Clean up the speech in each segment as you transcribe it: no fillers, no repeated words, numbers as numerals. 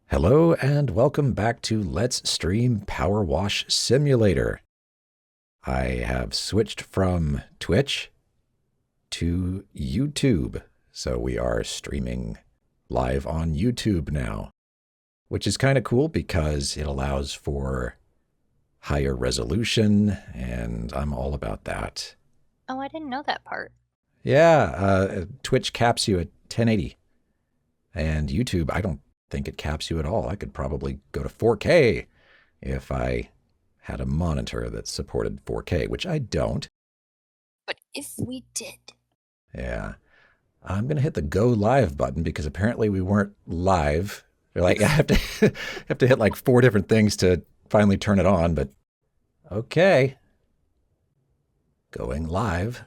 Hello and welcome back to Let's Stream PowerWash Simulator. I have switched from Twitch to YouTube, so we are streaming live on YouTube now, which is kind of cool because it allows for higher resolution, and I'm all about that. Oh, I didn't know that part. Yeah, Twitch caps you at 1080, and YouTube, I don't think it caps you at all. I could probably go to 4K if I had a monitor that supported 4K, which I don't. But if we did. Yeah. I'm going to hit the go live button because apparently we weren't live. Like I have to have to hit like 4 different things to finally turn it on, but okay. Going live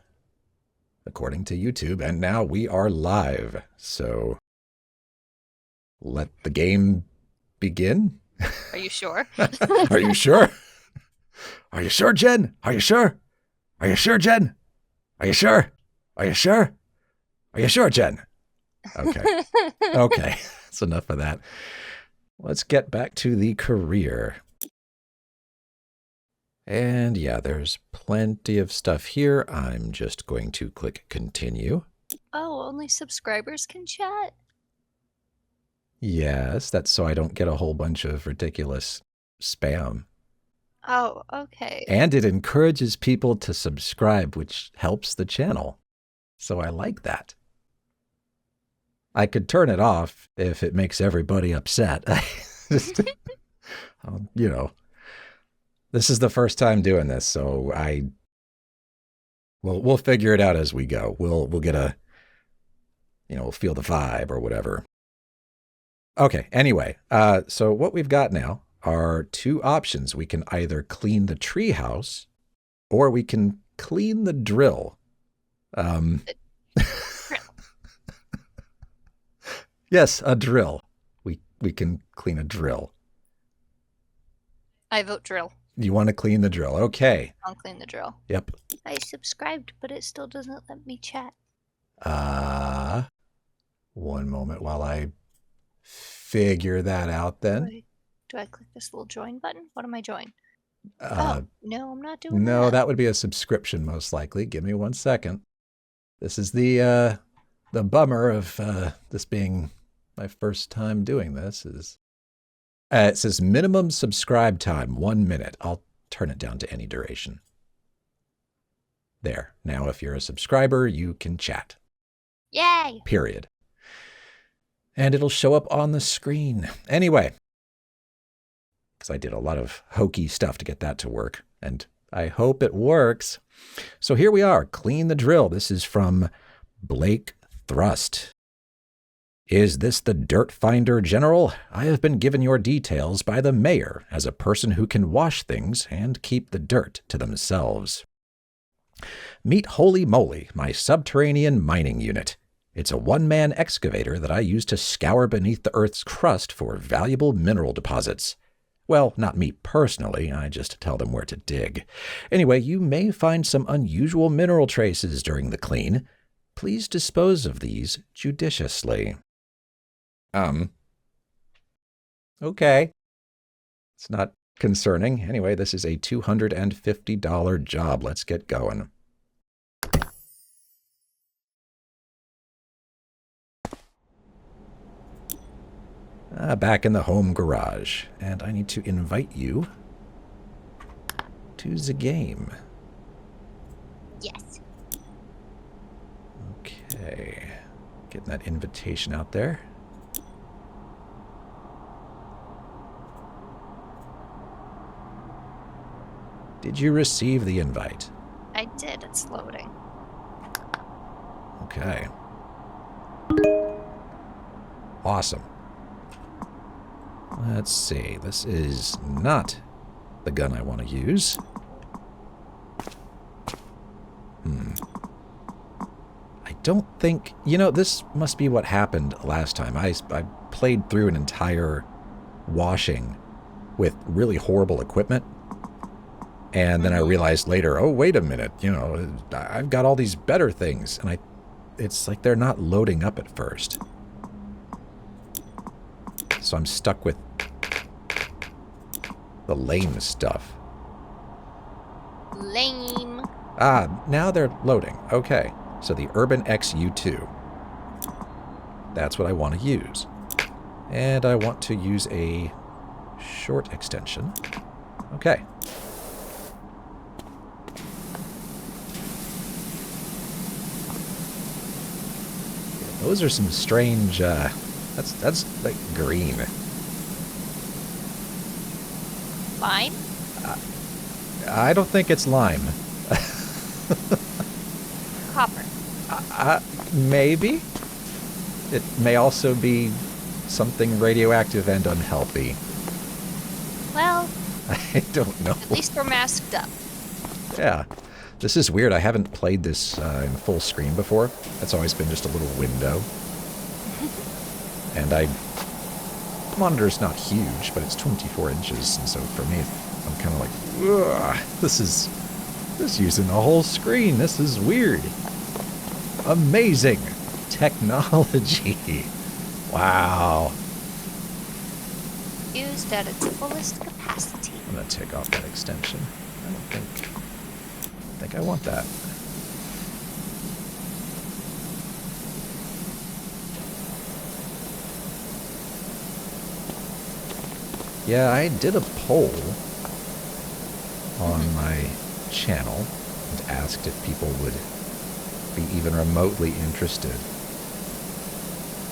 according to YouTube, and now we are live. So let the game begin. Are you sure? Are you sure? Are you sure, Jen? Are you sure? Are you sure, Jen? Are you sure? Are you sure? Are you sure, Jen? Okay. Okay. That's enough of that. Let's get back to the career. And yeah, there's plenty of stuff here. I'm just going to click continue. Oh, only subscribers can chat? Yes, that's so I don't get a whole bunch of ridiculous spam. Oh, okay. And it encourages people to subscribe, which helps the channel. So I like that. I could turn it off if it makes everybody upset. Just, you know, this is the first time doing this, so we'll figure it out as we go. We'll get a, we'll feel the vibe or whatever. Okay, anyway, so what we've got now are 2 options. We can either clean the treehouse or we can clean the drill. Yes, a drill. We can clean a drill. I vote drill. You want to clean the drill. Okay. I'll clean the drill. Yep. I subscribed, but it still doesn't let me chat. One moment while I figure that out then. Do I click this little join button? What am I join? Oh, no, I'm not doing that. No, that would be a subscription most likely. Give me 1 second. This is the bummer of this being my first time doing this is it says minimum subscribe time 1 minute. I'll turn it down to any duration. There. Now if you're a subscriber, you can chat. Yay! Period. And it'll show up on the screen. Anyway, because I did a lot of hokey stuff to get that to work, and I hope it works. So here we are, clean the drill. This is from Blake Thrust. Is this the Dirt Finder General? I have been given your details by the mayor as a person who can wash things and keep the dirt to themselves. Meet Holy Moly, my subterranean mining unit. It's a one-man excavator that I use to scour beneath the Earth's crust for valuable mineral deposits. Well, not me personally, I just tell them where to dig. Anyway, you may find some unusual mineral traces during the clean. Please dispose of these judiciously. Okay. It's not concerning. Anyway, this is a $250 job. Let's get going. Back in the home garage, and I need to invite you to the game. Yes. Okay, getting that invitation out there. Did you receive the invite? I did. It's loading. Okay. Awesome. Let's see. This is not the gun I want to use. I don't think... this must be what happened last time. I played through an entire washing with really horrible equipment. And then I realized later, oh, wait a minute, I've got all these better things. And it's like they're not loading up at first. So I'm stuck with the lame stuff. Lame. Ah, now they're loading. Okay. So the Urban XU2. That's what I want to use. And I want to use a short extension. Okay. Those are some strange, that's like green. Lime? I don't think it's lime. Copper. Maybe. It may also be something radioactive and unhealthy. Well, I don't know. at least we're masked up. Yeah. This is weird. I haven't played this in full screen before. It's always been just a little window. And the monitor's not huge, but it's 24 inches. And so for me, I'm kind of like, ugh, this is using the whole screen. This is weird. Amazing technology. Wow. Used at its fullest capacity. I'm going to take off that extension. I don't think I want that. Yeah, I did a poll on my channel and asked if people would be even remotely interested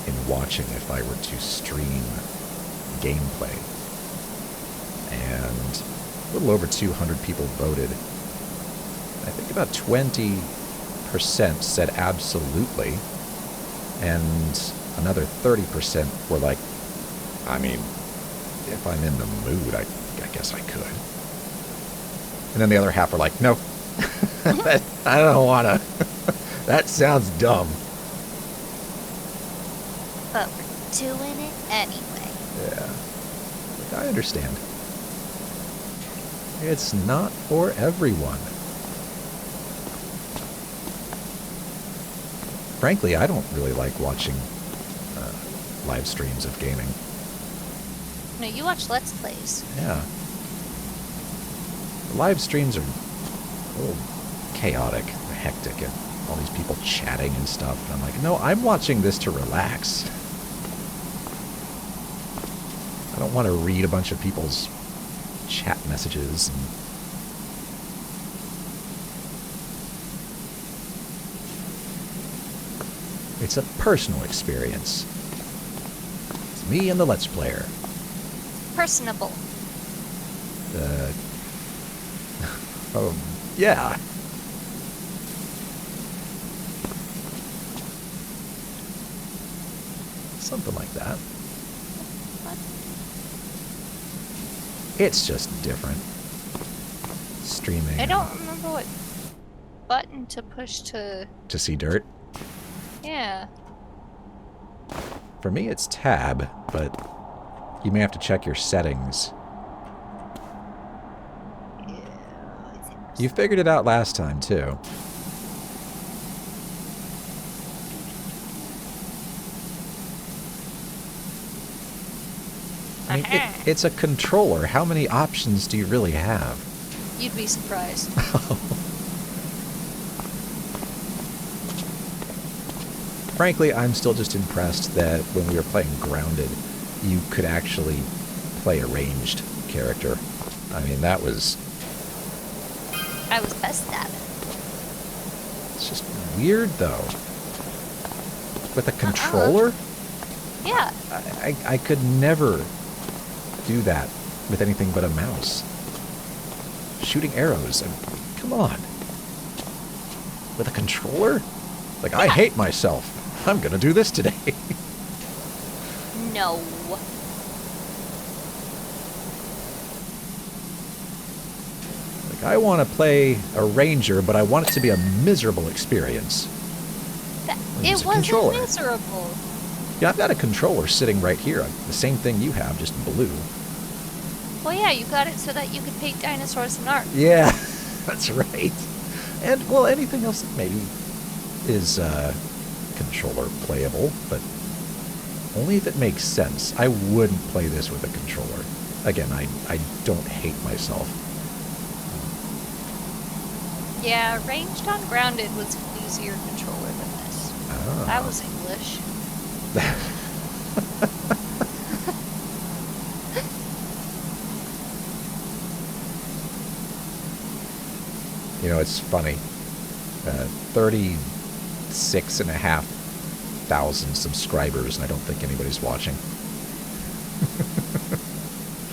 in watching if I were to stream gameplay. And a little over 200 people voted. I think about 20% said absolutely, and another 30% were like, I mean, if I'm in the mood, I guess I could. And then the other half were like, no, I don't want to. That sounds dumb. But we're doing it anyway. Yeah. Like, I understand. It's not for everyone. Frankly, I don't really like watching live streams of gaming. No, you watch Let's Plays. Yeah. The live streams are a little chaotic, hectic, and all these people chatting and stuff. And I'm like, no, I'm watching this to relax. I don't want to read a bunch of people's chat messages. And it's a personal experience. It's me and the Let's Player. Personable. Oh, yeah. Something like that. What? It's just different. Streaming. I don't remember what button to push to see dirt. Yeah. For me, it's tab, but you may have to check your settings. You figured it out last time, too. I mean, it's a controller. How many options do you really have? You'd be surprised. Frankly, I'm still just impressed that when we were playing Grounded, you could actually play a ranged character. I mean, that was... I was best at it. It's just weird, though. With a controller? Yeah. I could never do that with anything but a mouse. Shooting arrows. I mean, come on. With a controller? Like, yeah. I hate myself. I'm gonna do this today. No. Like, I want to play a ranger, but I want it to be a miserable experience. It wasn't miserable. Yeah, I've got a controller sitting right here. The same thing you have, just blue. Well, yeah, you got it so that you could paint dinosaurs in art. Yeah, that's right. And, well, anything else that maybe is controller playable, but Only if it makes sense. I wouldn't play this with a controller. Again, I don't hate myself. Yeah, ranged on grounded was an easier controller than this. Oh. That was English. You know, it's funny. 36,500 subscribers, and I don't think anybody's watching.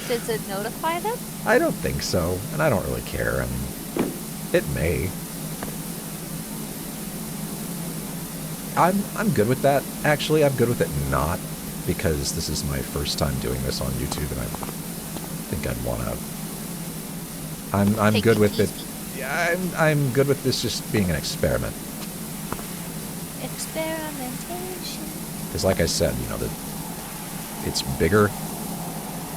Does it notify them? I don't think so, and I don't really care. I mean, it may. I'm good with that. Actually, I'm good with it not, because this is my first time doing this on YouTube, and I think I'd want to. I'm good with it. Yeah, I'm good with this just being an experiment. Experimentation. Because, like I said, you know, it's bigger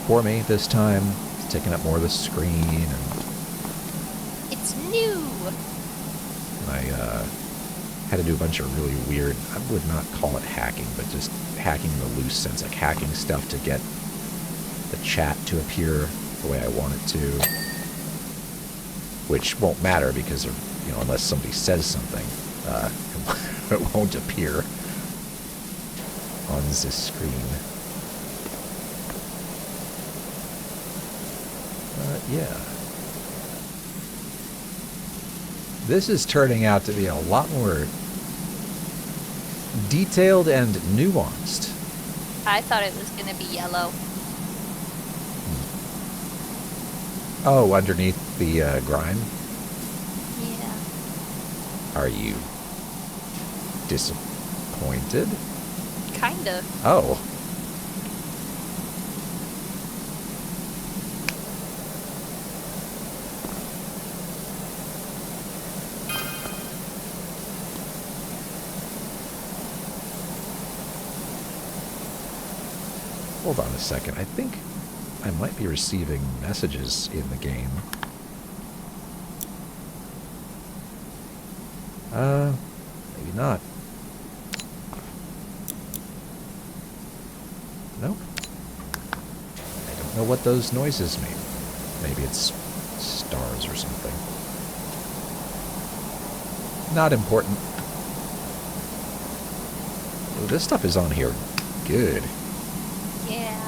for me this time. It's taking up more of the screen, and it's new. And I had to do a bunch of really weird. I would not call it hacking, but just hacking in the loose sense, like hacking stuff to get the chat to appear the way I want it to. Which won't matter because, you know, unless somebody says something, it won't appear on this screen. Yeah. This is turning out to be a lot more detailed and nuanced. I thought it was going to be yellow. Oh, underneath the grime? Yeah. Are you disappointed? Kinda. Oh. Hold on a second. I think I might be receiving messages in the game. Maybe not. Nope. I don't know what those noises mean. Maybe it's stars or something. Not important. Oh, this stuff is on here. Good. Yeah.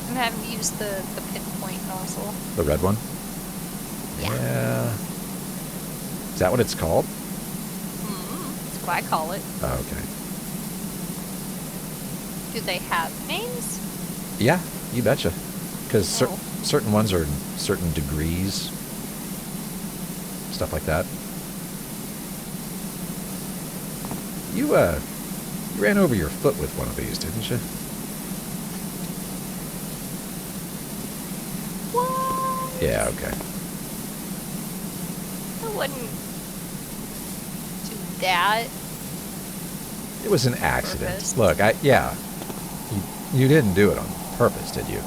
I'm having to use the pinpoint nozzle. The red one? Yeah. Is that what it's called? That's what I call it. Oh, okay. Do they have names? Yeah, you betcha. Because certain ones are certain degrees. Stuff like that. You ran over your foot with one of these, didn't you? What? Yeah, okay. I wouldn't do that. It was an accident. Purpose. Look, you didn't do it on purpose, did you?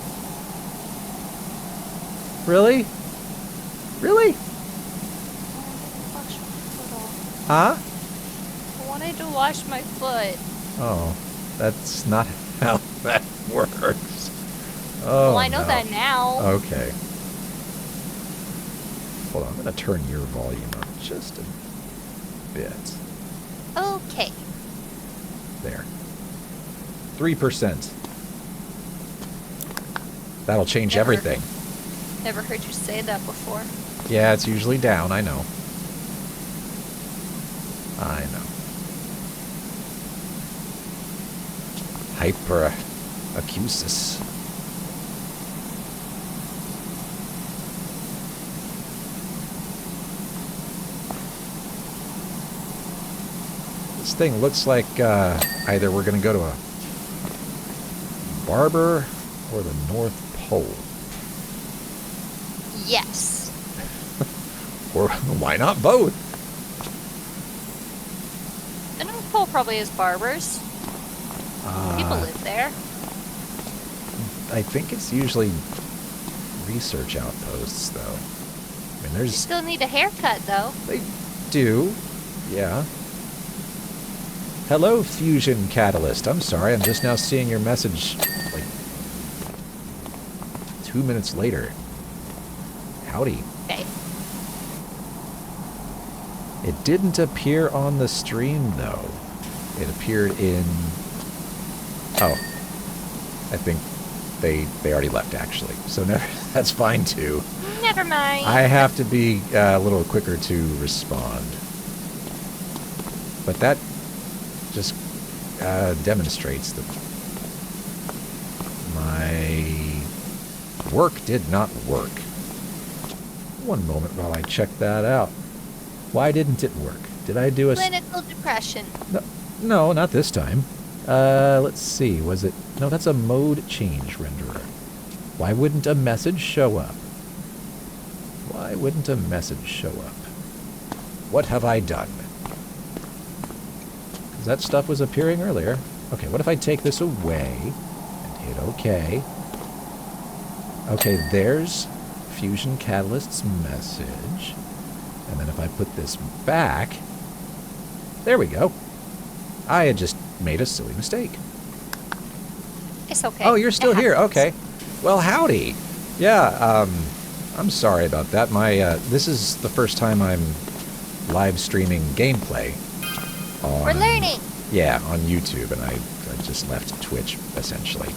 Really? Really? Huh? I wanted to wash my foot. Oh, that's not how that works. Oh, Well, I know no. that now. Okay. Hold on, I'm going to turn your volume up just a bit. Okay. There. 3%. That'll change Never. everything. Never heard you say that before. Yeah, it's usually down, I know. I know. Hyperacusis. This thing looks like either we're going to go to a barber or the North Pole. Yes. Or why not both? The North Pole probably has barbers. People live there. I think it's usually research outposts, though. I mean, You there's... still need a haircut, though. They do, yeah. Hello, Fusion Catalyst. I'm sorry, I'm just now seeing your message, like, 2 minutes later. Howdy. Okay. It didn't appear on the stream, though. It appeared in... Oh. I think they already left, actually. So that's fine, too. Never mind. I have to be a little quicker to respond. But that just demonstrates that my work did not work. One moment while I check that out. Why didn't it work? Did I do a... Clinical depression. No, not this time. Let's see. Was it... No, that's a mode change renderer. Why wouldn't a message show up? Why wouldn't a message show up? What have I done? Because that stuff was appearing earlier. Okay, what if I take this away and hit OK? Okay, there's Fusion Catalyst's message. And then if I put this back... There we go. I had just made a silly mistake. It's okay. Oh, you're still here. Okay. Well, howdy. Yeah, I'm sorry about that. This is the first time I'm live streaming gameplay. We're learning. Yeah, on YouTube, and I just left Twitch, essentially.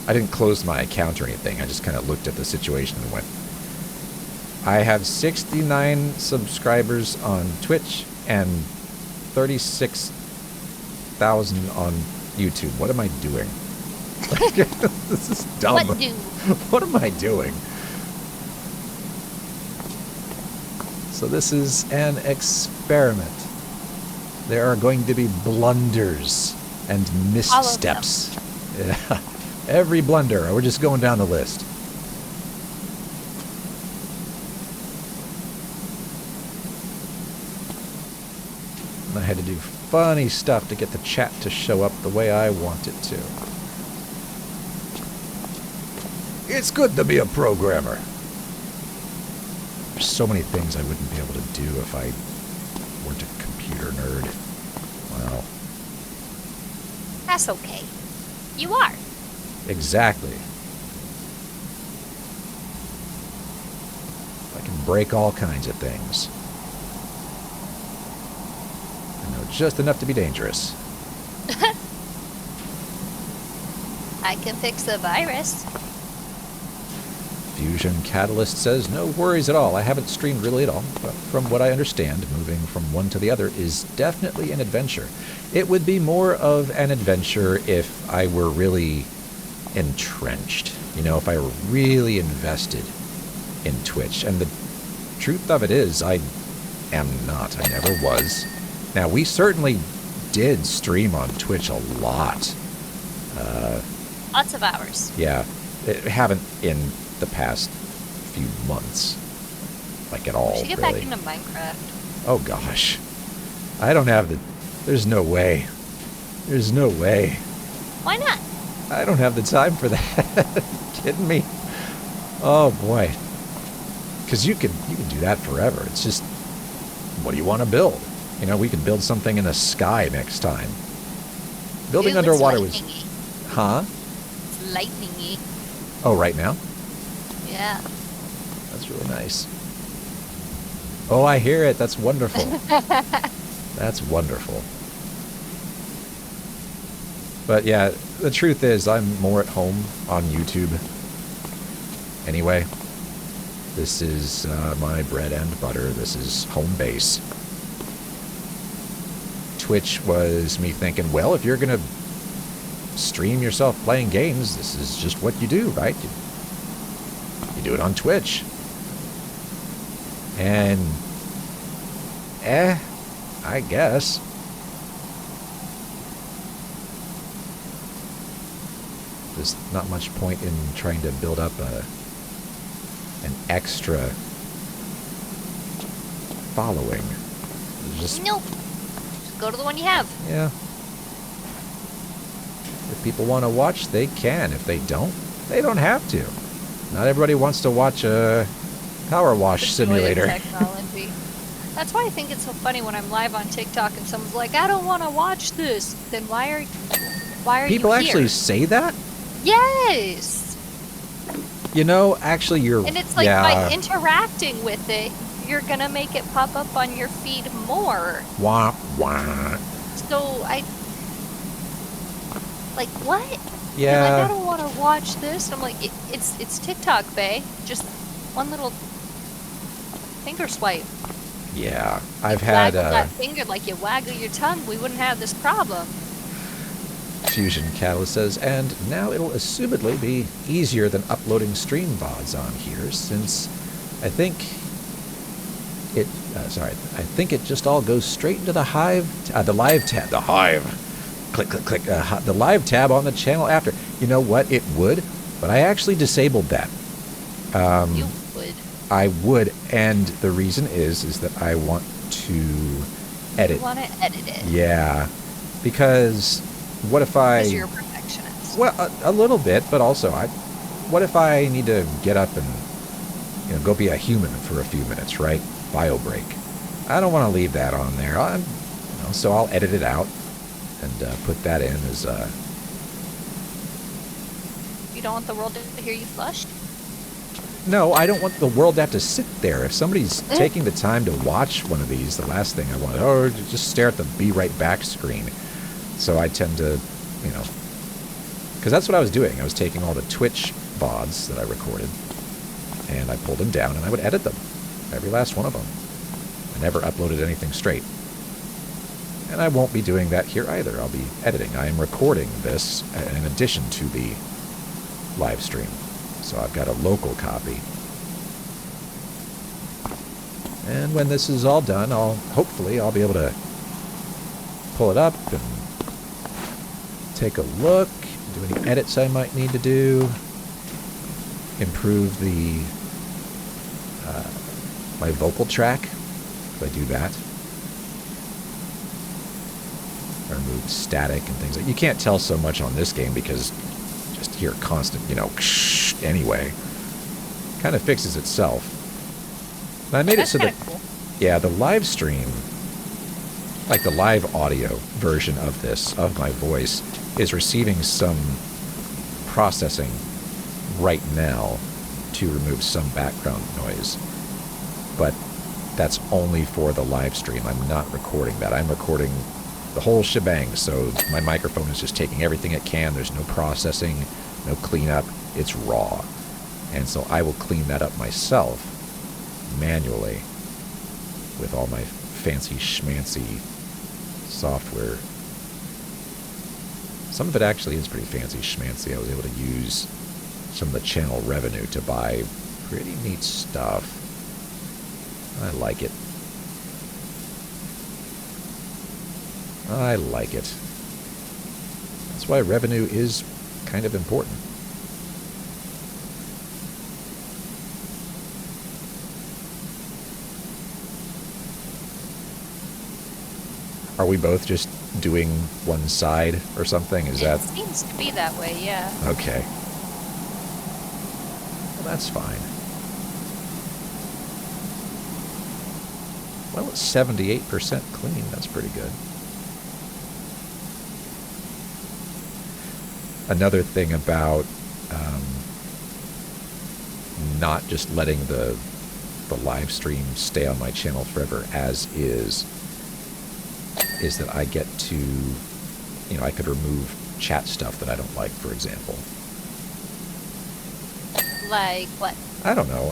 I didn't close my account or anything. I just kind of looked at the situation and went, I have 69 subscribers on Twitch and 36,000 on YouTube. What am I doing? This is dumb. What do? What am I doing? So this is an experiment. There are going to be blunders and missteps. Yeah. Every blunder. We're just going down the list. I had to do funny stuff to get the chat to show up the way I want it to. It's good to be a programmer. There's so many things I wouldn't be able to do if I weren't a computer nerd. Wow. That's okay. You are. Exactly. I can break all kinds of things. I know just enough to be dangerous. I can fix the virus. Fusion Catalyst says, no worries at all. I haven't streamed really at all, but from what I understand, moving from one to the other is definitely an adventure. It would be more of an adventure if I were really entrenched. You know, if I were really invested in Twitch. And the truth of it is, I am not. I never was. Now, we certainly did stream on Twitch a lot. Lots of hours. Yeah. Haven't in the past few months. Like at all, We should get really. back into Minecraft. Oh, gosh. I don't have the... There's no way. There's no way. Why not? I don't have the time for that. Are you kidding me? Oh, boy. Because you could do that forever. It's just, what do you want to build? You know, we could build something in the sky next time. Building Ooh, underwater it's was... lightning-y. Huh? It's lightning-y. Oh, right now? Yeah. That's really nice. Oh, I hear it. That's wonderful. That's wonderful. But yeah, the truth is I'm more at home on YouTube. Anyway, this is my bread and butter. This is home base. Twitch was me thinking, well, if you're going to stream yourself playing games, this is just what you do, right? You do it on Twitch. And, I guess. There's not much point in trying to build up an extra following. Just, Nope. Just go to the one you have. yeah. If people want to watch, they can. If they don't, they don't have to. Not everybody wants to watch a PowerWash simulator. Technology. That's why I think it's so funny when I'm live on TikTok and someone's like, I don't want to watch this. Then why are People you actually here? say that? Yes! You know, actually, you're... And it's like, by interacting with it, you're gonna make it pop up on your feed more. Wah, wah. So like, what? Yeah. You're like, I don't want to watch this. And I'm like, it's TikTok, bae. Just one little finger swipe. Yeah, I've you had... waggle that finger like you waggle your tongue, we wouldn't have this problem. Fusion Catalyst says, and now it'll assumedly be easier than uploading stream VODs on here, since I think it just all goes straight into the the live tab. The Hive. Click, click, click. The live tab on the channel after. You know what? It would, but I actually disabled that. You would. I would, and the reason is that I want to edit. You want to edit it. Yeah, because what if I... Because you're a perfectionist. Well, a little bit, but also, what if I need to get up and go be a human for a few minutes, right? Bio break. I don't want to leave that on there. So I'll edit it out and put that in as... You don't want the world to hear you flushed? No, I don't want the world to have to sit there. If somebody's taking the time to watch one of these, the last thing I want is just stare at the be right back screen. So I tend to, because that's what I was doing. I was taking all the Twitch VODs that I recorded, and I pulled them down, and I would edit them. Every last one of them. I never uploaded anything straight. And I won't be doing that here either. I'll be editing. I am recording this in addition to the live stream. So I've got a local copy. And when this is all done, hopefully I'll be able to pull it up and take a look, do any edits I might need to do, improve the my vocal track, if I do that. I remove static and things like. You can't tell so much on this game because just hear constant, anyway. Kind of fixes itself. And I made That's it so that, cool. Yeah, the live stream, like the live audio version of this, of my voice, is receiving some processing right now to remove some background noise. But that's only for the live stream. I'm not recording that. I'm recording the whole shebang, so my microphone is just taking everything it can. There's no processing, no cleanup. It's raw. And so I will clean that up myself, manually, with all my fancy schmancy software. Some of it actually is pretty fancy schmancy. I was able to use some of the channel revenue to buy pretty neat stuff. I like it. I like it. That's why revenue is kind of important. Are we both just doing one side or something? Is that... It seems to be that way, yeah. Okay. Well, that's fine. Well, it's 78% clean. That's pretty good. Another thing about not just letting the live stream stay on my channel forever as is that I get to, I could remove chat stuff that I don't like, for example. Like what? I don't know.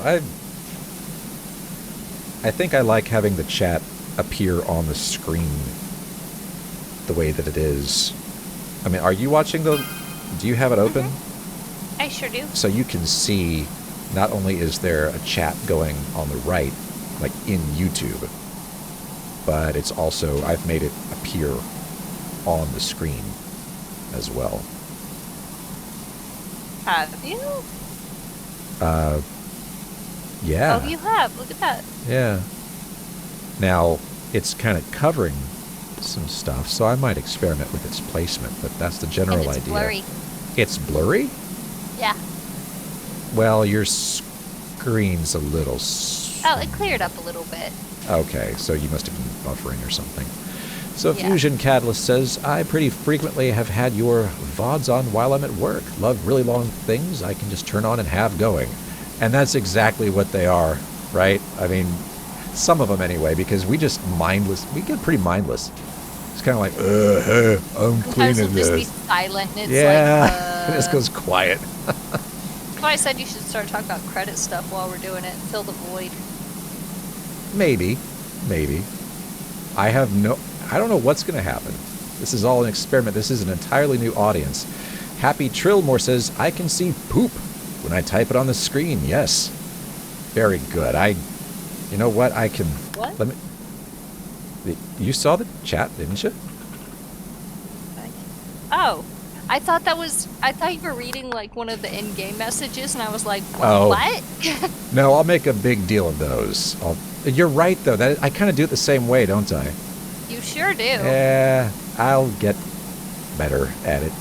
I think I like having the chat appear on the screen the way that it is. I mean, are you watching do you have it open? Mm-hmm. I sure do. So you can see, not only is there a chat going on the right, like in YouTube, but it's also, I've made it appear on the screen as well. Have you? Yeah. Oh, you have. Look at that. Yeah. Now, it's kind of covering some stuff, so I might experiment with its placement, but that's the general and it's idea. Blurry. It's blurry? Yeah. Well, your screen's a little... Oh, it cleared up a little bit. Okay, so you must have been buffering or something. So Yeah. Fusion Catalyst says, I pretty frequently have had your VODs on while I'm at work. Love really long things I can just turn on and have going. And that's exactly what they are, right? I mean, some of them anyway, because we get pretty mindless. It's kind of like, hey, I'm Sometimes cleaning it'll just be this. silent, and it's Yeah, it just goes quiet. That's why I said you should start talking about credit stuff while we're doing it. Fill the void. Maybe. I don't know what's going to happen. This is all an experiment. This is an entirely new audience. Happy Trillmore says, I can see poop when I type it on the screen. Yes. Very good. You know what? I can... What? You saw the chat, didn't you? Oh. I thought you were reading like one of the in-game messages, and I was like, Oh. what? No, I'll make a big deal of those. You're right, though. I kind of do it the same way, don't I? You sure do. Yeah, I'll get better at it.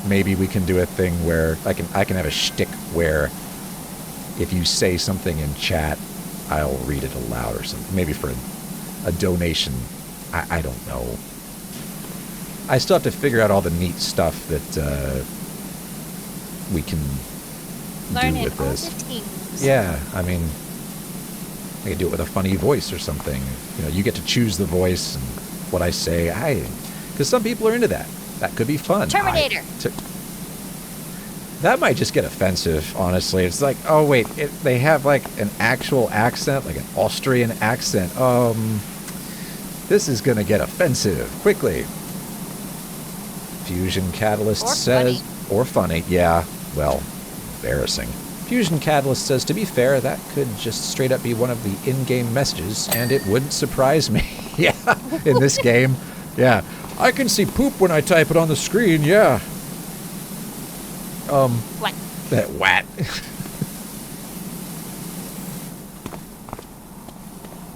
Maybe we can do a thing where I can have a shtick where if you say something in chat, I'll read it aloud or something. Maybe for a donation. I don't know. I still have to figure out all the neat stuff that we can Learn do it with all this. the things. Yeah, I mean, I could do it with a funny voice or something. You know, you get to choose the voice and what I say. Because some people are into that. That could be fun. Terminator. That might just get offensive, honestly. It's like, oh wait, they have like an actual accent, like an Austrian accent. This is gonna get offensive quickly. Fusion Catalyst Or says, funny. or funny, yeah. Well, embarrassing. Fusion Catalyst says, to be fair, that could just straight up be one of the in-game messages, and it wouldn't surprise me. Yeah, in this game, yeah. I can see poop when I type it on the screen, yeah. What? That wat.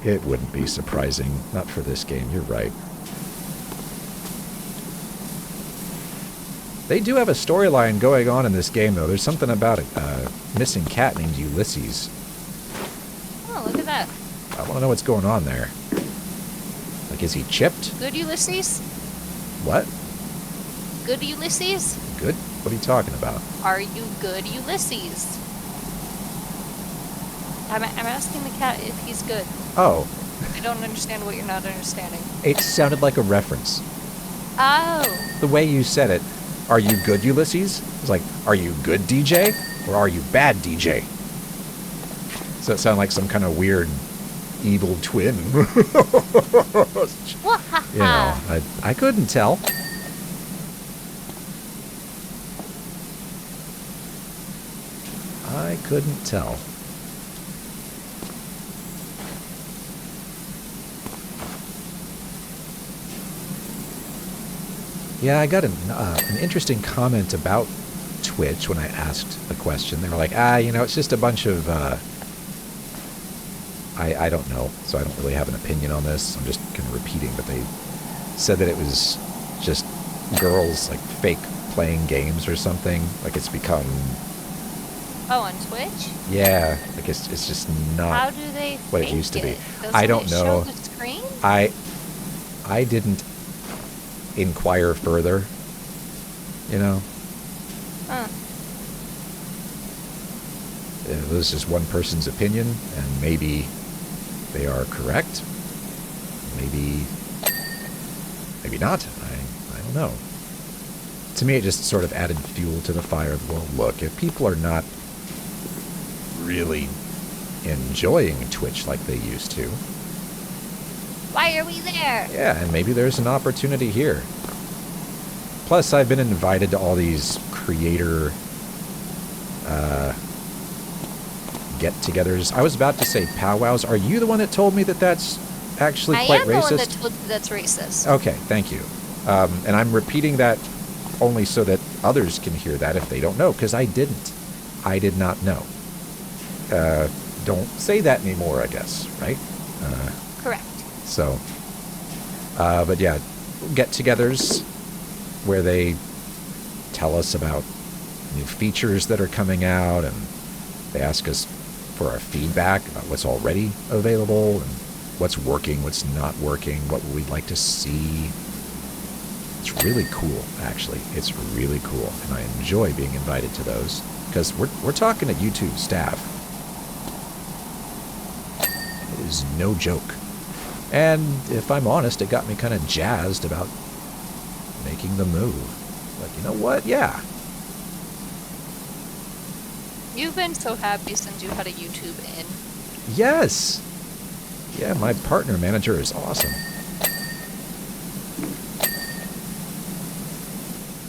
It wouldn't be surprising. Not for this game, you're right. They do have a storyline going on in this game, though. There's something about a missing cat named Ulysses. Oh, look at that. I want to know what's going on there. Like, is he chipped? Good Ulysses? What? Good Ulysses? Good? What are you talking about? Are you good Ulysses? I'm asking the cat if he's good. Oh, I don't understand what you're not understanding. it sounded like a reference. Oh. The way you said it. Are you good, Ulysses? It's like, are you good, DJ? Or are you bad, DJ? So it sounded like some kind of weird evil twin. You know, I couldn't tell. I couldn't tell. Yeah, I got an interesting comment about Twitch when I asked the question. They were like, it's just a bunch of, I don't know, so I don't really have an opinion on this. I'm just kind of repeating, but they said that it was just girls, like, fake playing games or something. Like, it's become... Oh, on Twitch? Yeah, like, it's just not How do they what it fake used to be. Doesn't I don't it know. Show the screen? I didn't inquire further, you know. Huh. It was just one person's opinion, and maybe they are correct. Maybe not. I don't know. To me, it just sort of added fuel to the fire. Well, look, if people are not really enjoying Twitch like they used to, Why are we there? yeah, and maybe there's an opportunity here. Plus, I've been invited to all these creator get-togethers. I was about to say powwows. Are you the one that told me that that's actually quite I am the one racist? that told you that's racist. Okay, thank you. And I'm repeating that only so that others can hear that if they don't know, because I didn't. I did not know. Don't say that anymore, I guess, right? Correct. So, but yeah, get-togethers where they tell us about new features that are coming out, and they ask us for our feedback about what's already available and what's working, what's not working, what we'd like to see. It's really cool, actually. It's really cool, and I enjoy being invited to those because we're talking to YouTube staff. It is no joke. And if I'm honest, it got me kind of jazzed about making the move. Like, you know what? Yeah. You've been so happy since you had a YouTube in. Yes. Yeah, my partner manager is awesome.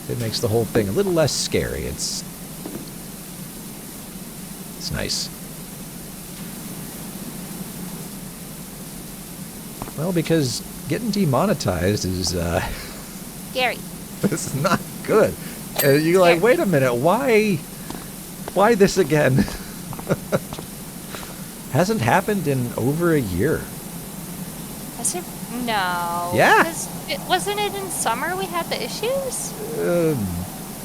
It makes the whole thing a little less scary. It's nice. Well, because getting demonetized is Scary. it's not good. You're like, wait a minute, why this again? Hasn't happened in over a year. Has it? No. Yeah. Wasn't it in summer we had the issues?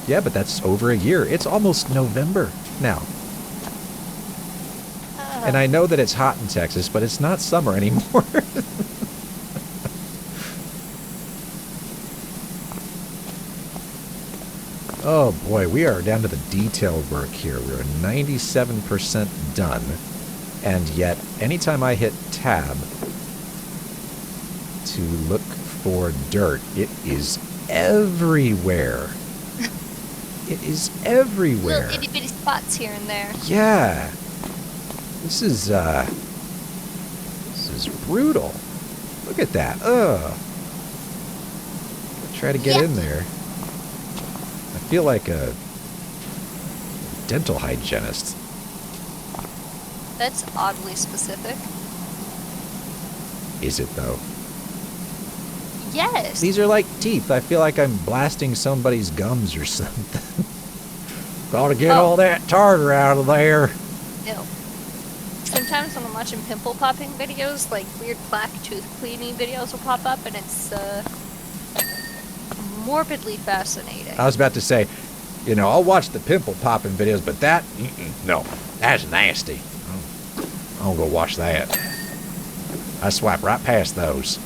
Yeah, but that's over a year. It's almost November now. And I know that it's hot in Texas, but it's not summer anymore. Oh boy, we are down to the detail work here. We're 97% done. And yet, anytime I hit tab to look for dirt, it is everywhere. It is everywhere. Little itty bitty spots here and there. Yeah. This is brutal. Look at that. Ugh. Try to get in there. I feel like a dental hygienist. That's oddly specific. Is it though? Yes. These are like teeth. I feel like I'm blasting somebody's gums or something. Gotta get all that tartar out of there. No. Sometimes when I'm watching pimple popping videos, like weird plaque tooth cleaning videos will pop up, and it's morbidly fascinating. I was about to say, you know, I'll watch the pimple popping videos, but that, no, that's nasty. I don't go watch that. I swipe right past those.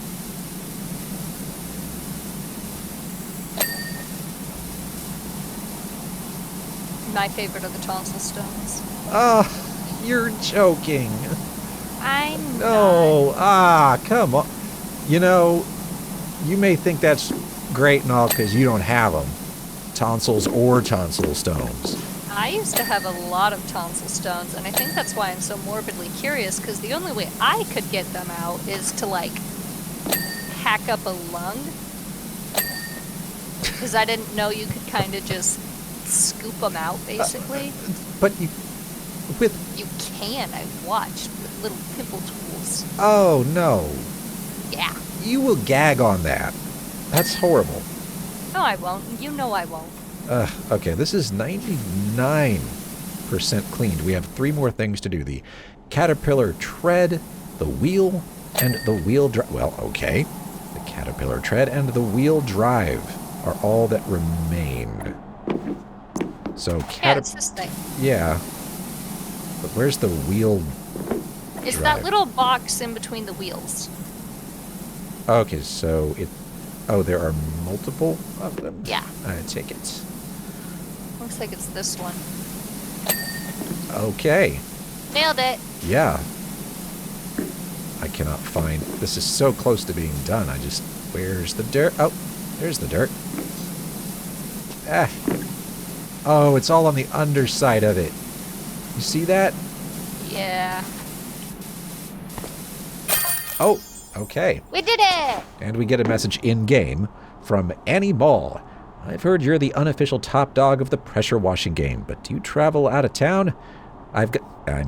My favorite are the tonsil stones. Oh, you're joking. I'm No, come on. You know, you may think that's great and all because you don't have them. Tonsils or tonsil stones. I used to have a lot of tonsil stones, and I think that's why I'm so morbidly curious, because the only way I could get them out is to, like, hack up a lung. Because I didn't know you could kind of just scoop them out, basically. But you can, I've watched, with little pimple tools. Oh, no. Yeah. You will gag on that. That's horrible. No, I won't. You know I won't. Okay, this is 99% cleaned. We have 3 more things to do. The caterpillar tread, the wheel, and the wheel drive. Well, okay. The caterpillar tread and the wheel drive are all that remain. So yeah, it's this thing. Yeah. But where's the wheel It's drive? that little box in between the wheels. Okay, so it... Oh, there are multiple of them? Yeah. I take it. Looks like it's this one. Okay. Nailed it. Yeah. I cannot find... This is so close to being done. I just... Where's the dirt? Oh, there's the dirt. Ah. Oh, it's all on the underside of it. You see that? Yeah. Oh, okay. We did it! And we get a message in-game from Annie Ball. I've heard you're the unofficial top dog of the pressure washing game, but do you travel out of town? I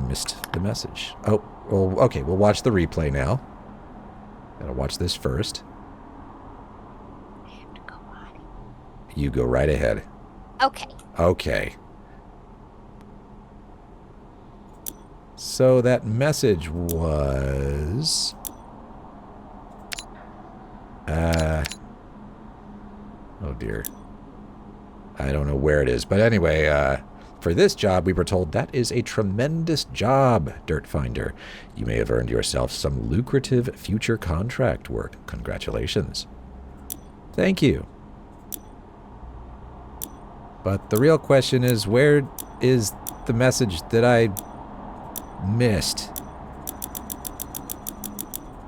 missed the message. Oh, well, okay, we'll watch the replay now. Gotta watch this first. I have to go on. You go right ahead. Okay. Okay. So that message was... oh dear. I don't know where it is. But anyway, For this job, we were told that is a tremendous job, Dirt Finder. You may have earned yourself some lucrative future contract work. Congratulations. Thank you. But the real question is, where is the message that I missed?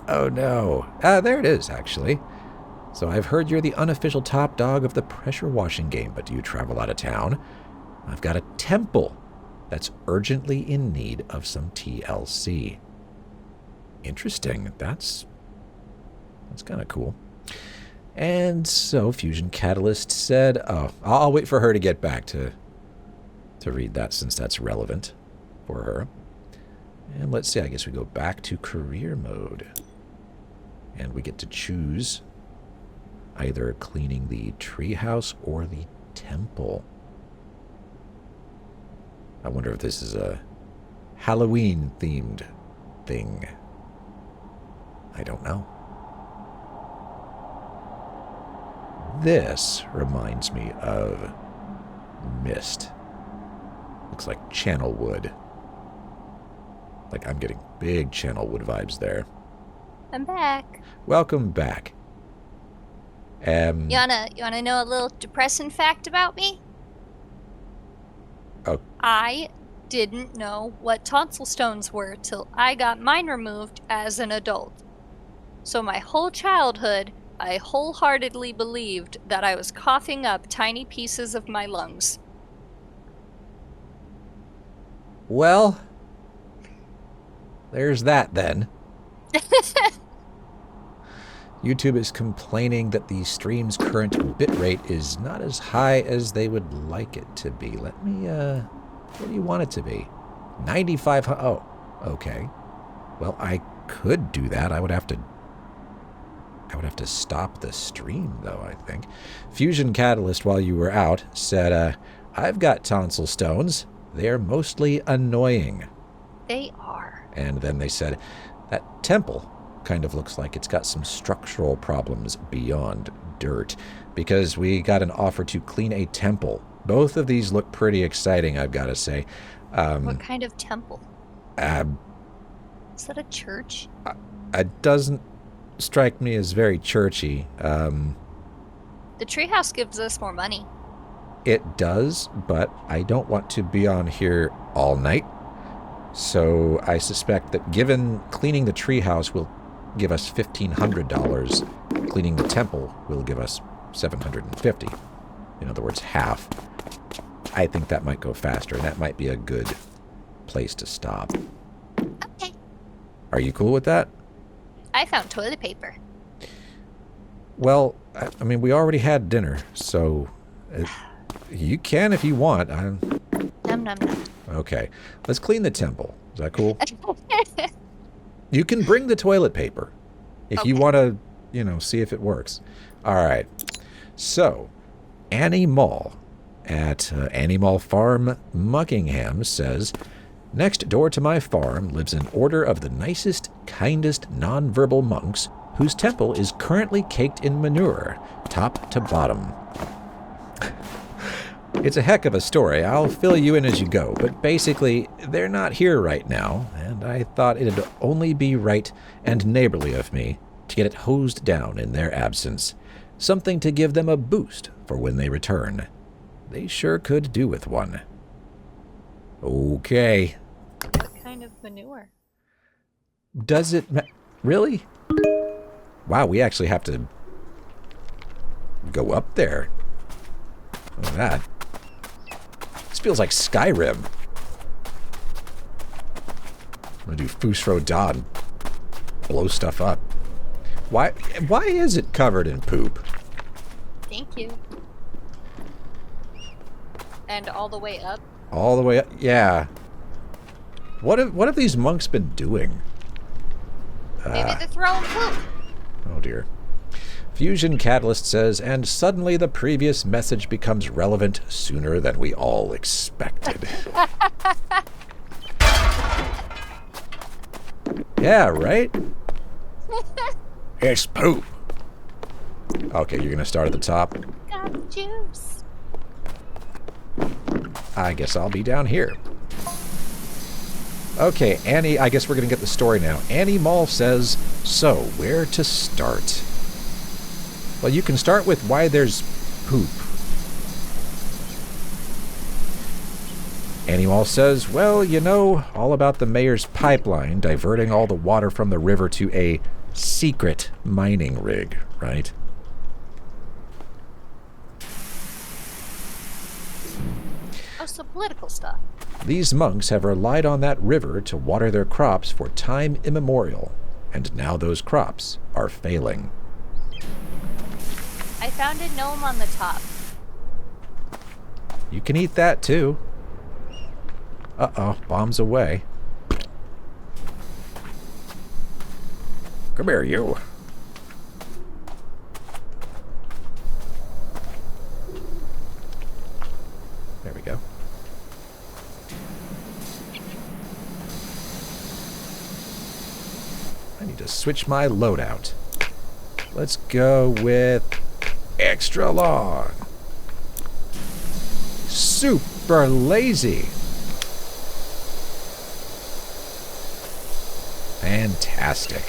Oh no. There it is, actually. So I've heard you're the unofficial top dog of the pressure washing game, but do you travel out of town? I've got a temple that's urgently in need of some TLC. Interesting. That's kind of cool. And so Fusion Catalyst said, oh, I'll wait for her to get back to read that since that's relevant for her. And let's see, I guess we go back to career mode. And we get to choose either cleaning the treehouse or the temple. I wonder if this is a Halloween-themed thing. I don't know. This reminds me of Mist. Looks like Channel Wood. Like I'm getting big Channel Wood vibes there. I'm back. Welcome back. You wanna know a little depressing fact about me? Oh. I didn't know what tonsil stones were till I got mine removed as an adult. So my whole childhood, I wholeheartedly believed that I was coughing up tiny pieces of my lungs. Well, there's that then. YouTube is complaining that the stream's current bitrate is not as high as they would like it to be. Let me, what do you want it to be? 9,500. Oh, okay. Well, I could do that. I would have to stop the stream, though, I think. Fusion Catalyst, while you were out, said, I've got tonsil stones. They're mostly annoying. They are. And then they said, that temple kind of looks like it's got some structural problems beyond dirt, because we got an offer to clean a temple. Both of these look pretty exciting, I've got to say. What kind of temple? Is that a church? It doesn't strike me as very churchy. The treehouse gives us more money. It does, but I don't want to be on here all night. So I suspect that given cleaning the treehouse will give us $1,500, cleaning the temple will give us $750. In other words, half. I think that might go faster, and that might be a good place to stop. Okay. Are you cool with that? I found toilet paper. Well, I mean, we already had dinner, so you can if you want. Num num num. Okay. Let's clean the temple. Is that cool? You can bring the toilet paper if you want to, see if it works. All right. So, Annie Mall at Annie Mall Farm, Muckingham says, next door to my farm lives an order of the nicest, kindest, nonverbal monks whose temple is currently caked in manure, top to bottom. It's a heck of a story. I'll fill you in as you go, but basically, they're not here right now, and I thought it'd only be right and neighborly of me to get it hosed down in their absence. Something to give them a boost for when they return. They sure could do with one. Okay. What kind of manure? Does it really? Wow, we actually have to go up there. Look at that. This feels like Skyrim. I'm gonna do Fusro Dawn. Blow stuff up. Why is it covered in poop? Thank you. And all the way up? All the way up? Yeah. What have these monks been doing? Maybe they're throwing poop. Oh dear. Fusion Catalyst says, and suddenly the previous message becomes relevant sooner than we all expected. Yeah, right? It's poop. Okay, you're going to start at the top. Got the juice. I guess I'll be down here. Okay, Annie, I guess we're going to get the story now. Annie Mall says, so, where to start? Well, you can start with why there's poop. Annie Mall says, well, you know all about the mayor's pipeline diverting all the water from the river to a secret mining rig, right? Oh, so political stuff. These monks have relied on that river to water their crops for time immemorial, and now those crops are failing. I found a gnome on the top. You can eat that too. Uh-oh, bombs away. Come here, you. There we go. I need to switch my loadout. Let's go with extra long. Super lazy. Fantastic.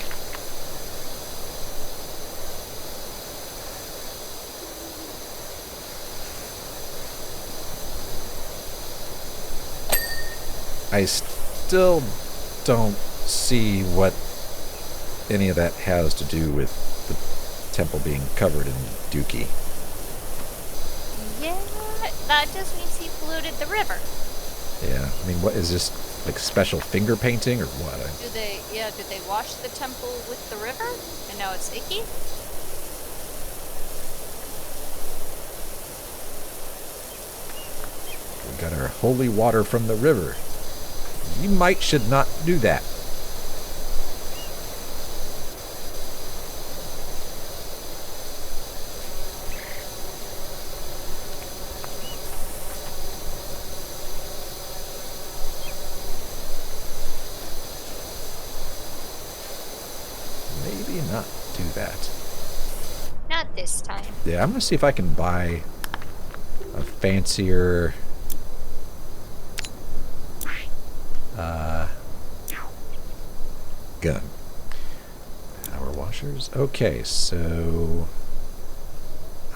I still don't see what any of that has to do with the temple being covered in dookie. Yeah, that just means he polluted the river. Yeah, I mean, what is this, like special finger painting or what? Did they wash the temple with the river and now it's icky? We got our holy water from the river. You should not do that. Maybe not do that. Not this time. Yeah, I'm gonna see if I can buy a fancier gun. Power washers. Okay, so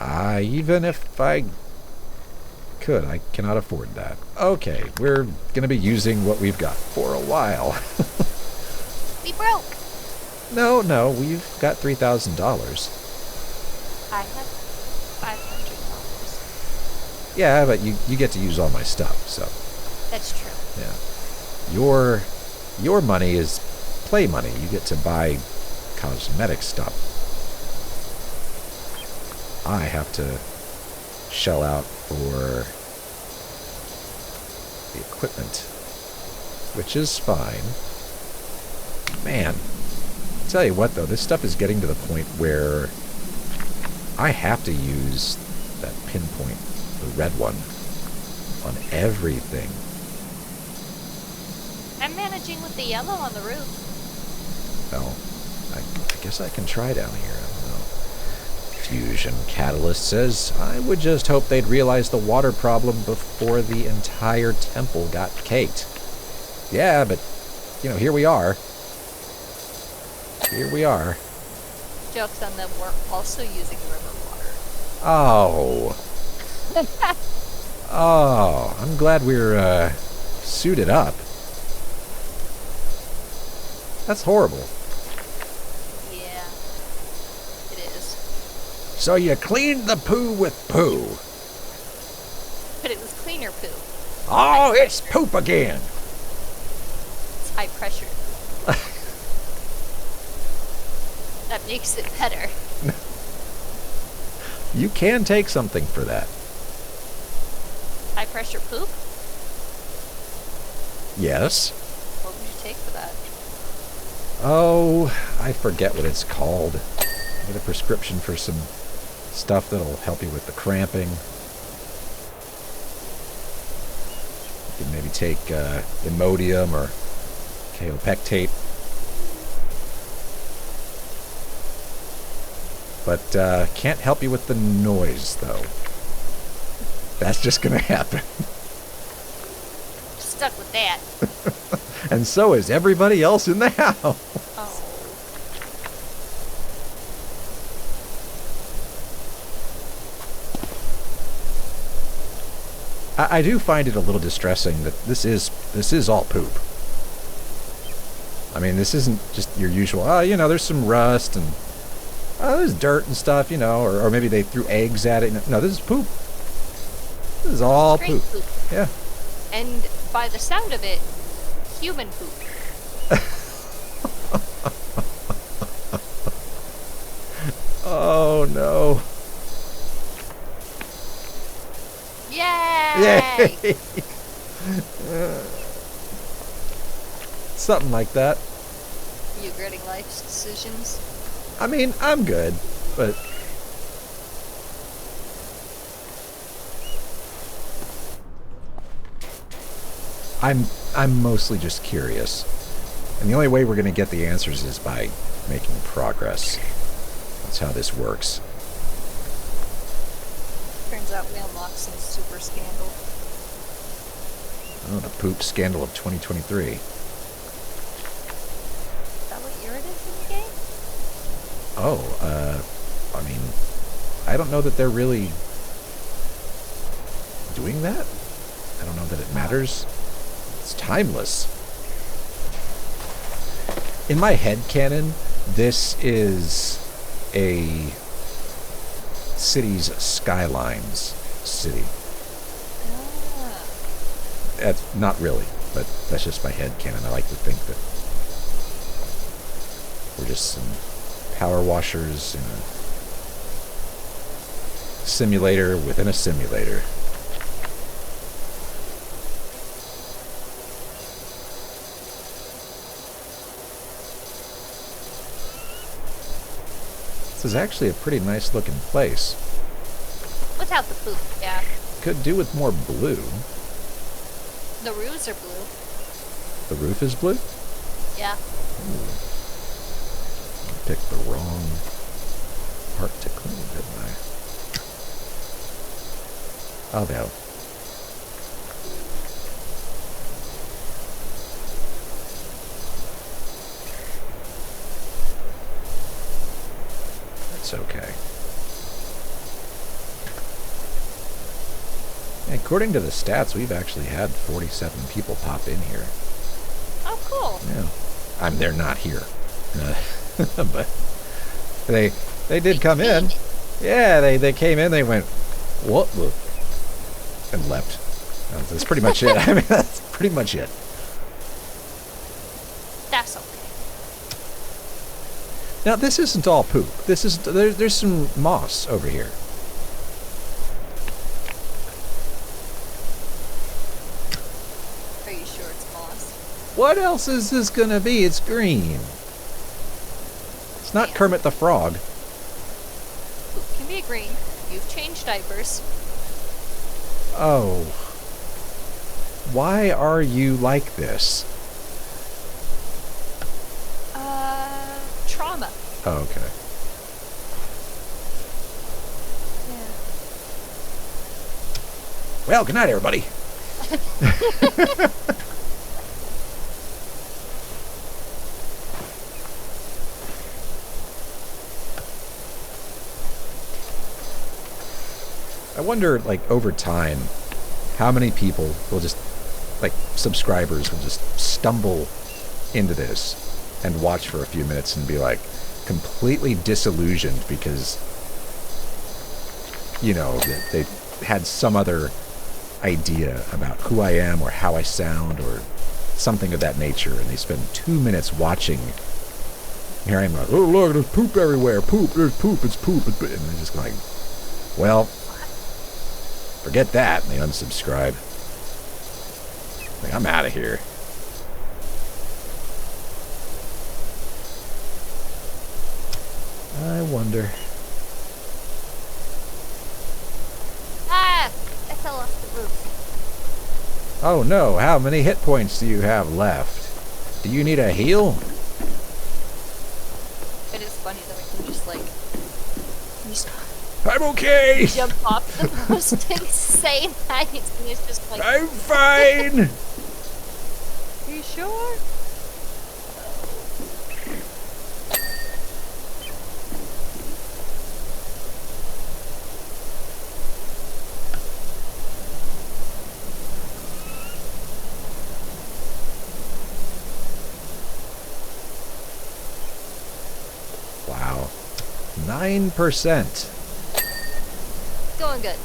even if I could, I cannot afford that. Okay, we're gonna be using what we've got for a while. We broke. No, we've got $3,000. I have $500. Yeah, but you get to use all my stuff, so That's true. yeah. Your money is play money. You get to buy cosmetic stuff. I have to shell out for the equipment, which is fine. Man, tell you what though, this stuff is getting to the point where I have to use that pinpoint, the red one, on everything. I'm managing with the yellow on the roof. Well, I guess I can try down here. I don't know. Fusion Catalyst says, I would just hope they'd realize the water problem before the entire temple got caked. Yeah, but, here we are. Here we are. Joke's on them, we're also using river water. Oh. Oh, I'm glad we're, suited up. That's horrible. Yeah, it is. So you cleaned the poo with poo. But it was cleaner poo. Oh, it's poop again. It's high pressure. That makes it better. You can take something for that. High pressure poop? Yes. What would you take for that? Oh, I forget what it's called. Get a prescription for some stuff that'll help you with the cramping. You can maybe take Imodium or kaopectate. But can't help you with the noise, though. That's just going to happen. stuck with that. And so is everybody else in the house. Oh. I do find it a little distressing that this is all poop. I mean, this isn't just your usual, there's some rust and there's dirt and stuff, or maybe they threw eggs at it. No, this is poop. This is all poop. Yeah. And by the sound of it, human poop. Oh, no. Yay! Yay! Something like that. Are you regretting life's decisions? I mean, I'm good, but... I'm mostly just curious. And the only way we're going to get the answers is by making progress. That's how this works. Turns out we unlocked some super scandal. Oh, the poop scandal of 2023. Is that what year it is in the game? Oh, I mean, I don't know that they're really doing that. I don't know that it matters. It's timeless. In my head canon, this is a city's skylines city. Ah. That's not really, but that's just my head canon. I like to think that we're just some power washers in a simulator within a simulator. This is actually a pretty nice looking place. Without the poop, yeah. Could do with more blue. The roofs are blue. The roof is blue? Yeah. Ooh. I picked the wrong part to clean, didn't I? Oh, no. That's okay. According to the stats, we've actually had 47 people pop in here. Oh, cool. Yeah. They're not here. But they did come in. Yeah, they came in, they went, what the? And left. That's pretty much it. I mean, that's pretty much it. That's okay. Now, this isn't all poop. There's some moss over here. Are you sure it's moss? What else is this gonna be? It's green. It's not Kermit the Frog. Poop can be green. You've changed diapers. Oh. Why are you like this? Trauma. Oh, okay. Yeah. Well, good night, everybody. I wonder, like, over time, how many people will just, like, subscribers will just stumble into this and watch for a few minutes and be, like, completely disillusioned because, they had some other idea about who I am or how I sound or something of that nature, and they spend 2 minutes watching. Here I am like, oh, look, there's poop everywhere. Poop, there's poop, it's poop. And they're just going, well, forget that, and they unsubscribe. Like, I'm out of here. I wonder. Ah! I fell off the roof. Oh no, how many hit points do you have left? Do you need a heal? It is funny that I can just, like, I'm okay! jump off the post and say that. And it's just like, I'm fine! sure? Wow. 9%. Going good.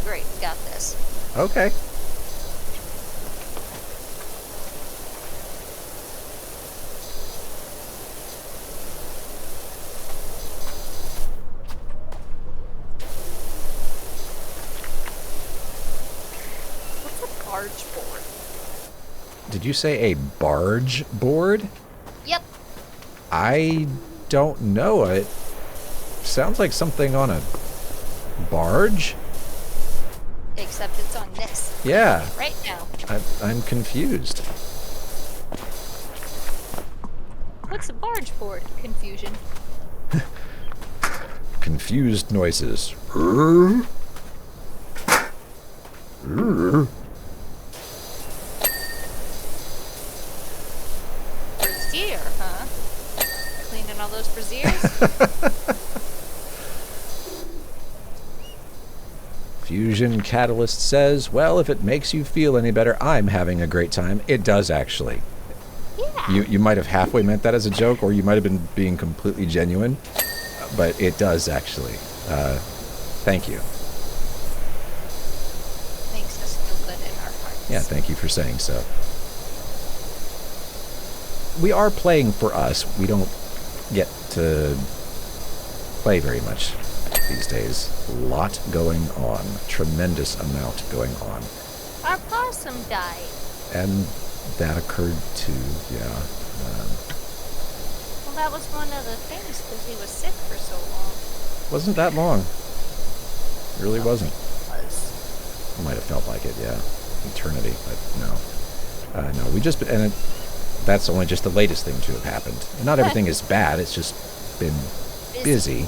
Great, we got this. Okay. What's a barge board? Did you say a barge board? Yep. I don't know. It sounds like something on a barge. Except it's on this. Yeah. Right now. I'm confused. What's a barge board? Confusion. Confused noises. Brazier, huh? Cleaning all those braziers? Fusion Catalyst says, well, if it makes you feel any better, I'm having a great time. It does, actually. Yeah. You might have halfway meant that as a joke, or you might have been being completely genuine, but it does, actually. Thank you. Makes us feel good in our hearts. Yeah, thank you for saying so. We are playing for us. We don't get to play very much these days. A lot going on. Tremendous amount going on. Our possum died. And that occurred too, yeah. Well, that was one of the things because he was sick for so long. Wasn't that long. It really wasn't. It was. It might have felt like it, yeah. Eternity, but no. No, we just... And that's only just the latest thing to have happened. And not everything is bad, it's just been busy.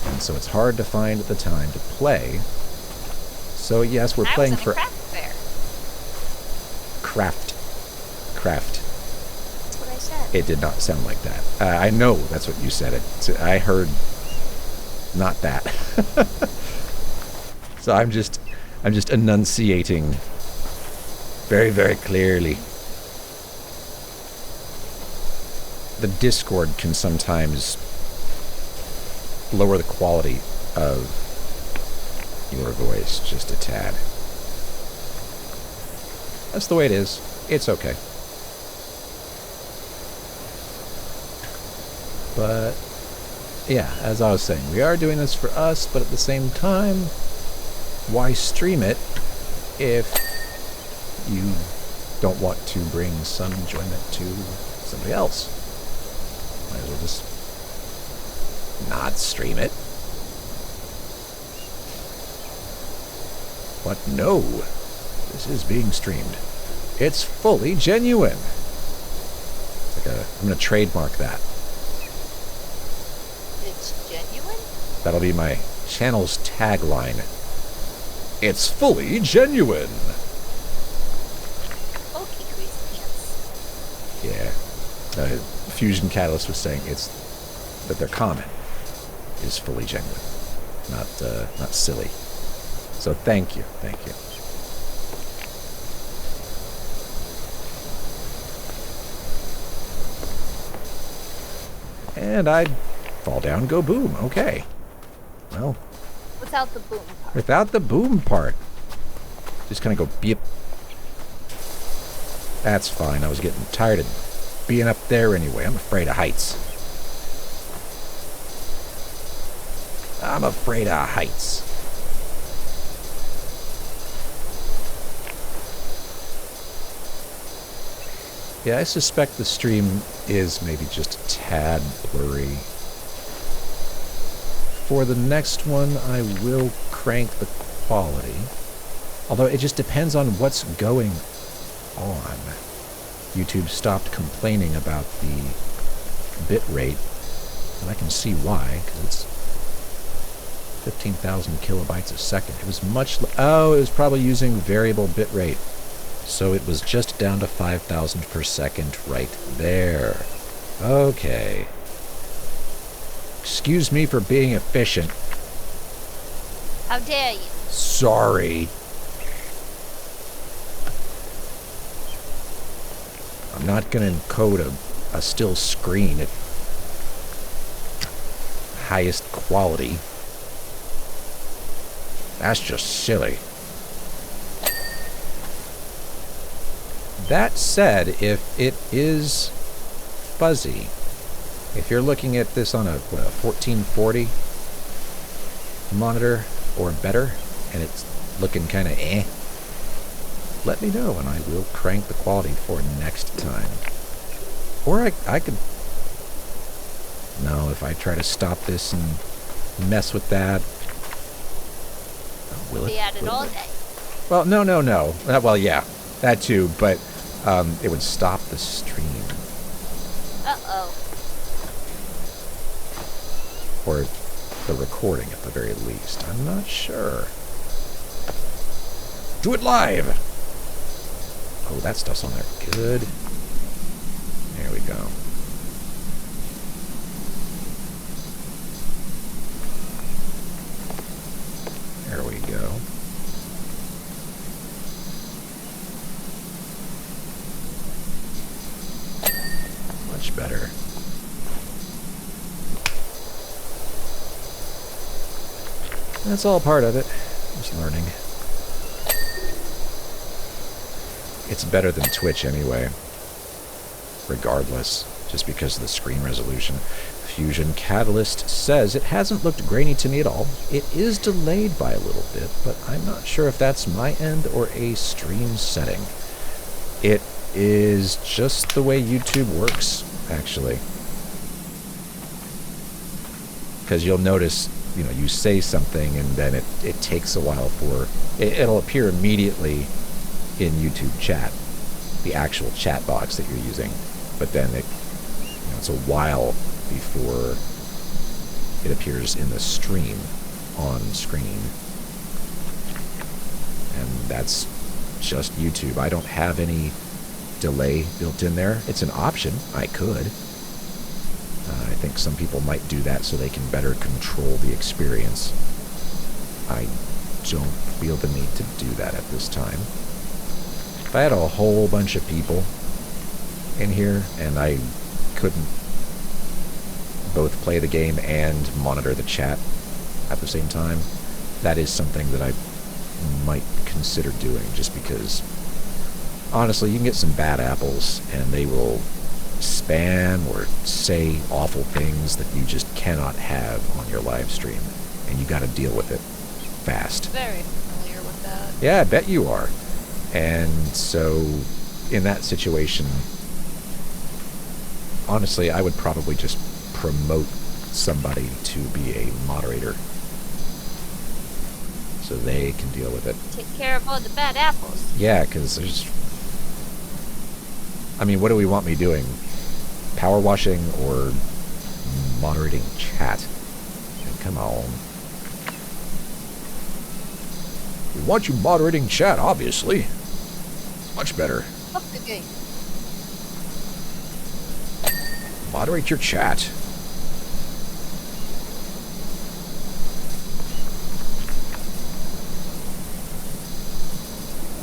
And so it's hard to find the time to play. So yes, we're playing for... craft fair. Craft. That's what I said. It did not sound like that. I know that's what you said. I heard not that. So I'm just enunciating very, very clearly. The Discord can sometimes lower the quality of your voice just a tad. That's the way it is. It's okay. But, yeah, as I was saying, we are doing this for us, but at the same time, why stream it if you don't want to bring some enjoyment to somebody else? Might as well just not stream it. But no, this is being streamed. It's fully genuine. It's like I'm going to trademark that. It's genuine? That'll be my channel's tagline. It's fully genuine. Okay, crazy pants. Yeah. Fusion Catalyst was saying that their comment is fully genuine, not silly. So thank you. And I'd fall down, go boom. Okay. Well. Without the boom part. Without the boom part. Just kind of go beep. That's fine. I was getting tired of being up there anyway. I'm afraid of heights. Yeah, I suspect the stream is maybe just a tad blurry. For the next one, I will crank the quality. Although it just depends on what's going on. YouTube stopped complaining about the bit rate, and I can see why, because it's 15,000 kilobytes a second. It was much... Oh, it was probably using variable bit rate. So it was just down to 5,000 per second right there. Okay. Excuse me for being efficient. How dare you? Sorry. I'm not going to encode a still screen at highest quality. That's just silly. That said, if it is fuzzy, if you're looking at this on a 1440 monitor or better, and it's looking kind of let me know and I will crank the quality for next time. Or I could... No, if I try to stop this and mess with that... Will it? Be at it all day. Well, no. Well, yeah, that too, but it would stop the stream. Uh-oh. Or the recording at the very least. I'm not sure. Do it live! Oh, that stuff's on there. Good. There we go. There we go. Much better. That's all part of it. Just learning. It's better than Twitch anyway. Regardless. Just because of the screen resolution. Fusion Catalyst says it hasn't looked grainy to me at all. It is delayed by a little bit, but I'm not sure if that's my end or a stream setting. It is just the way YouTube works, actually. Because you'll notice, you know, you say something and then it takes a while for... It'll appear immediately in YouTube chat, the actual chat box that you're using. But then it's a while before it appears in the stream on screen. And that's just YouTube. I don't have any delay built in there. It's an option. I could. I think some people might do that so they can better control the experience. I don't feel the need to do that at this time. If I had a whole bunch of people in here and I couldn't both play the game and monitor the chat at the same time, that is something that I might consider doing, just because honestly you can get some bad apples and they will spam or say awful things that you just cannot have on your live stream, and you got to deal with it fast. Very familiar with that. Yeah, I bet you are. And so in that situation, honestly, I would probably just promote somebody to be a moderator so they can deal with it. Take care of all the bad apples. Yeah, because there's... I mean, what do we want me doing? Power washing or moderating chat? Come on. We want you moderating chat, obviously. Much better. Fuck the game. Moderate your chat.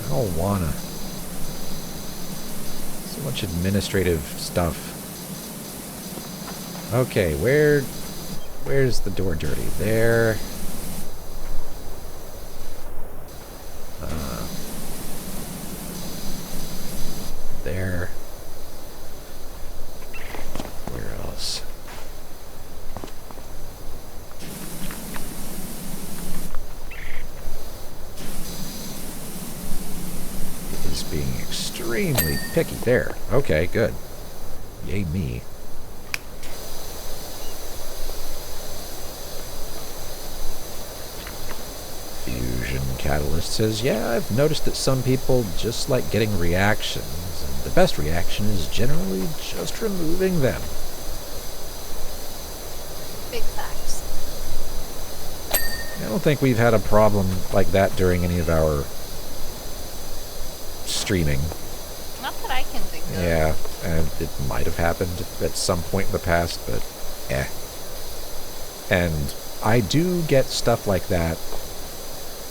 I don't wanna. So much administrative stuff. Okay, where's the door dirty? There. There. Where else? It is being extremely picky. There. Okay, good. Yay me. Fusion Catalyst says, yeah, I've noticed that some people just like getting reactions. The best reaction is generally just removing them. Big facts. I don't think we've had a problem like that during any of our streaming. Not that I can think of. Yeah, and it might have happened at some point in the past, but And I do get stuff like that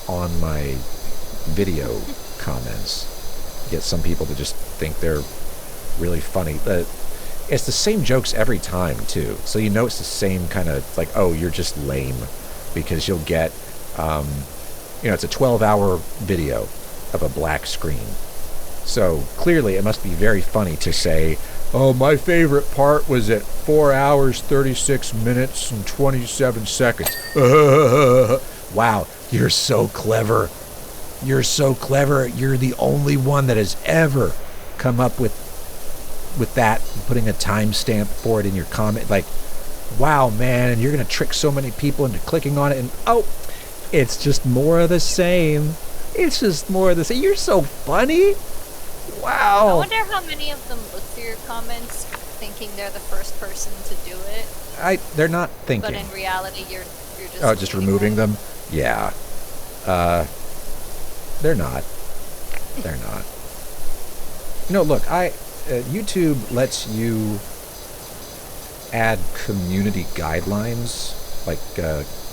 on my video comments. Get some people to just think they're really funny. It's the same jokes every time, too. So you know it's the same kind of, like, oh, you're just lame. Because you'll get, it's a 12-hour video of a black screen. So clearly it must be very funny to say, oh, my favorite part was at 4 hours, 36 minutes, and 27 seconds. Wow, you're so clever. You're so clever. You're the only one that has ever come up with that, putting a timestamp for it in your comment. Like, wow, man, and you're going to trick so many people into clicking on it, and oh, it's just more of the same. It's just more of the same. You're so funny. Wow. I wonder how many of them look through your comments thinking they're the first person to do it. They're not thinking. But in reality, you're just... just removing them? Yeah. They're not. They're not. No, look, YouTube lets you add community guidelines, like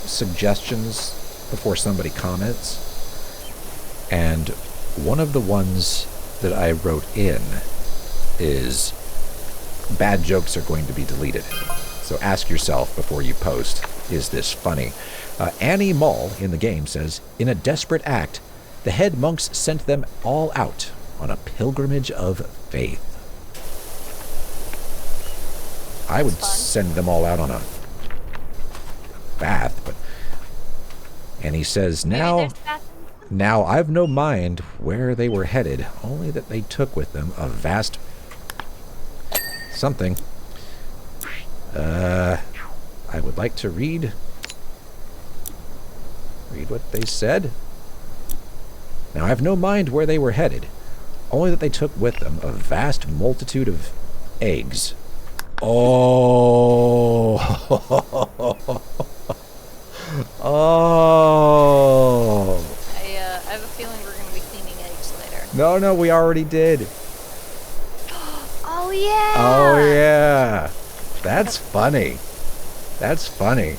suggestions before somebody comments. And one of the ones that I wrote in is bad jokes are going to be deleted. So ask yourself before you post, is this funny? Annie Mall in the game says, in a desperate act, the head monks sent them all out on a pilgrimage of faith. I would send them all out on a bath, but... And he says, now I've no mind where they were headed, only that they took with them a vast... something. I would like to read what they said. Now, I've no mind where they were headed, only that they took with them a vast multitude of eggs. Oh. Oh. I have a feeling we're going to be cleaning eggs later. No, we already did. Oh, yeah. Oh, yeah. That's funny. That's funny.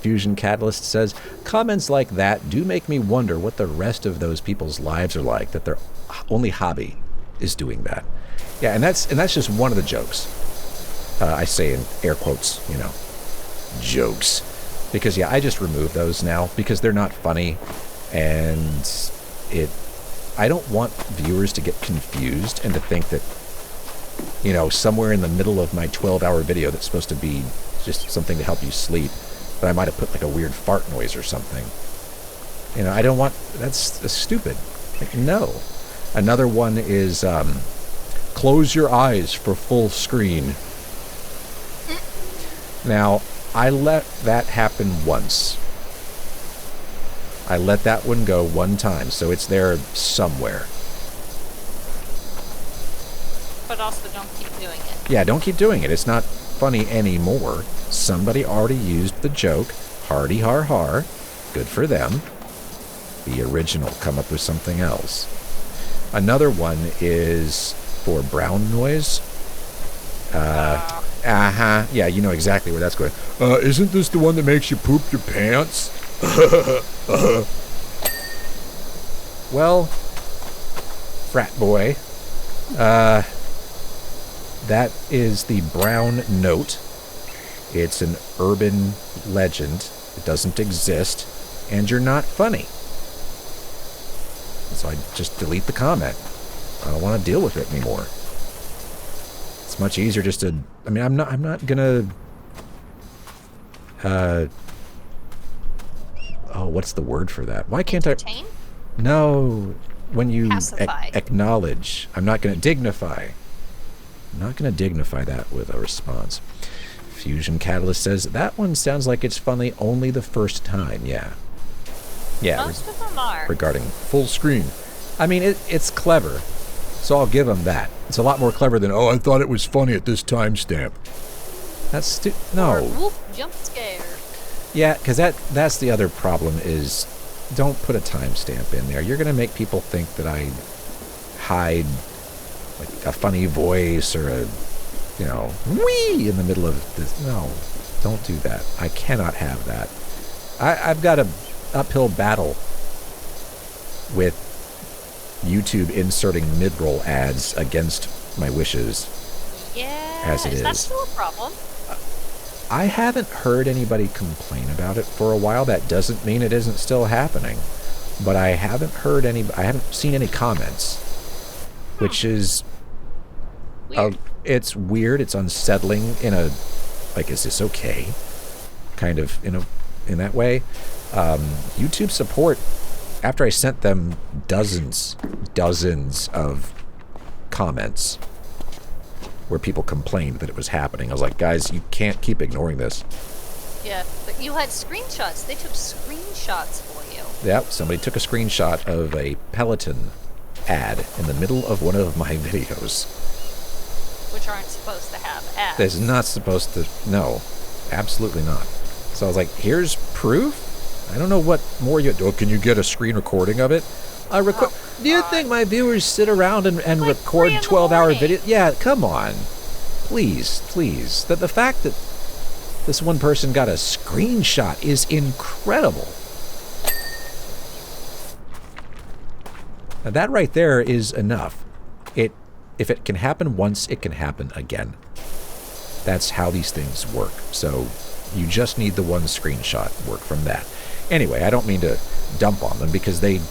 Fusion Catalyst says, comments like that do make me wonder what the rest of those people's lives are like, that their only hobby is doing that. Yeah, and that's just one of the jokes. I say in air quotes, jokes. Because, yeah, I just remove those now because they're not funny. And I don't want viewers to get confused and to think that, somewhere in the middle of my 12-hour video that's supposed to be just something to help you sleep, but I might have put like a weird fart noise or something. I don't want... That's stupid. Like, no. Another one is close your eyes for full screen. Now, I let that happen once. I let that one go one time, so it's there somewhere. But also don't keep doing it. Yeah, don't keep doing it. It's not funny anymore. Somebody already used the joke. Hardy har har. Good for them. Be original. Come up with something else. Another one is for brown noise. Yeah, you know exactly where that's going. Isn't this the one that makes you poop your pants? Well, frat boy. That is the brown note. It's an urban legend. It doesn't exist. And you're not funny. So I just delete the comment. I don't want to deal with it anymore. It's much easier just to... I mean, I'm not gonna... what's the word for that? Why can't Entertain? No. When you acknowledge. I'm not gonna dignify. I'm not gonna dignify that with a response. Fusion Catalyst says, that one sounds like it's funny only the first time. Yeah. Yeah. Most of them are. Regarding full screen. I mean, it's clever. So I'll give them that. It's a lot more clever than, I thought it was funny at this timestamp. That's no. Or, whoop, jump scare. Yeah, because that's the other problem is don't put a timestamp in there. You're going to make people think that I hide like a funny voice or a, wee in the middle of this. No, don't do that. I cannot have that. I've got a uphill battle with YouTube inserting mid-roll ads against my wishes. Yeah, as it is. That still a problem? I haven't heard anybody complain about it for a while. That doesn't mean it isn't still happening. But I haven't seen any comments, which is weird. It's weird. It's unsettling in a, like, is this okay? Kind of in that way. YouTube support, after I sent them dozens of comments where people complained that it was happening. I was like, guys, you can't keep ignoring this. Yeah, but you had screenshots. They took screenshots for you. Yep, somebody took a screenshot of a Peloton ad in the middle of one of my videos. Which aren't supposed to have ads. It's not supposed to, no, absolutely not. So I was like, here's proof? I don't know what more can you get a screen recording of it? Do you think my viewers sit around and like record 12-hour videos? Yeah, come on. Please. The fact that this one person got a screenshot is incredible. Now that right there is enough. If it can happen once, it can happen again. That's how these things work. So you just need the one screenshot. Work from that. Anyway, I don't mean to dump on them because they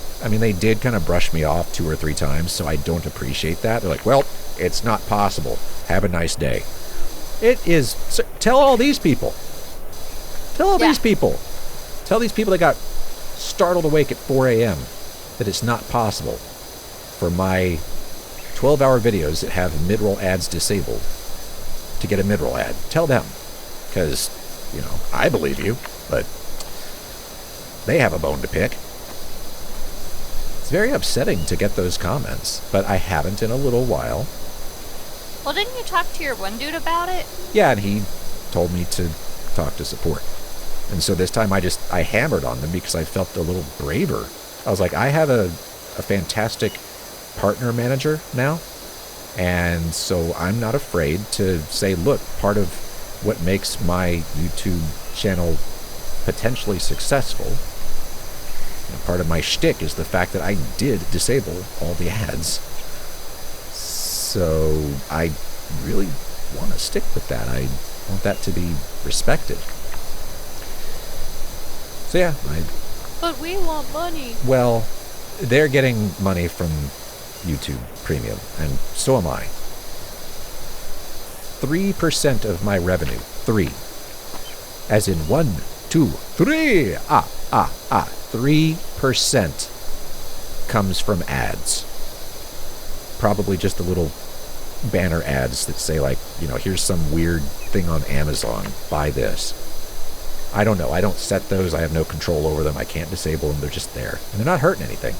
did kind of brush me off 2 or 3 times, so I don't appreciate that. They're like, well, it's not possible. Have a nice day. It is. So tell all these people. Tell these people that got startled awake at 4 a.m. that it's not possible for my 12-hour videos that have mid-roll ads disabled to get a mid-roll ad. Tell them. Because, I believe you, but they have a bone to pick. It's very upsetting to get those comments, but I haven't in a little while. Well, didn't you talk to your one dude about it? Yeah, and he told me to talk to support. And so this time I hammered on them because I felt a little braver. I was like, I have a fantastic partner manager now, and so I'm not afraid to say, look, part of what makes my YouTube channel potentially successful, part of my shtick is the fact that I did disable all the ads. So I really want to stick with that. I want that to be respected. So yeah, But we want money. Well, they're getting money from YouTube Premium, and so am I. 3% of my revenue. 3. As in 1, 2, 3. 3% comes from ads. Probably just the little banner ads that say, like, here's some weird thing on Amazon. Buy this. I don't know. I don't set those. I have no control over them. I can't disable them. They're just there. And they're not hurting anything.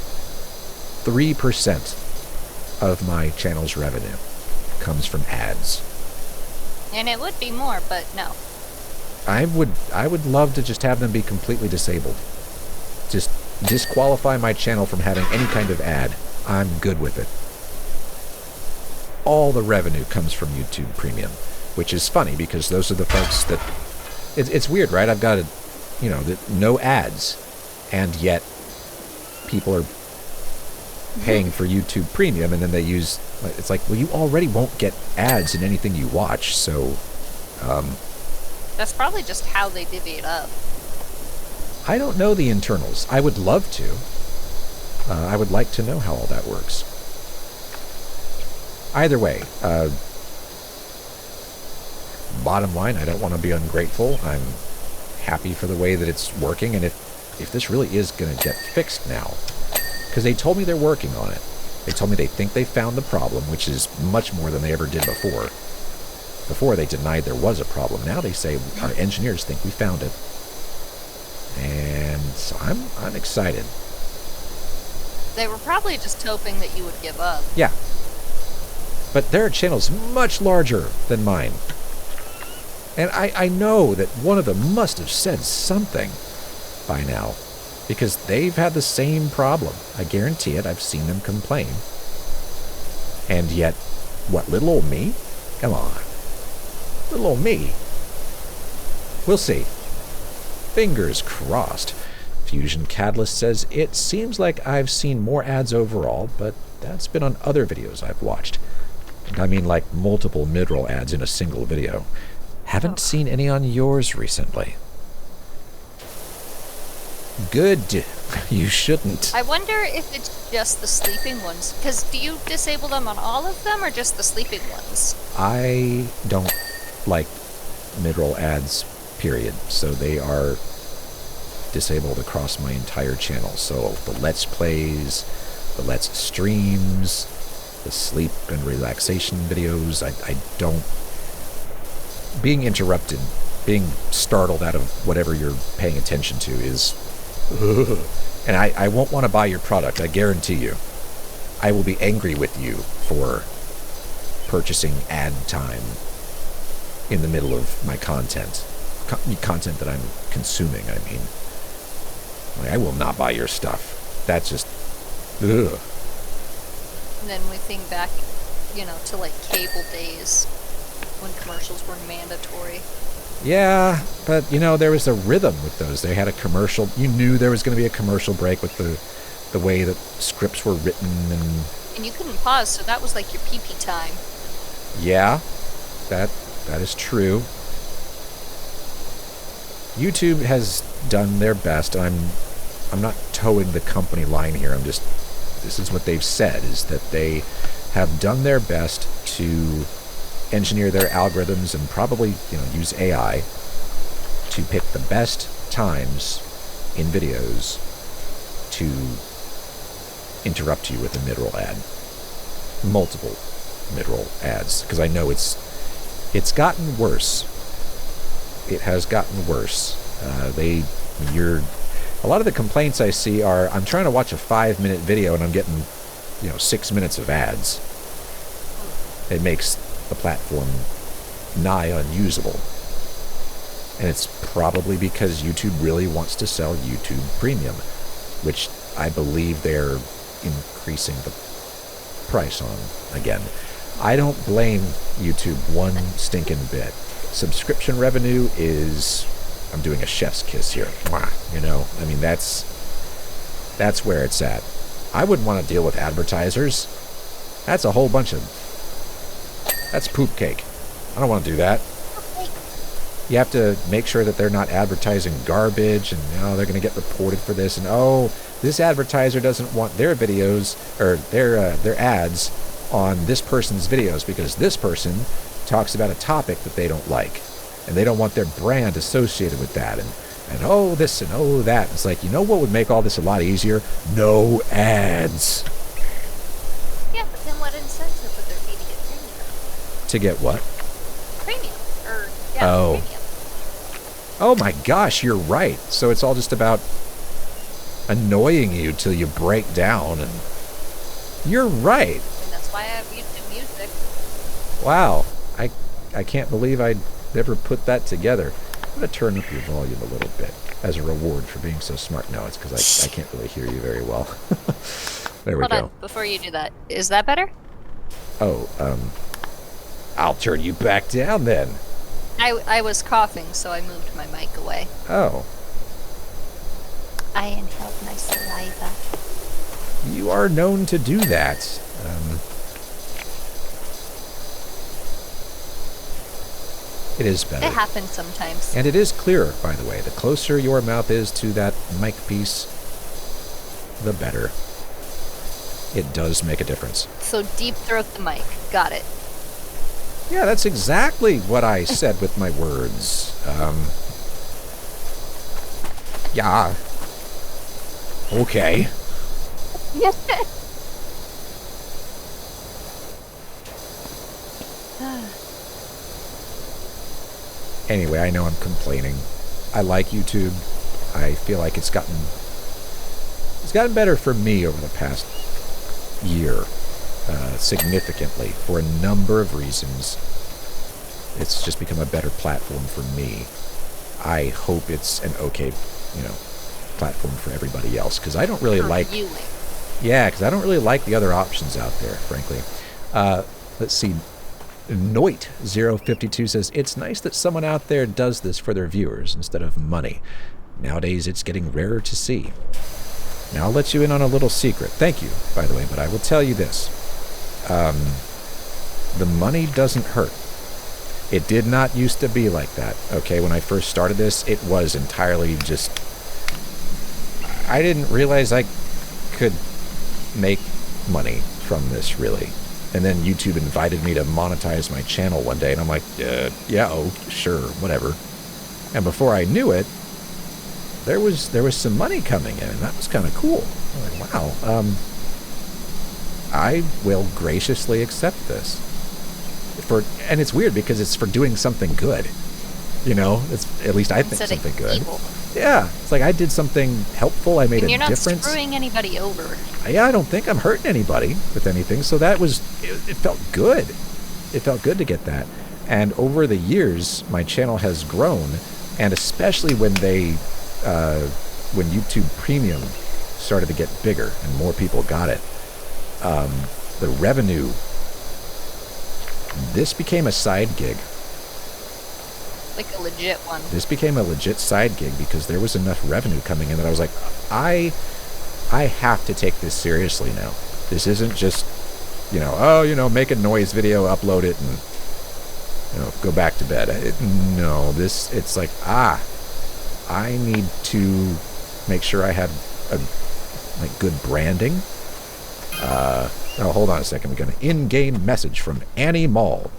3% of my channel's revenue comes from ads. And it would be more, but no. I would love to just have them be completely disabled. Just disqualify my channel from having any kind of ad. I'm good with it. All the revenue comes from YouTube Premium, which is funny because those are the folks that... It's weird, right? I've got no ads, and yet people are paying for YouTube Premium, and then they use... It's like, well, you already won't get ads in anything you watch, so... That's probably just how they divvy it up. I don't know the internals. I would love to. I would like to know how all that works. Either way, bottom line, I don't want to be ungrateful. I'm happy for the way that it's working, and if this really is going to get fixed now, because they told me they're working on it. They told me they think they found the problem, which is much more than they ever did before. Before, they denied there was a problem. Now they say, our engineers think we found it. And so I'm excited. They were probably just hoping that you would give up. Yeah. But their channel's much larger than mine. And I know that one of them must have said something by now, because they've had the same problem. I guarantee it. I've seen them complain. And yet, what, little old me? Come on. Little old me. We'll see. Fingers crossed. Fusion Catalyst says, it seems like I've seen more ads overall, but that's been on other videos I've watched. And I mean like multiple mid-roll ads in a single video. Haven't seen any on yours recently. Good. You shouldn't. I wonder if it's just the sleeping ones. Because do you disable them on all of them or just the sleeping ones? I don't like mid-roll ads, period. So they are disabled across my entire channel. So the Let's Plays, the Let's Streams, the sleep and relaxation videos, I don't... Being interrupted, being startled out of whatever you're paying attention to is... And I won't want to buy your product, I guarantee you. I will be angry with you for purchasing ad time in the middle of my content. Content that I'm consuming, I mean. Like, I will not buy your stuff. That's just... Ugh. And then we think back, to like cable days when commercials were mandatory. Yeah, but there was a rhythm with those. They had a commercial. You knew there was going to be a commercial break with the way that scripts were written And you couldn't pause, so that was like your pee-pee time. Yeah, that is true. YouTube has done their best. I'm not towing the company line here. This is what they've said, is that they have done their best to engineer their algorithms and probably, use AI to pick the best times in videos to interrupt you with a mid-roll ad. Multiple mid-roll ads, because I know it's gotten worse. It has gotten worse. A lot of the complaints I see are, I'm trying to watch a 5-minute video and I'm getting, 6 minutes of ads. It makes the platform nigh unusable. And it's probably because YouTube really wants to sell YouTube Premium, which I believe they're increasing the price on again. I don't blame YouTube one stinking bit. Subscription revenue is... I'm doing a chef's kiss here. I mean, that's where it's at. I wouldn't want to deal with advertisers. That's a whole bunch of... That's poop cake. I don't want to do that. You have to make sure that they're not advertising garbage, and they're going to get reported for this, and this advertiser doesn't want their videos or their ads on this person's videos because this person talks about a topic that they don't like, and they don't want their brand associated with that, and this and that. It's like, what would make all this a lot easier? No ads. Yeah, but then what incentive would there be to get premium? To get what? Premium. Oh. Premium. Oh my gosh, you're right. So it's all just about annoying you till you break down, and you're right. And that's why I have YouTube Music. Wow. I can't believe I never put that together. I'm going to turn up your volume a little bit as a reward for being so smart. No, it's because I can't really hear you very well. There we go. Hold on, before you do that. Is that better? Oh, I'll turn you back down then. I was coughing, so I moved my mic away. Oh. I inhaled my saliva. You are known to do that. It is better. It happens sometimes. And it is clearer, by the way. The closer your mouth is to that mic piece, the better. It does make a difference. So deep throat the mic. Got it. Yeah, that's exactly what I said with my words. Yeah. Okay. Anyway, I know I'm complaining. I like YouTube. I feel like it's gotten better for me over the past year, significantly, for a number of reasons. It's just become a better platform for me. I hope it's an okay, platform for everybody else, because I don't really because I don't really like the other options out there, frankly. Let's see. Noit052 says, it's nice that someone out there does this for their viewers instead of money. Nowadays, it's getting rarer to see. Now, I'll let you in on a little secret. Thank you, by the way, but I will tell you this. The money doesn't hurt. It did not used to be like that, okay? When I first started this, it was entirely just... I didn't realize I could make money from this, really. And then YouTube invited me to monetize my channel one day, and I'm like, yeah, oh, sure, whatever. And before I knew it, there was some money coming in, and that was kind of cool. I'm like, wow, I will graciously accept this. And it's weird because it's for doing something good. It's, at least I think, something good. Evil. Yeah, it's like I did something helpful. I made a difference. You're not screwing anybody over. Yeah, I don't think I'm hurting anybody with anything. So that was, it felt good. It felt good to get that. And over the years, my channel has grown, and especially when when YouTube Premium started to get bigger and more people got it, the revenue. This became a side gig. Like a legit one. This became a legit side gig because there was enough revenue coming in that I was like, I have to take this seriously now. This isn't just, make a noise video, upload it, and, go back to bed. It's like, I need to make sure I have good branding. Hold on a second. We got an in-game message from Annie Mall.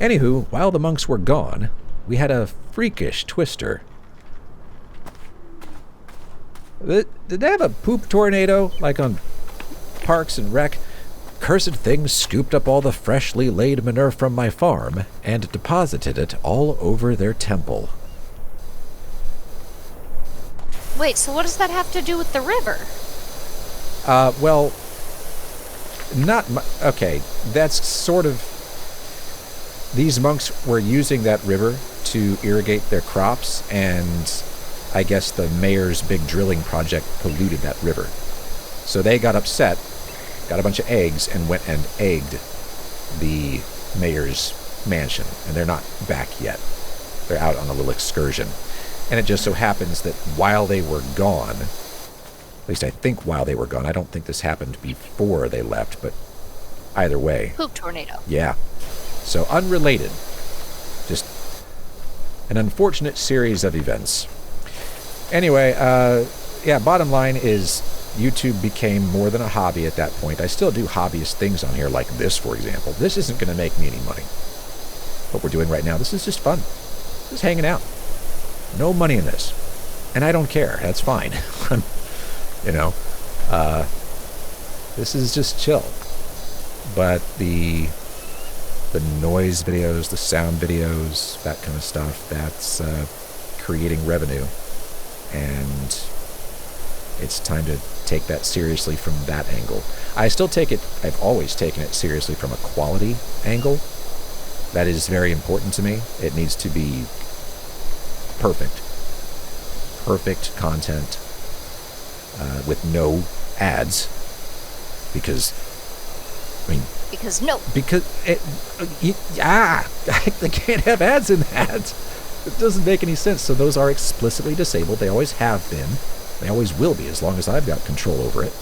Anywho, while the monks were gone, we had a freakish twister. Did they have a poop tornado, like on Parks and Rec? Cursed things scooped up all the freshly laid manure from my farm and deposited it all over their temple. Wait, so what does that have to do with the river? Well, okay, that's sort of... These monks were using that river to irrigate their crops, and I guess the mayor's big drilling project polluted that river. So they got upset, got a bunch of eggs, and went and egged the mayor's mansion. And they're not back yet. They're out on a little excursion. And it just so happens that while they were gone, at least I think while they were gone, I don't think this happened before they left, but either way. Poop tornado. Yeah. So unrelated. Just an unfortunate series of events. Anyway, bottom line is YouTube became more than a hobby at that point. I still do hobbyist things on here, like this, for example. This isn't going to make me any money. What we're doing right now, this is just fun. Just hanging out. No money in this. And I don't care. That's fine. This is just chill. But the noise videos, the sound videos, that kind of stuff, that's creating revenue. And it's time to take that seriously from that angle. I still take it, I've always taken it seriously from a quality angle. That is very important to me. It needs to be perfect. Perfect content with no ads. Because I can't have ads in that. It doesn't make any sense. So those are explicitly disabled. They always have been. They always will be, as long as I've got control over it.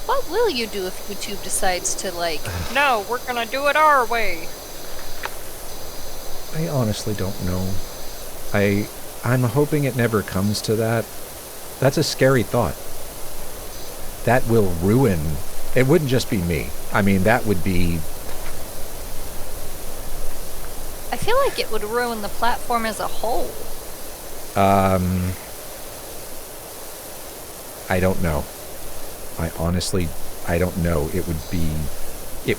What will you do if YouTube decides to, no, we're gonna do it our way? I honestly don't know. I'm hoping it never comes to that. That's a scary thought. That will ruin... It wouldn't just be me. I mean, that would be... I feel like it would ruin the platform as a whole. I don't know. I don't know. It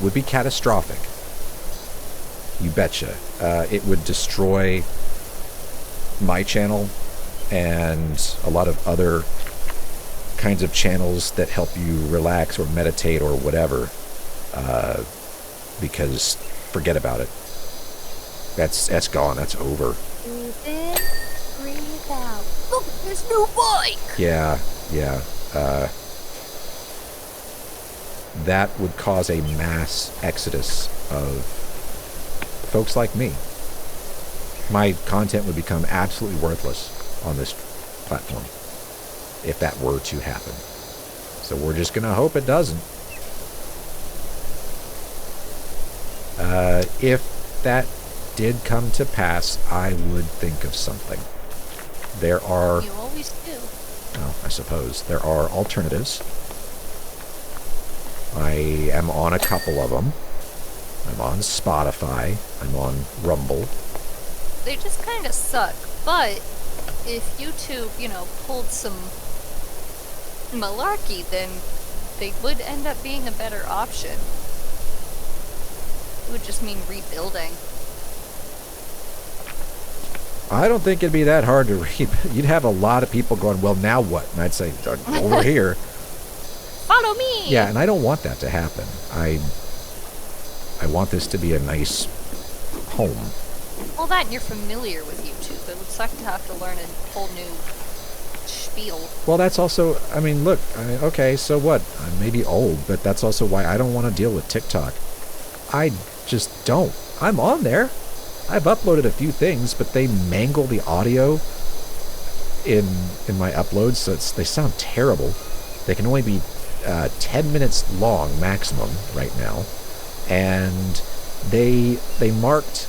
would be catastrophic. You betcha. It would destroy my channel and a lot of other kinds of channels that help you relax or meditate or whatever, because forget about it. That's gone. That's over. Breathe in, breathe out. Look at this new bike! Yeah. That would cause a mass exodus of folks like me. My content would become absolutely worthless on this platform if that were to happen. So we're just going to hope it doesn't. If that did come to pass, I would think of something. There are... You always do. Oh, I suppose. There are alternatives. I am on a couple of them. I'm on Spotify. I'm on Rumble. They just kind of suck, but if YouTube, pulled some malarkey, then they would end up being a better option. It would just mean rebuilding. I don't think it'd be that hard to read. You'd have a lot of people going, well, now what? And I'd say, over here. Follow me! Yeah, and I don't want that to happen. I want this to be a nice home. Well, that and you're familiar with YouTube. It would suck to have to learn a whole new spiel. Well, that's also, look, okay, so what? I may be old, but that's also why I don't want to deal with TikTok. I just don't. I'm on there. I've uploaded a few things, but they mangle the audio in my uploads, so they sound terrible. They can only be 10 minutes long maximum right now, and they marked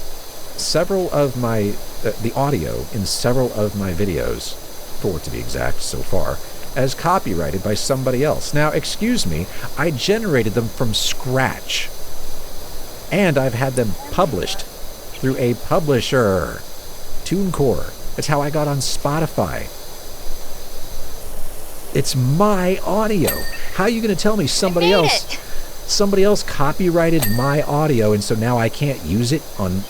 several of my the audio in several of my videos, 4 to be exact so far, as copyrighted by somebody else. Now, excuse me, I generated them from scratch, and I've had them published through a publisher, TuneCore. That's how I got on Spotify. It's my audio. How are you going to tell me somebody else copyrighted my audio, and so now I can't use it on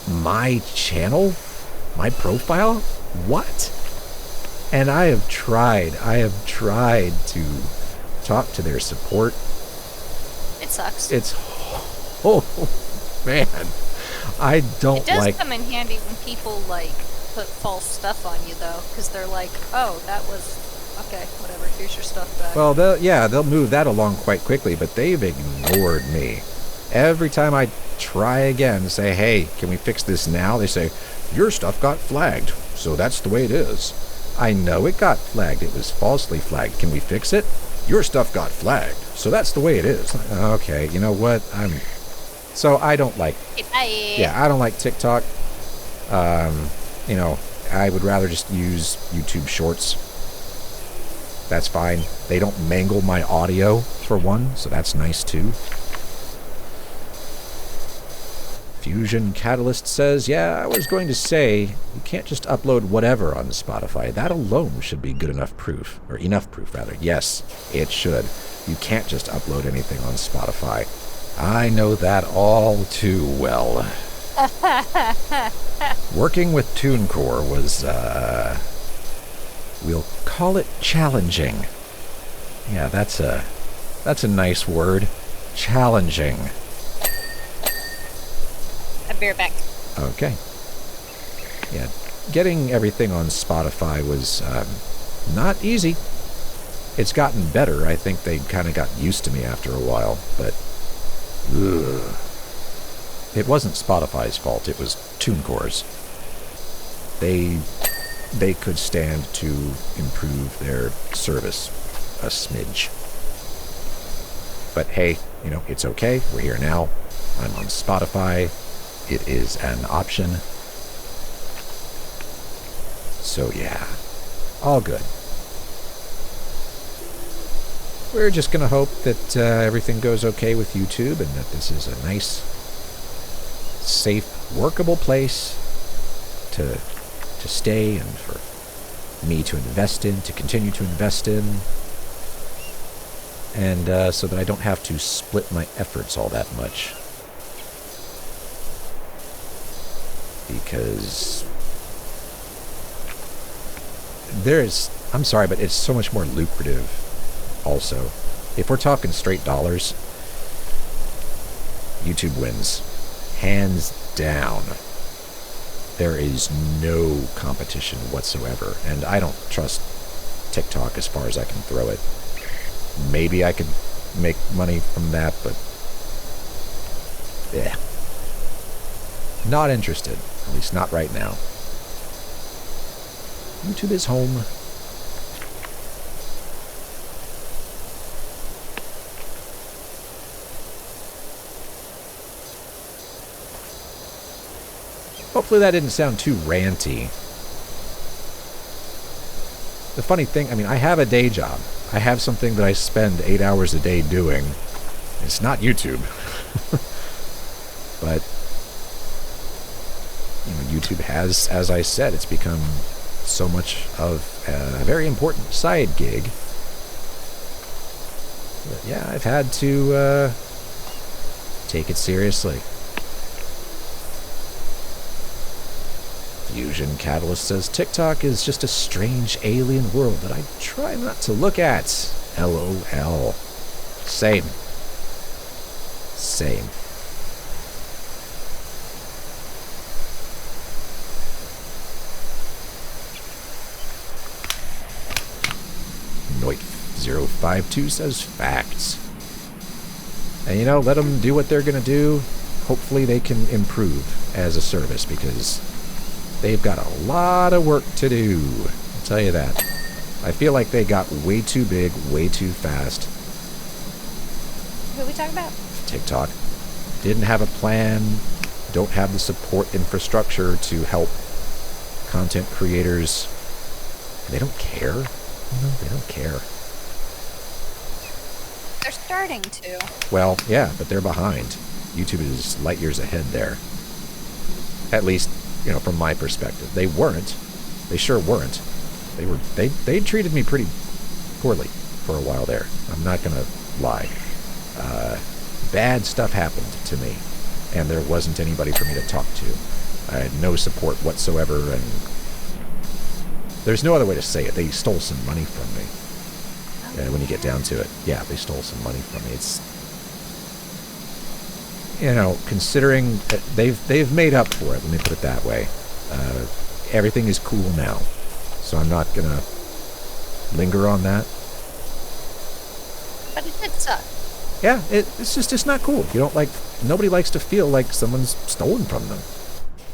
my channel, my profile? What? And I have tried to talk to their support. It sucks. Oh man, I don't like. It does come in handy when people put false stuff on you though, because they're like, oh, that was okay, whatever. Here's your stuff back. Well, they'll move that along quite quickly, but they've ignored me. Every time I try again, say, hey, can we fix this now? They say, your stuff got flagged, so that's the way it is. I know it got flagged. It was falsely flagged. Can we fix it? Your stuff got flagged, so that's the way it is. Okay, you know what? So I don't like... I don't like TikTok. I would rather just use YouTube Shorts. That's fine. They don't mangle my audio, for one, so that's nice, too. Fusion Catalyst says, yeah, I was going to say, you can't just upload whatever on Spotify. That alone should be good enough proof. Or enough proof, rather. Yes, it should. You can't just upload anything on Spotify. I know that all too well. Working with TuneCore was, we'll call it challenging. Yeah, that's a nice word. Challenging. I'll be right back. Okay. Yeah, getting everything on Spotify was not easy. It's gotten better. I think they kind of got used to me after a while, but it wasn't Spotify's fault. It was TuneCore's. They could stand to improve their service a smidge. But hey, it's okay. We're here now. I'm on Spotify. It is an option. So yeah, all good. We're just going to hope that everything goes okay with YouTube and that this is a nice, safe, workable place to stay and for me to invest in, to continue to invest in, and so that I don't have to split my efforts all that much. Because I'm sorry, but it's so much more lucrative also. If we're talking straight dollars, YouTube wins. Hands down. There is no competition whatsoever. And I don't trust TikTok as far as I can throw it. Maybe I could make money from that, but yeah. Not interested. At least not right now. YouTube is home. Hopefully that didn't sound too ranty. The funny thing, I mean, I have a day job. I have something that I spend 8 hours a day doing. It's not YouTube. But, you know, YouTube has, as I said, it's become so much of a very important side gig. But yeah, I've had to take it seriously. Fusion Catalyst says TikTok is just a strange alien world that I try not to look at. LOL. Same. Same. Noit052 says facts. And you know, let them do what they're going to do. Hopefully they can improve as a service, because they've got a lot of work to do. I'll tell you that. I feel like they got way too big, way too fast. Who are we talking about? TikTok. Didn't have a plan. Don't have the support infrastructure to help content creators. They don't care. No, they don't care. They're starting to. Well, yeah, but they're behind. YouTube is light years ahead there. At least, you know, from my perspective. They weren't. They sure weren't. They treated me pretty poorly for a while there. I'm not gonna lie. Bad stuff happened to me, and there wasn't anybody for me to talk to. I had no support whatsoever, and there's no other way to say it. They stole some money from me. When you get down to it, yeah, they stole some money from me. It's, you know, considering that they've made up for it. Let me put it that way. Everything is cool now, so I'm not gonna linger on that. But it did suck. Yeah, it's just not cool. You don't like. Nobody likes to feel like someone's stolen from them,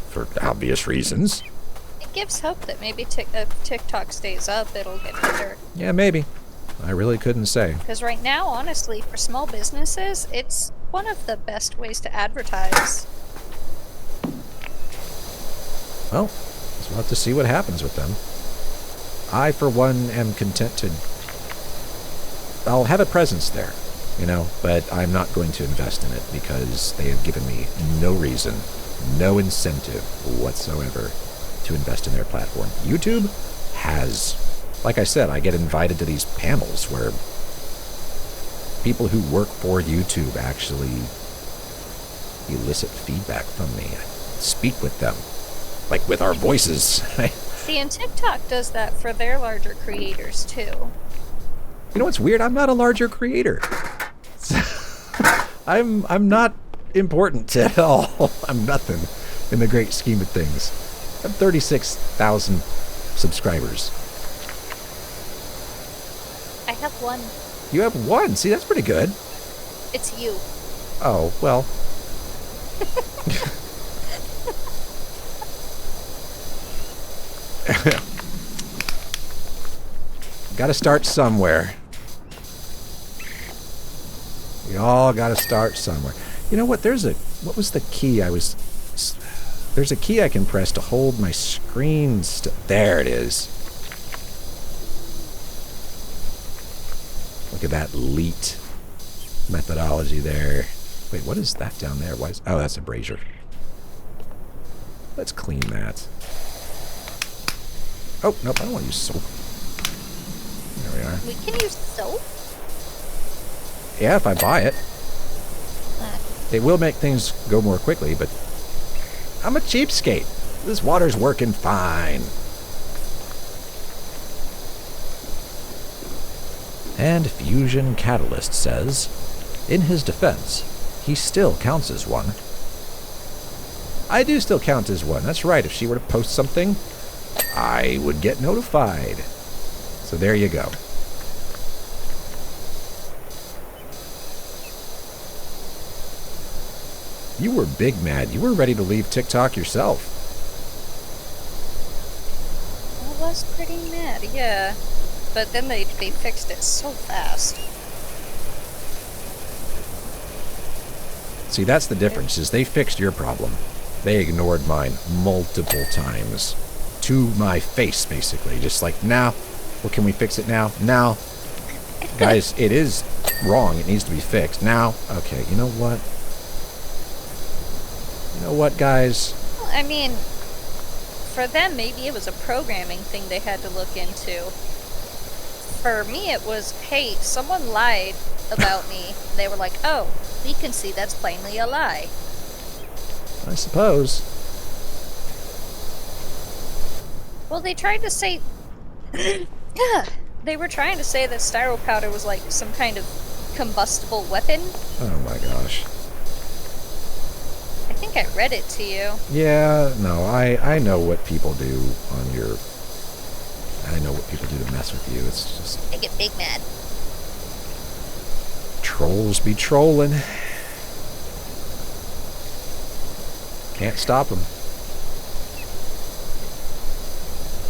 for obvious reasons. It gives hope that maybe if TikTok stays up, it'll get better. Yeah, maybe. I really couldn't say. Because right now, honestly, for small businesses, it's one of the best ways to advertise. Well, we'll have to see what happens with them. I, for one, am content to... I'll have a presence there, you know, but I'm not going to invest in it because they have given me no reason, no incentive whatsoever to invest in their platform. YouTube has. Like I said, I get invited to these panels where people who work for YouTube actually elicit feedback from me. I speak with them, like with our voices. See, and TikTok does that for their larger creators, too. You know what's weird? I'm not a larger creator. I'm not important at all. I'm nothing in the great scheme of things. I have 36,000 subscribers. I have one. You have one? See, that's pretty good. It's you. Oh, well. Gotta start somewhere. We all gotta start somewhere. You know what? What was the key there's a key I can press to hold my screen there it is. Look at that leet methodology there. Wait, what is that down there? Oh, that's a brazier. Let's clean that. Oh, nope, I don't want to use soap. There we are. We can use soap? Yeah, if I buy it. It will make things go more quickly, but I'm a cheapskate. This water's working fine. And Fusion Catalyst says, in his defense, he still counts as one. I do still count as one. That's right. If she were to post something, I would get notified. So there you go. You were big mad. You were ready to leave TikTok yourself. I was pretty mad, yeah. But then they fixed it so fast. See, that's the difference, is they fixed your problem. They ignored mine multiple times. To my face, basically. Just like, now, well, can we fix it now? Now. Guys, it is wrong. It needs to be fixed. Now. Okay, you know what? You know what, guys? Well, I mean, for them, maybe it was a programming thing they had to look into. For me, it was, hey, someone lied about me. They were like, oh, we can see that's plainly a lie. I suppose. Well, they tried to say... They were trying to say that styro powder was like some kind of combustible weapon. Oh my gosh. I think I read it to you. Yeah, no, I know what people do on your... I know what people do to mess with you. It's just... I get big mad. Trolls be trolling. Can't stop them.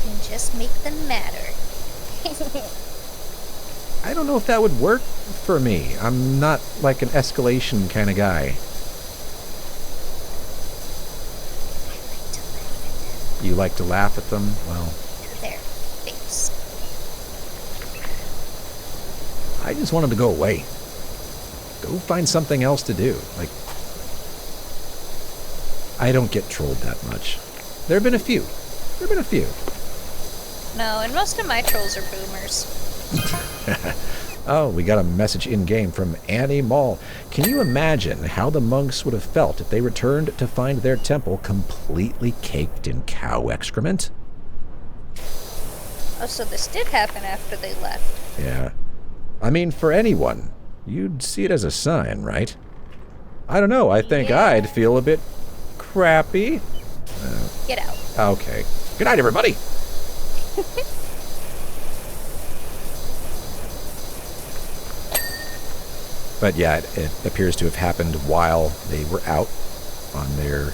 Can just make them madder. I don't know if that would work for me. I'm not like an escalation kind of guy. You like to laugh at them? Well... To their face. I just want them to go away. Go find something else to do. Like... I don't get trolled that much. There have been a few. No, and most of my trolls are boomers. Oh, we got a message in-game from Annie Mall. Can you imagine how the monks would have felt if they returned to find their temple completely caked in cow excrement? Oh, so this did happen after they left. Yeah. I mean, for anyone, you'd see it as a sign, right? I don't know. I think I'd feel a bit crappy. Get out. Okay. Good night, everybody. But yeah, it appears to have happened while they were out on their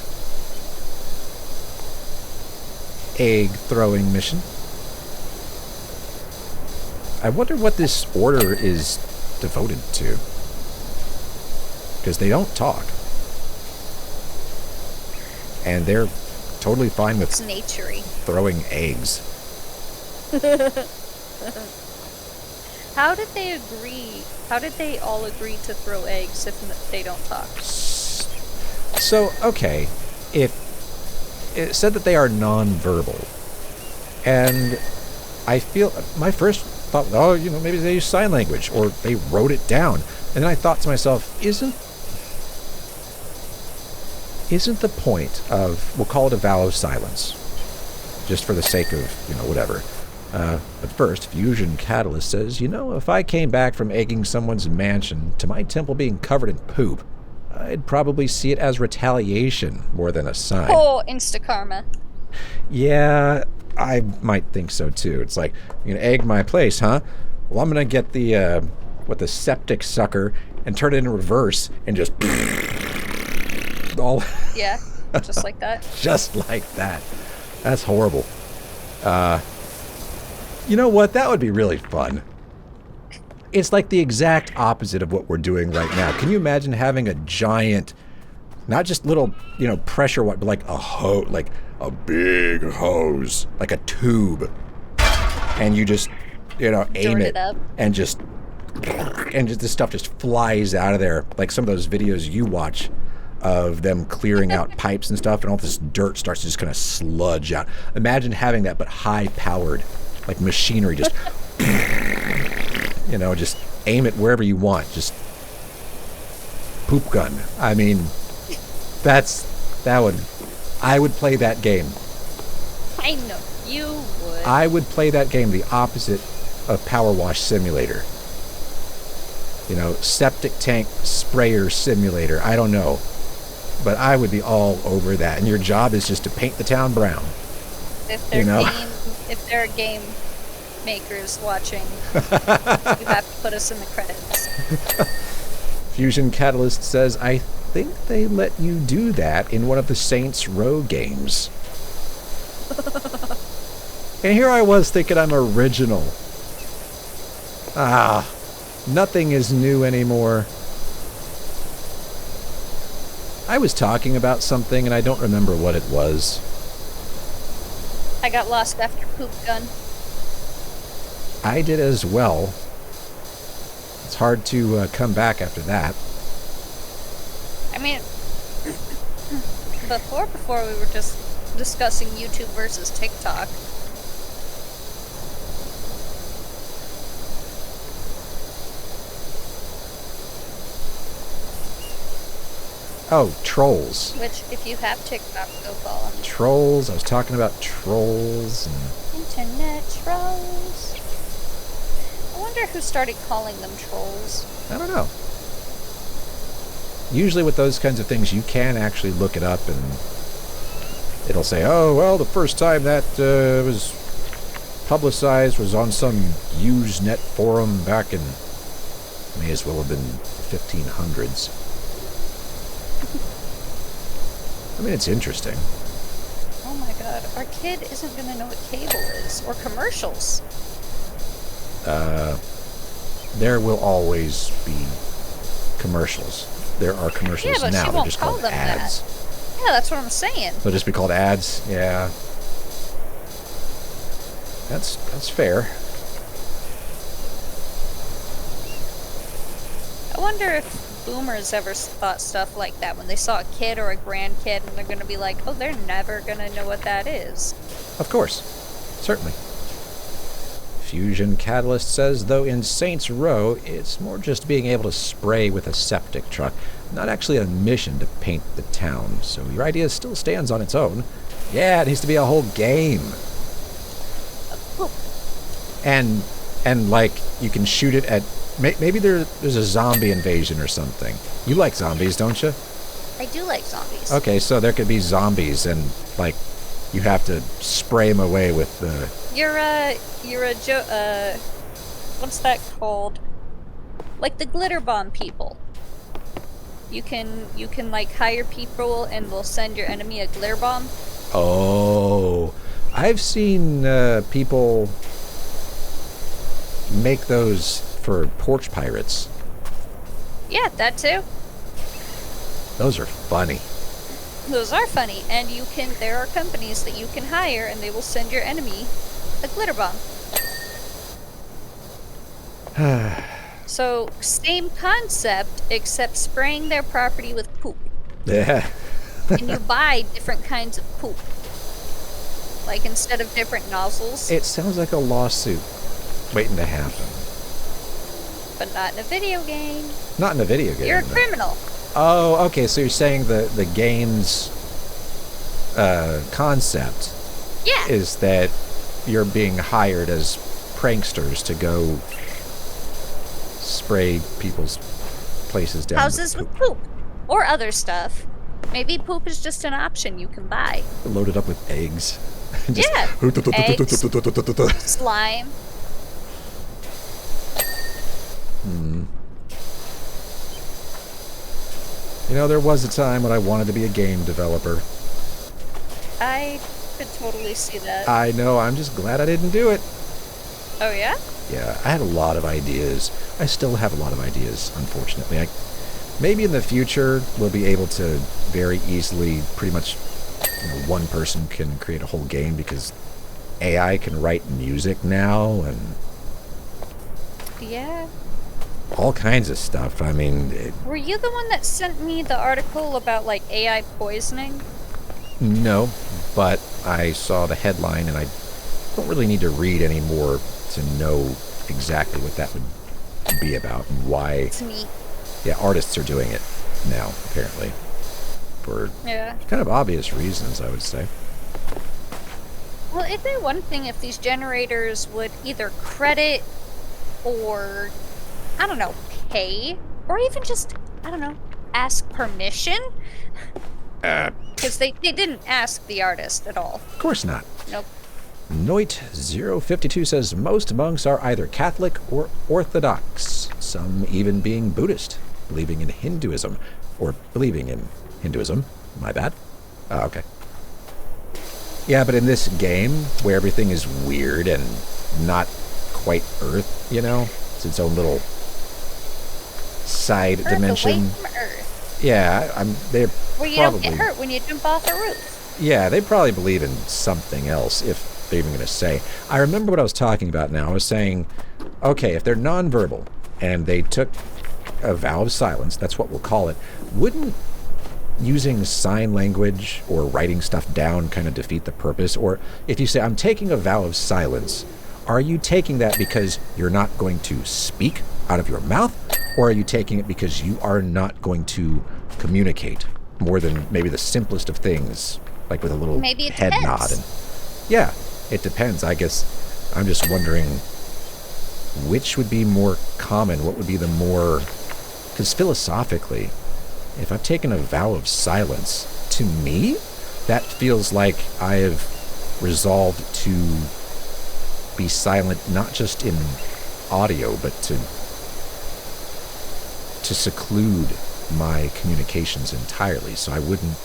egg-throwing mission. I wonder what this order is devoted to. Because they don't talk. And they're totally fine with throwing eggs. How did they agree? How did they all agree to throw eggs if they don't talk? So, okay, if it said that they are non-verbal, and I feel my first thought, oh, you know, maybe they use sign language or they wrote it down, and then I thought to myself, isn't the point of, we'll call it a vow of silence, just for the sake of, you know, whatever. But first, Fusion Catalyst says, you know, if I came back from egging someone's mansion to my temple being covered in poop, I'd probably see it as retaliation more than a sign. Oh, insta-karma. Yeah, I might think so too. It's like, you're gonna egg my place, huh? Well, I'm gonna get the septic sucker and turn it in reverse and just... all... Yeah, just like that. Just like that. That's horrible. You know what? That would be really fun. It's like the exact opposite of what we're doing right now. Can you imagine having a giant, not just little, you know, pressure, but like a hose, like a big hose, like a tube, and you just, you know, aim it up. and just this stuff just flies out of there, like some of those videos you watch of them clearing out pipes and stuff, and all this dirt starts to just kind of sludge out. Imagine having that, but high-powered. Like machinery, just, you know, just aim it wherever you want. Just poop gun. I mean, I would play that game. I know you would. I would play that game, the opposite of PowerWash Simulator. Septic tank sprayer simulator. I don't know. But I would be all over that. And your job is just to paint the town brown. If there are game makers watching, you have to put us in the credits. Fusion Catalyst says, I think they let you do that in one of the Saints Row games. And here I was thinking I'm original. Nothing is new anymore. I was talking about something and I don't remember what it was. I got lost after Poop Gun. I did as well. It's hard to come back after that. I mean, before we were just discussing YouTube versus TikTok. Oh, trolls. Which, if you have TikTok, go follow me. Trolls. I was talking about trolls. Internet trolls. I wonder who started calling them trolls. I don't know. Usually with those kinds of things, you can actually look it up and it'll say, oh, well, the first time that was publicized was on some Usenet forum back in, may as well have been 1500s. I mean, it's interesting. Oh my god, our kid isn't going to know what cable is, or commercials. There will always be commercials. There are commercials but now. She They're won't just call called them ads. That. Yeah, that's what I'm saying. They'll just be called ads. Yeah. That's fair. I wonder if boomers ever thought stuff like that when they saw a kid or a grandkid and they're going to be like, oh, they're never going to know what that is. Of course. Certainly. Fusion Catalyst says, though in Saints Row, it's more just being able to spray with a septic truck, not actually a mission to paint the town. So your idea still stands on its own. Yeah, it needs to be a whole game. And like, you can shoot it at... Maybe there's a zombie invasion or something. You like zombies, don't you? I do like zombies. Okay, so there could be zombies, and like you have to spray them away with the. What's that called? Like the glitter bomb people. You can like hire people and they'll send your enemy a glitter bomb. Oh, I've seen people make those for porch pirates. Yeah, that too. Those are funny. Those are funny, and there are companies that you can hire and they will send your enemy a glitter bomb. So, same concept, except spraying their property with poop. Yeah. And you buy different kinds of poop. Like, instead of different nozzles. It sounds like a lawsuit waiting to happen. But not in a video game. Not in a video game. You're a criminal. Oh, okay, so you're saying the game's concept is that you're being hired as pranksters to go spray people's places down. Houses with poop. Or other stuff. Maybe poop is just an option you can buy. Load it up with eggs. Yeah. Eggs, slime. There was a time when I wanted to be a game developer. I could totally see that. I know, I'm just glad I didn't do it. Oh, yeah? Yeah, I had a lot of ideas. I still have a lot of ideas, unfortunately. Maybe in the future, we'll be able to very easily, pretty much, one person can create a whole game because AI can write music now and... Yeah. All kinds of stuff. I mean... Were you the one that sent me the article about, like, AI poisoning? No, but I saw the headline and I don't really need to read any more to know exactly what that would be about and why. It's neat. Yeah, artists are doing it now, apparently. For kind of obvious reasons, I would say. Well, it'd be one thing if these generators would either credit or, I don't know, pay, or even just, I don't know, ask permission? Because they didn't ask the artist at all. Of course not. Nope. Noit052 says most monks are either Catholic or Orthodox, some even being Buddhist, believing in Hinduism. My bad. Okay. Yeah, but in this game, where everything is weird and not quite Earth, it's its own little side dimension. Away from Earth. Yeah, they're Where you probably, don't get hurt when you jump off a roof. Yeah, they probably believe in something else, if they're even going to say. I remember what I was talking about now. I was saying, okay, if they're nonverbal and they took a vow of silence, that's what we'll call it, wouldn't using sign language or writing stuff down kind of defeat the purpose? Or if you say, I'm taking a vow of silence, are you taking that because you're not going to speak out of your mouth? Or are you taking it because you are not going to communicate more than maybe the simplest of things, like with a little head nod? And yeah, it depends. I guess I'm just wondering which would be more common, what would be the more... Because philosophically, if I've taken a vow of silence, to me, that feels like I have resolved to be silent, not just in audio, but to seclude my communications entirely. So I wouldn't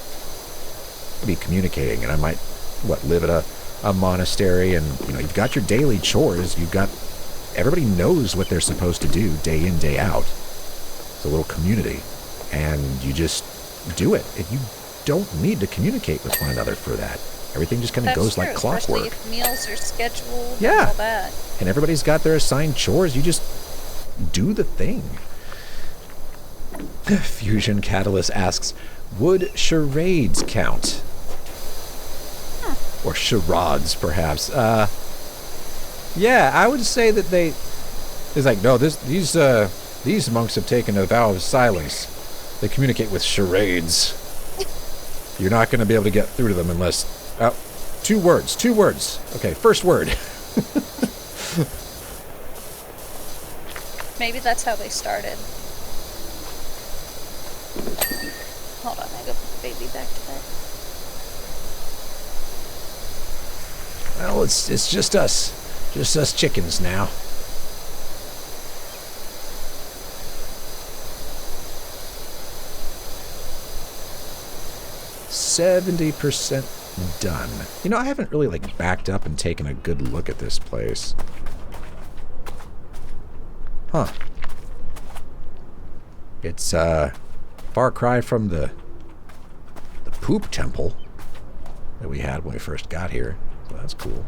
be communicating, and I might, live at a monastery, and, you've got your daily chores, everybody knows what they're supposed to do day in, day out. It's a little community. And you just do it. You don't need to communicate with one another for that. Everything just kind of goes like clockwork. Especially if meals are scheduled and all that. And everybody's got their assigned chores. You just do the thing. Fusion Catalyst asks, would charades count? Or charades, perhaps. Yeah, I would say that it's like, no, these monks have taken a vow of silence. They communicate with charades. You're not going to be able to get through to them unless... two words. Okay, first word. Maybe that's how they started. Hold on, I go put the baby back to bed. Well, it's just us. Just us chickens now. %70 done. I haven't really backed up and taken a good look at this place. Huh. It's far cry from the poop temple that we had when we first got here. So that's cool.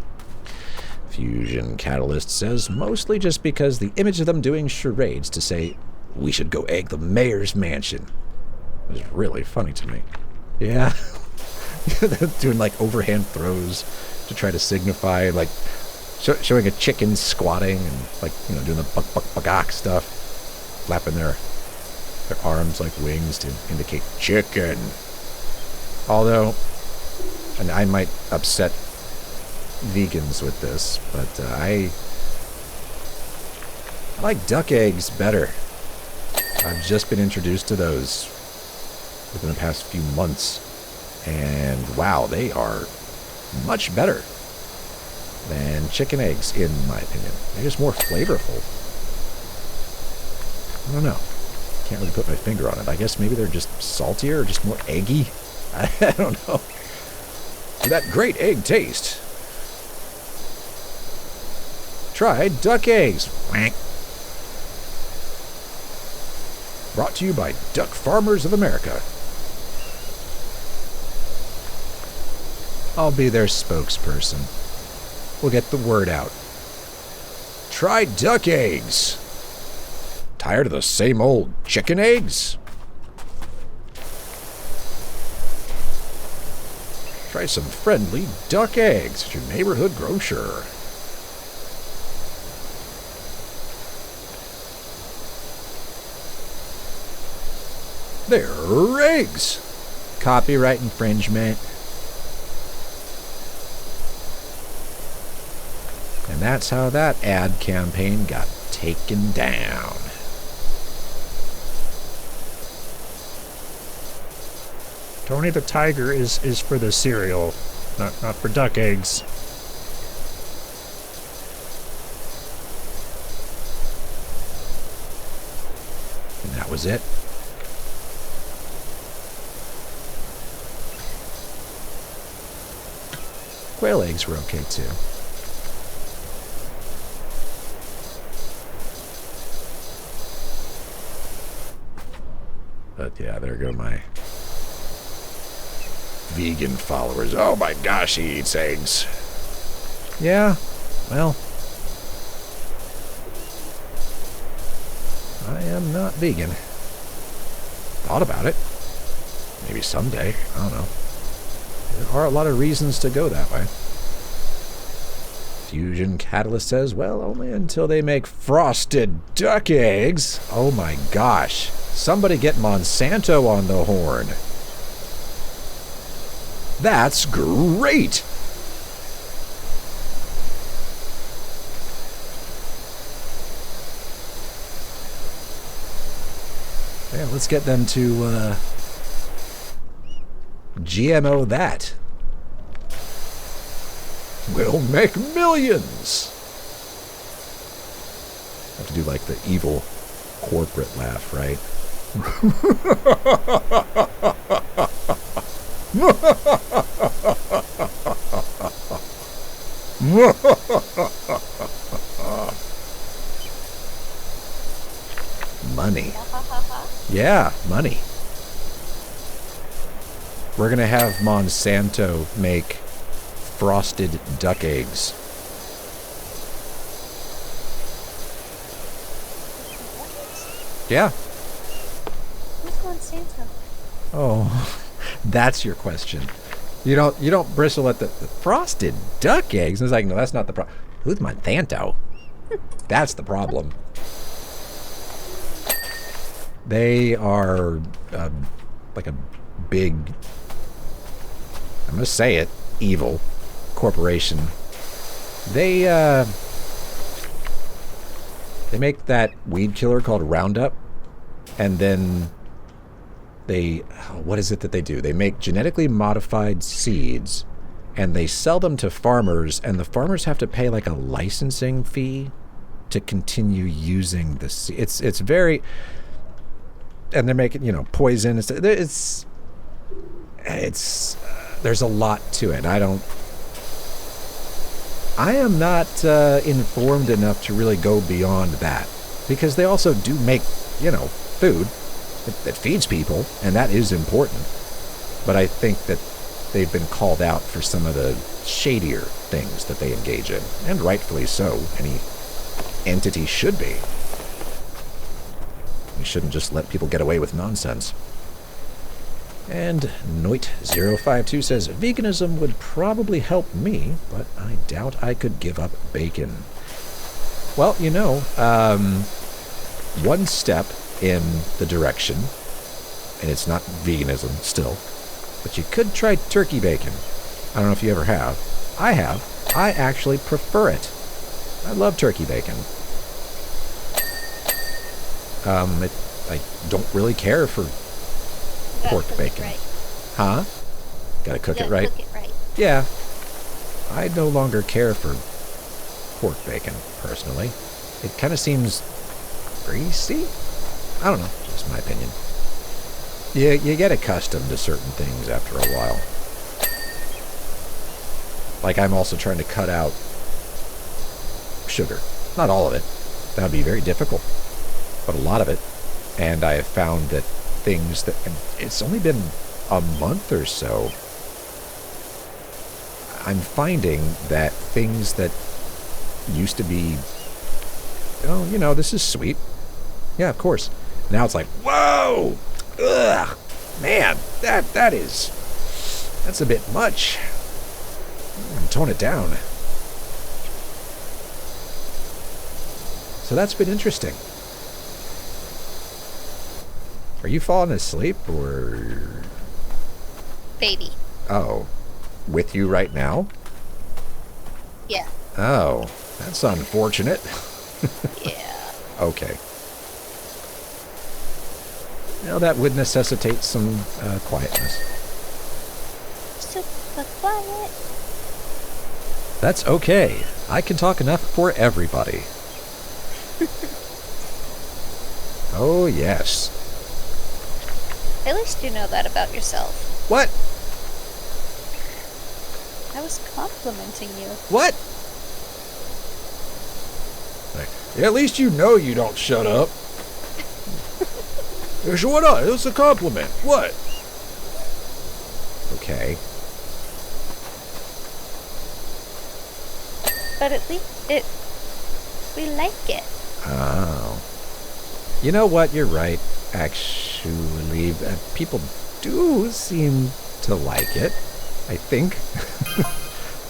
Fusion Catalyst says, mostly just because the image of them doing charades to say, we should go egg the mayor's mansion, was really funny to me. Yeah. Doing overhand throws to try to signify, showing a chicken squatting and doing the buck stuff, flapping their arms like wings to indicate chicken. Although, and I might upset vegans with this, but I like duck eggs better. I've just been introduced to those within the past few months. And wow, they are much better than chicken eggs, in my opinion. They're just more flavorful. I don't know. Can't really put my finger on it. I guess maybe they're just saltier or just more eggy. I don't know. That great egg taste. Try duck eggs. Brought to you by Duck Farmers of America. I'll be their spokesperson. We'll get the word out. Try duck eggs. Tired of the same old chicken eggs? Try some friendly duck eggs at your neighborhood grocer. They're eggs. Copyright infringement. And that's how that ad campaign got taken down. Tony the Tiger is for the cereal, not for duck eggs. And that was it. Quail eggs were okay too. But yeah, there go my vegan followers. Oh my gosh, he eats eggs. Yeah, well, I am not vegan. Thought about it. Maybe someday. I don't know. There are a lot of reasons to go that way. Fusion Catalyst says, well, only until they make frosted duck eggs. Oh my gosh. Somebody get Monsanto on the horn. That's great. Yeah, let's get them to GMO that. We'll make millions. Have to do like the evil corporate laugh, right? Money. Yeah, money. We're going to have Monsanto make frosted duck eggs. Yeah. Who's Monsanto? Oh, that's your question. You don't bristle at the frosted duck eggs. And it's like, no, that's not the problem. Who's Monsanto? That's the problem. They are like a big, I'm going to say it, evil corporation. They make that weed killer called Roundup, and then what is it that they do? They make genetically modified seeds, and they sell them to farmers, and the farmers have to pay like a licensing fee to continue using the seed. It's very, and they're making, poison. It's there's a lot to it. I am not informed enough to really go beyond that, because they also do make, food that feeds people, and that is important. But I think that they've been called out for some of the shadier things that they engage in, and rightfully so. Any entity should be. We shouldn't just let people get away with nonsense. And Noit052 says, veganism would probably help me, but I doubt I could give up bacon. Well, one step in the direction, and it's not veganism still, but you could try turkey bacon. I don't know if you ever have. I have. I actually prefer it. I love turkey bacon. I don't really care for pork bacon. Right. Huh? Gotta cook it right? Cook it right. Yeah. I no longer care for pork bacon, personally. It kind of seems greasy? I don't know. Just my opinion. You get accustomed to certain things after a while. Like, I'm also trying to cut out sugar. Not all of it. That would be very difficult. But a lot of it. And I have found that things that, and it's only been a month or so, I'm finding that things that used to be, this is sweet. Yeah, of course. Now it's like, whoa! Ugh! Man, that's a bit much. I'm gonna tone it down. So that's been interesting. Are you falling asleep, or? Baby. Oh, with you right now? Yeah. Oh, that's unfortunate. Yeah. Okay. Well, that would necessitate some quietness. But quiet. That's okay. I can talk enough for everybody. Oh, yes. At least you know that about yourself. What? I was complimenting you. What? At least you know you don't shut up. So what up? It was a compliment. What? Okay. But at least we like it. Oh. You know what? You're right. Actually, people do seem to like it, I think.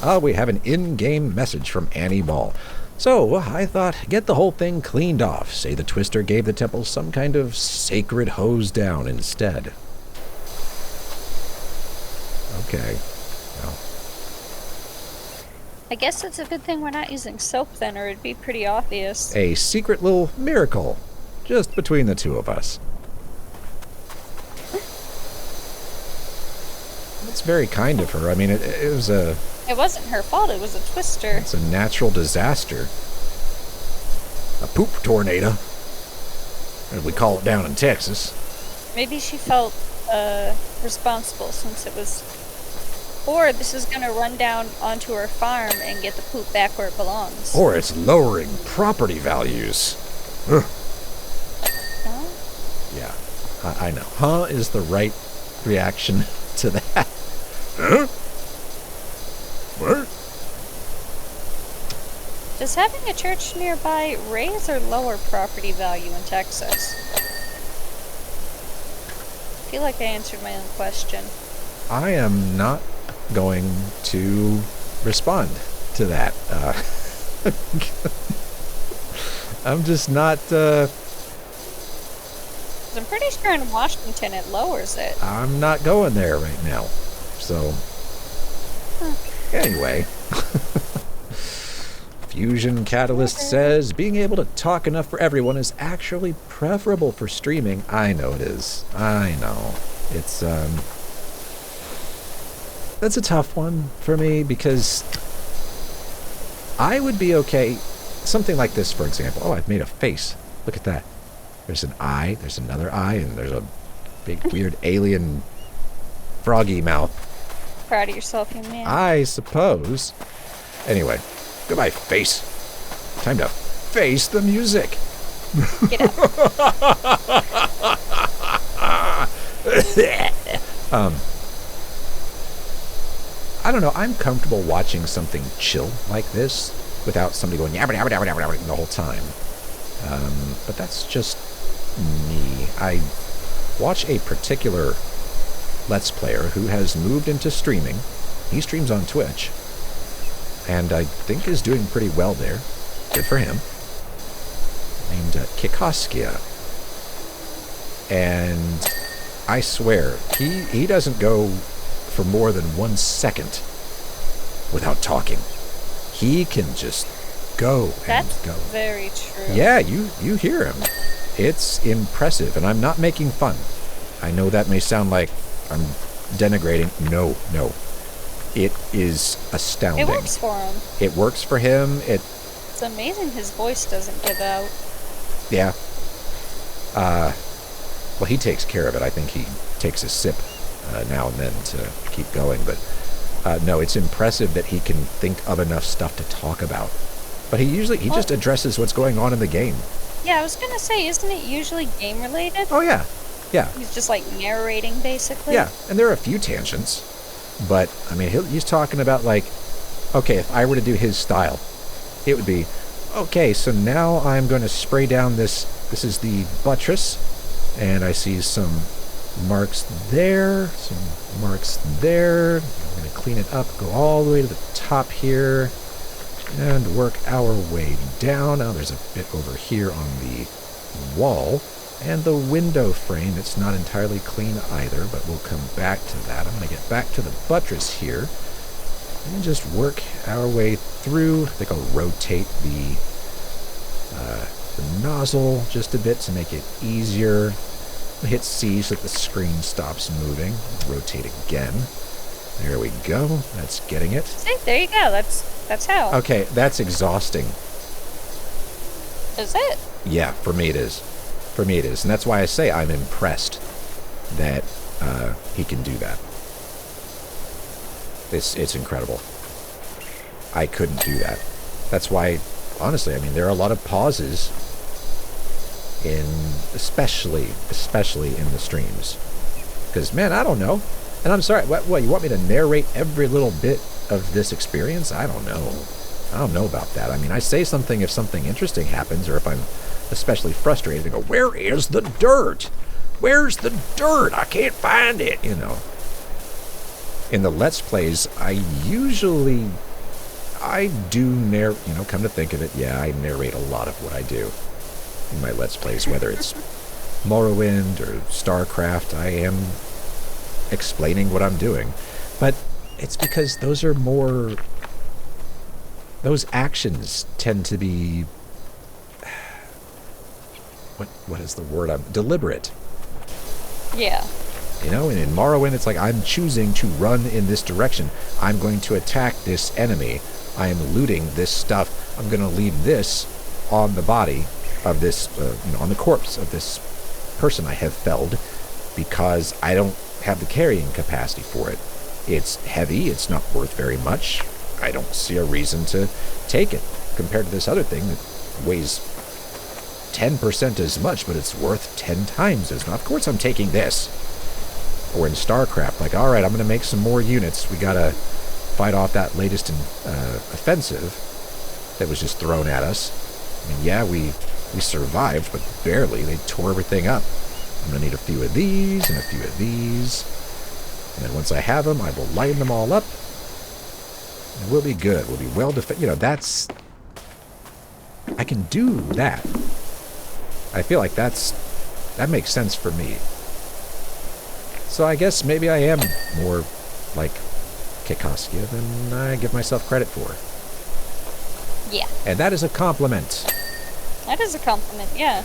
Oh, we have an in-game message from Annie Ball. So, I thought, get the whole thing cleaned off. Say the Twister gave the temple some kind of sacred hose down instead. Okay. Well. I guess it's a good thing we're not using soap then, or it'd be pretty obvious. A secret little miracle, just between the two of us. That's very kind of her. I mean, it was a... It wasn't her fault, it was a Twister. It's a natural disaster. A poop tornado, as we call it down in Texas. Maybe she felt responsible since it was... Or this is going to run down onto her farm and get the poop back where it belongs. Or it's lowering property values. Ugh. Huh? Yeah, I know. Huh is the right reaction to that. Huh? What? Does having a church nearby raise or lower property value in Texas? I feel like I answered my own question. I am not going to respond to that. I'm just not... I'm pretty sure in Washington it lowers it. I'm not going there right now. So... Anyway... Fusion Catalyst says, being able to talk enough for everyone is actually preferable for streaming. I know it is. I know. It's, that's a tough one for me because I would be okay. Something like this, for example. Oh, I've made a face. Look at that. There's an eye, there's another eye, and there's a big, weird alien froggy mouth. Proud of yourself, you man. I suppose. Anyway. Goodbye, face. Time to face the music. Get up. I don't know. I'm comfortable watching something chill like this without somebody going yabba yabba yabba yabba the whole time. But that's just me. I watch a particular Let's Player who has moved into streaming. He streams on Twitch. And I think is doing pretty well there. Good for him. Named Kikoskia. And I swear, he doesn't go for more than 1 second without talking. He can just go and go. That's very true. Yeah, you hear him. It's impressive, and I'm not making fun. I know that may sound like I'm denigrating. No. It is astounding. It works for him. It works for him. It's amazing his voice doesn't give out. Yeah. Well, he takes care of it. I think he takes a sip now and then to keep going. But no, it's impressive that he can think of enough stuff to talk about. But he just addresses what's going on in the game. Yeah, I was gonna say, isn't it usually game related? Oh yeah. He's just like narrating basically. Yeah, and there are a few tangents. But, I mean, he's talking about, like, okay, if I were to do his style, it would be, okay, so now I'm going to spray down this is the buttress, and I see some marks there, some marks there. I'm going to clean it up, go all the way to the top here, and work our way down. Now there's a bit over here on the wall. And the window frame, it's not entirely clean either, but we'll come back to that. I'm going to get back to the buttress here and just work our way through. I think I'll rotate the nozzle just a bit to make it easier. I'll hit C so that the screen stops moving. Rotate again. There we go. That's getting it. See, there you go. That's how. Okay, that's exhausting. Is it? Yeah, for me it is. For me it is. And that's why I say I'm impressed that he can do that. It's incredible. I couldn't do that. That's why, honestly, I mean, there are a lot of pauses especially in the streams. Because, man, I don't know. And I'm sorry, what, you want me to narrate every little bit of this experience? I don't know. I don't know about that. I mean, I say something if something interesting happens, or if I'm especially frustrated, and go, where is the dirt? Where's the dirt? I can't find it, you know. In the Let's Plays, I do narrate, you know, come to think of it, yeah, I narrate a lot of what I do in my Let's Plays, whether it's Morrowind or StarCraft, I am explaining what I'm doing. But it's because those actions tend to be, what is the word? Deliberate. Yeah. You know, and in Morrowind, it's like I'm choosing to run in this direction. I'm going to attack this enemy. I am looting this stuff. I'm going to leave this on the body of this, on the corpse of this person I have felled, because I don't have the carrying capacity for it. It's heavy. It's not worth very much. I don't see a reason to take it compared to this other thing that weighs 10% as much, but it's worth 10 times as much. Of course I'm taking this. Or in StarCraft, like, all right, I'm going to make some more units. We got to fight off that latest offensive that was just thrown at us. I mean, yeah, we survived, but barely. They tore everything up. I'm going to need a few of these and a few of these. And then once I have them, I will line them all up. And we'll be good. We'll be well defended. You know, that's... I can do that. I feel like that makes sense for me. So I guess maybe I am more like Kikoskia than I give myself credit for. Yeah. And that is a compliment. That is a compliment, yeah.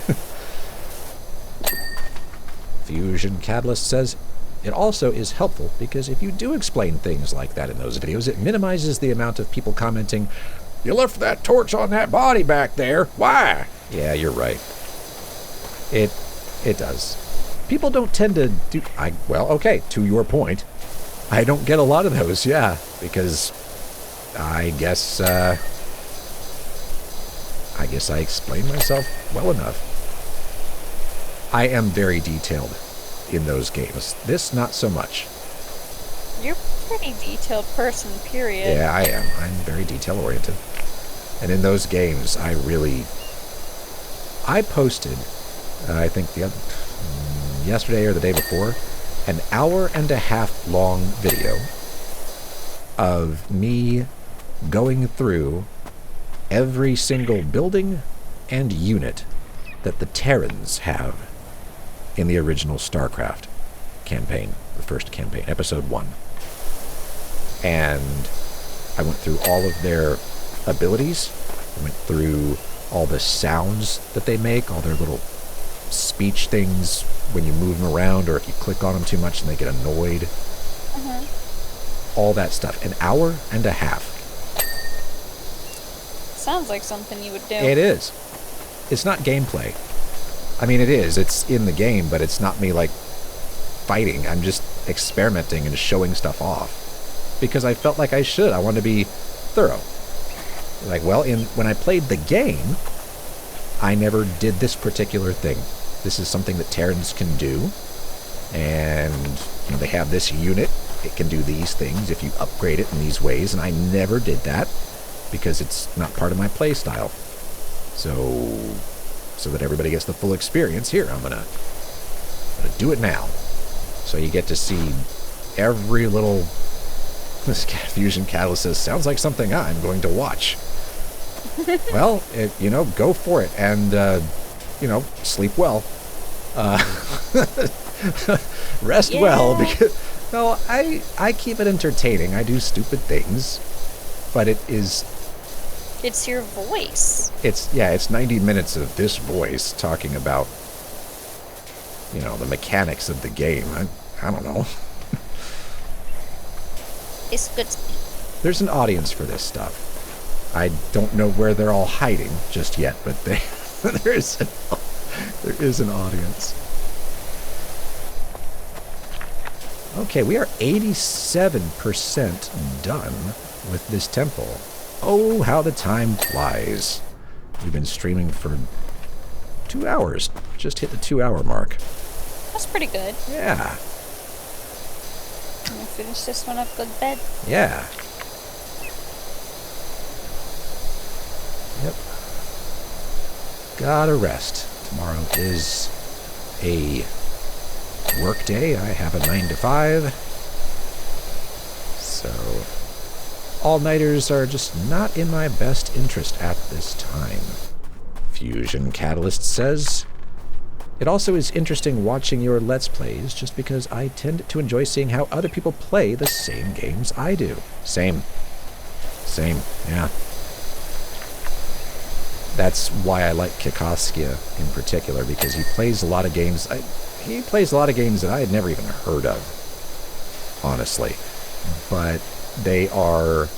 Fusion Catalyst says, it also is helpful because if you do explain things like that in those videos, it minimizes the amount of people commenting, you left that torch on that body back there. Why? Yeah, you're right. It does. People don't tend to do... well, okay, to your point, I don't get a lot of those, yeah, because I guess I explain myself well enough. I am very detailed in those games. This, not so much. You're a pretty detailed person, period. Yeah, I am. I'm very detail-oriented. And in those games, I posted, I think yesterday or the day before, an 1.5-hour long video of me going through every single building and unit that the Terrans have in the original StarCraft campaign, the first campaign, episode 1. And I went through all of their abilities. I went through all the sounds that they make, all their little speech things when you move them around, or if you click on them too much and they get annoyed. All that stuff. 1.5 hours. Sounds like something you would do. It is. It's not gameplay. I mean, it is. It's in the game, but it's not me, like, fighting. I'm just experimenting and showing stuff off. Because I felt like I should. I wanted to be thorough. Like, well, when I played the game, I never did this particular thing. This is something that Terrans can do. And, you know, they have this unit. It can do these things if you upgrade it in these ways. And I never did that because it's not part of my play style. So that everybody gets the full experience, here, I'm gonna do it now. So you get to see every little... This Fusion Catalyst says, sounds like something I'm going to watch. Well, go for it. And, sleep well. Rest well. Because, no, I keep it entertaining. I do stupid things. But it is... It's your voice. It's 90 minutes of this voice talking about, the mechanics of the game. I don't know. It's good. There's an audience for this stuff. I don't know where they're all hiding just yet, but there is an audience. Okay, we are 87% done with this temple. Oh, how the time flies. We've been streaming for 2 hours. Just hit the 2-hour mark. That's pretty good. Yeah. I'm gonna finish this one up, go to bed. Yeah. Yep. Gotta rest. Tomorrow is a work day. I have a 9 to 5. So, all-nighters are just not in my best interest at this time. Fusion Catalyst says, it also is interesting watching your Let's Plays just because I tend to enjoy seeing how other people play the same games I do. Same, yeah. That's why I like Kikoskia in particular, because he plays a lot of games. He plays a lot of games that I had never even heard of, honestly. But they are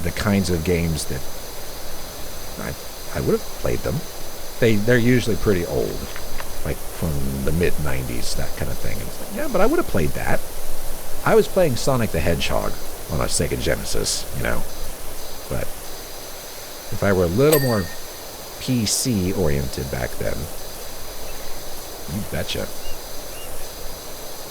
the kinds of games that I would have played them. They're usually pretty old, like from the mid-90s, that kind of thing. And it's like, yeah, but I would have played that. I was playing Sonic the Hedgehog on a Sega Genesis, you know. But if I were a little more PC-oriented back then, you betcha.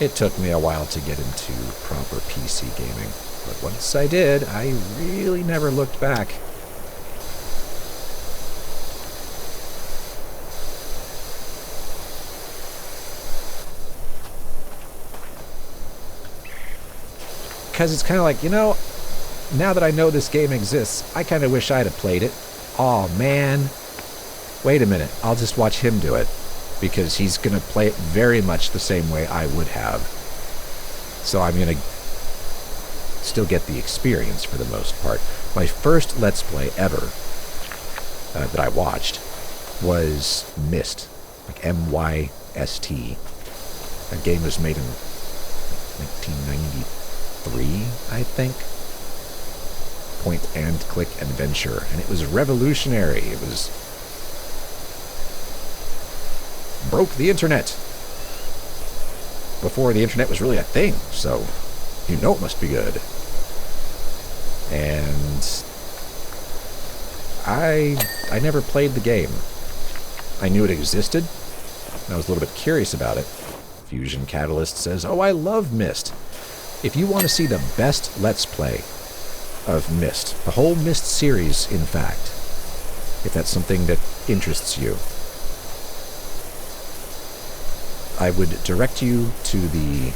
It took me a while to get into proper PC gaming, but once I did, I really never looked back. Because it's kind of like, you know, now that I know this game exists, I kind of wish I'd have played it. Aw, man. Wait a minute, I'll just watch him do it, because he's going to play it very much the same way I would have. So I'm going to still get the experience for the most part. My first Let's Play ever that I watched was Myst, like M-Y-S-T. That game was made in 1993, I think. Point and click adventure, and it was revolutionary. It was broke the internet before the internet was really a thing, so you know it must be good. And I never played the game. I knew it existed, and I was a little bit curious about it. Fusion Catalyst says, oh, I love Myst. If you want to see the best Let's Play of Myst, the whole Myst series, in fact, if that's something that interests you, I would direct you to the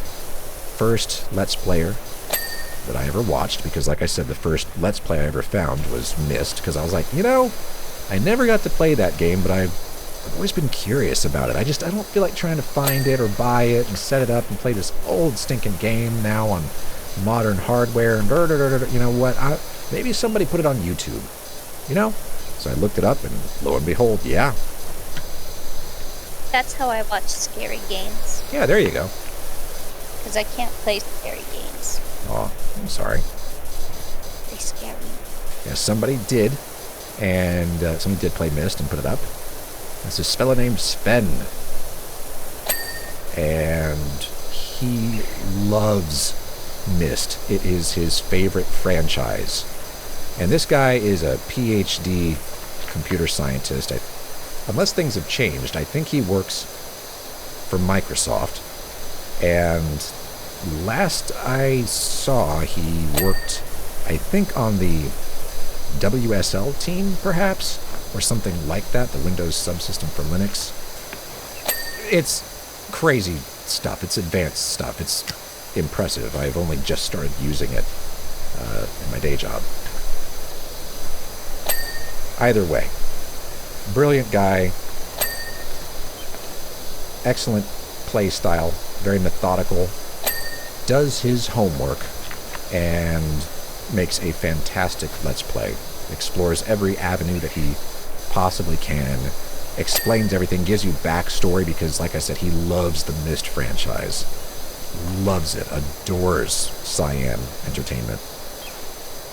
first Let's Player that I ever watched, because like I said, the first Let's Play I ever found was Myst, because I was like, you know, I never got to play that game, but I've always been curious about it. I don't feel like trying to find it or buy it and set it up and play this old stinking game now on modern hardware and you know what, maybe somebody put it on YouTube, you know? So I looked it up, and lo and behold, yeah. That's how I watch scary games. Yeah, there you go. Because I can't play scary games. Oh, I'm sorry. They scare me. Yeah, somebody did, and somebody did play Myst and put it up. It's this fella named Sven, and he loves Myst. It is his favorite franchise. And this guy is a PhD computer scientist. Unless things have changed, I think he works for Microsoft. And last I saw, he worked, I think, on the WSL team, perhaps, or something like that, the Windows subsystem for Linux. It's crazy stuff. It's advanced stuff. It's impressive. I've only just started using it in my day job. Either way, brilliant guy, excellent play style, very methodical, does his homework, and makes a fantastic Let's Play. Explores every avenue that he possibly can, explains everything, gives you backstory, because like I said, he loves the Myst franchise. Loves it, adores Cyan Entertainment.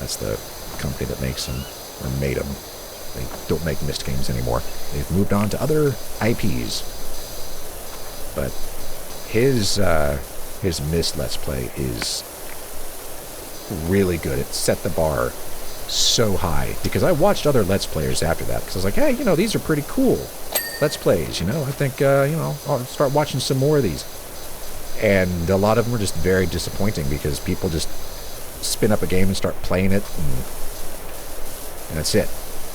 That's the company that makes them, or made them. They don't make Myst games anymore. They've moved on to other IPs. But his Myst Let's Play is really good. It set the bar so high, because I watched other Let's Players after that, because I was like, hey, these are pretty cool Let's Plays, I think, I'll start watching some more of these. And a lot of them were just very disappointing, because people just spin up a game and start playing it, and that's it.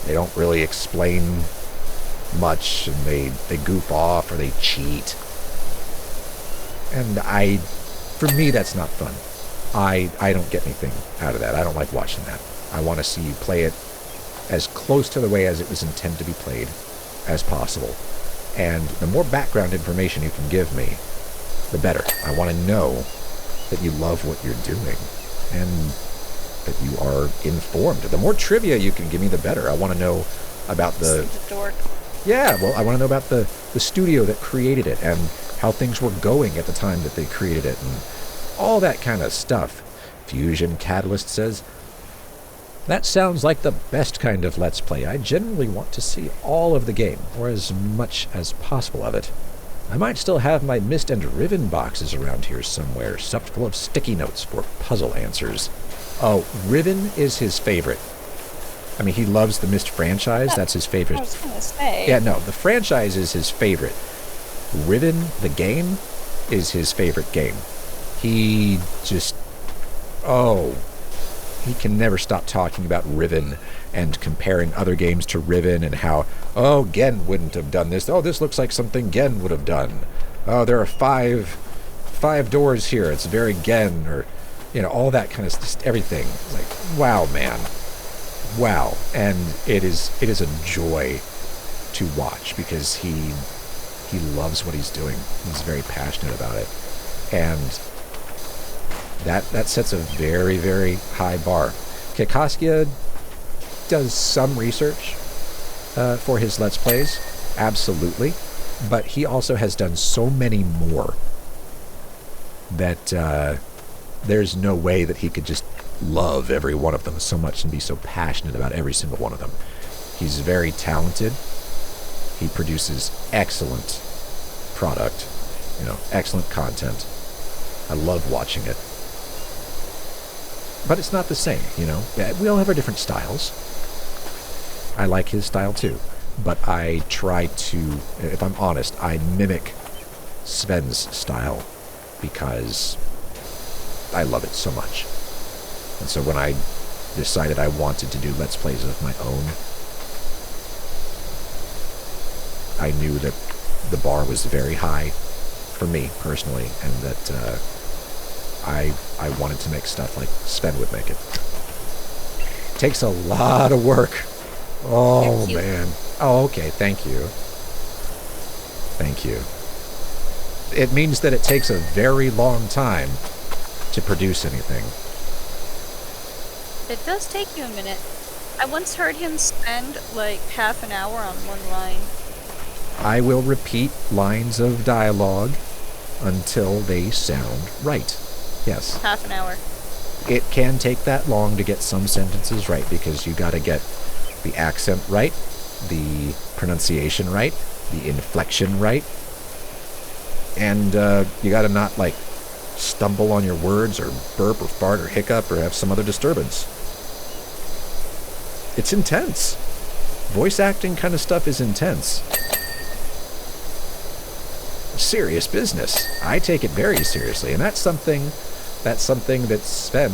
They don't really explain much, and they goof off, or they cheat. And for me, that's not fun. I don't get anything out of that. I don't like watching that. I want to see you play it as close to the way as it was intended to be played as possible. And the more background information you can give me, the better. I want to know that you love what you're doing and that you are informed. The more trivia you can give me, the better. I want to know about the dork. Yeah, well, I want to know about the studio that created it and how things were going at the time that they created it and all that kind of stuff. Fusion Catalyst says, that sounds like the best kind of Let's Play. I generally want to see all of the game, or as much as possible of it. I might still have my Myst and Riven boxes around here somewhere, stuffed full of sticky notes for puzzle answers. Oh, Riven is his favorite. I mean, he loves the Myst franchise. That's his favorite. I was going to say. Yeah, no, the franchise is his favorite. Riven, the game, is his favorite game. He just... he can never stop talking about Riven and comparing other games to Riven and how, Gen wouldn't have done this. Oh, this looks like something Gen would have done. Oh, there are five doors here. It's very Gen, or, all that kind of just everything. It's like, wow, man. Wow. And it is a joy to watch, because he loves what he's doing. He's very passionate about it. And that sets a very, very high bar. Kikaskia does some research for his Let's Plays, absolutely, but he also has done so many more that there's no way that he could just love every one of them so much and be so passionate about every single one of them. He's very talented. He produces excellent product, excellent content. I love watching it. But it's not the same, We all have our different styles. I like his style too. But I try to, if I'm honest, I mimic Sven's style because I love it so much. And so when I decided I wanted to do Let's Plays of my own, I knew that the bar was very high for me personally, and that I wanted to make stuff like Sven would make it. Takes a lot of work. Oh, man. Oh, okay. Thank you. Thank you. It means that it takes a very long time to produce anything. It does take you a minute. I once heard him spend like half an hour on one line. I will repeat lines of dialogue until they sound right. Yes. Half an hour. It can take that long to get some sentences right, because you got to get the accent right, the pronunciation right, the inflection right, and you got to not like stumble on your words or burp or fart or hiccup or have some other disturbance. It's intense. Voice acting kind of stuff is intense. Serious business. I take it very seriously, and that's something that Sven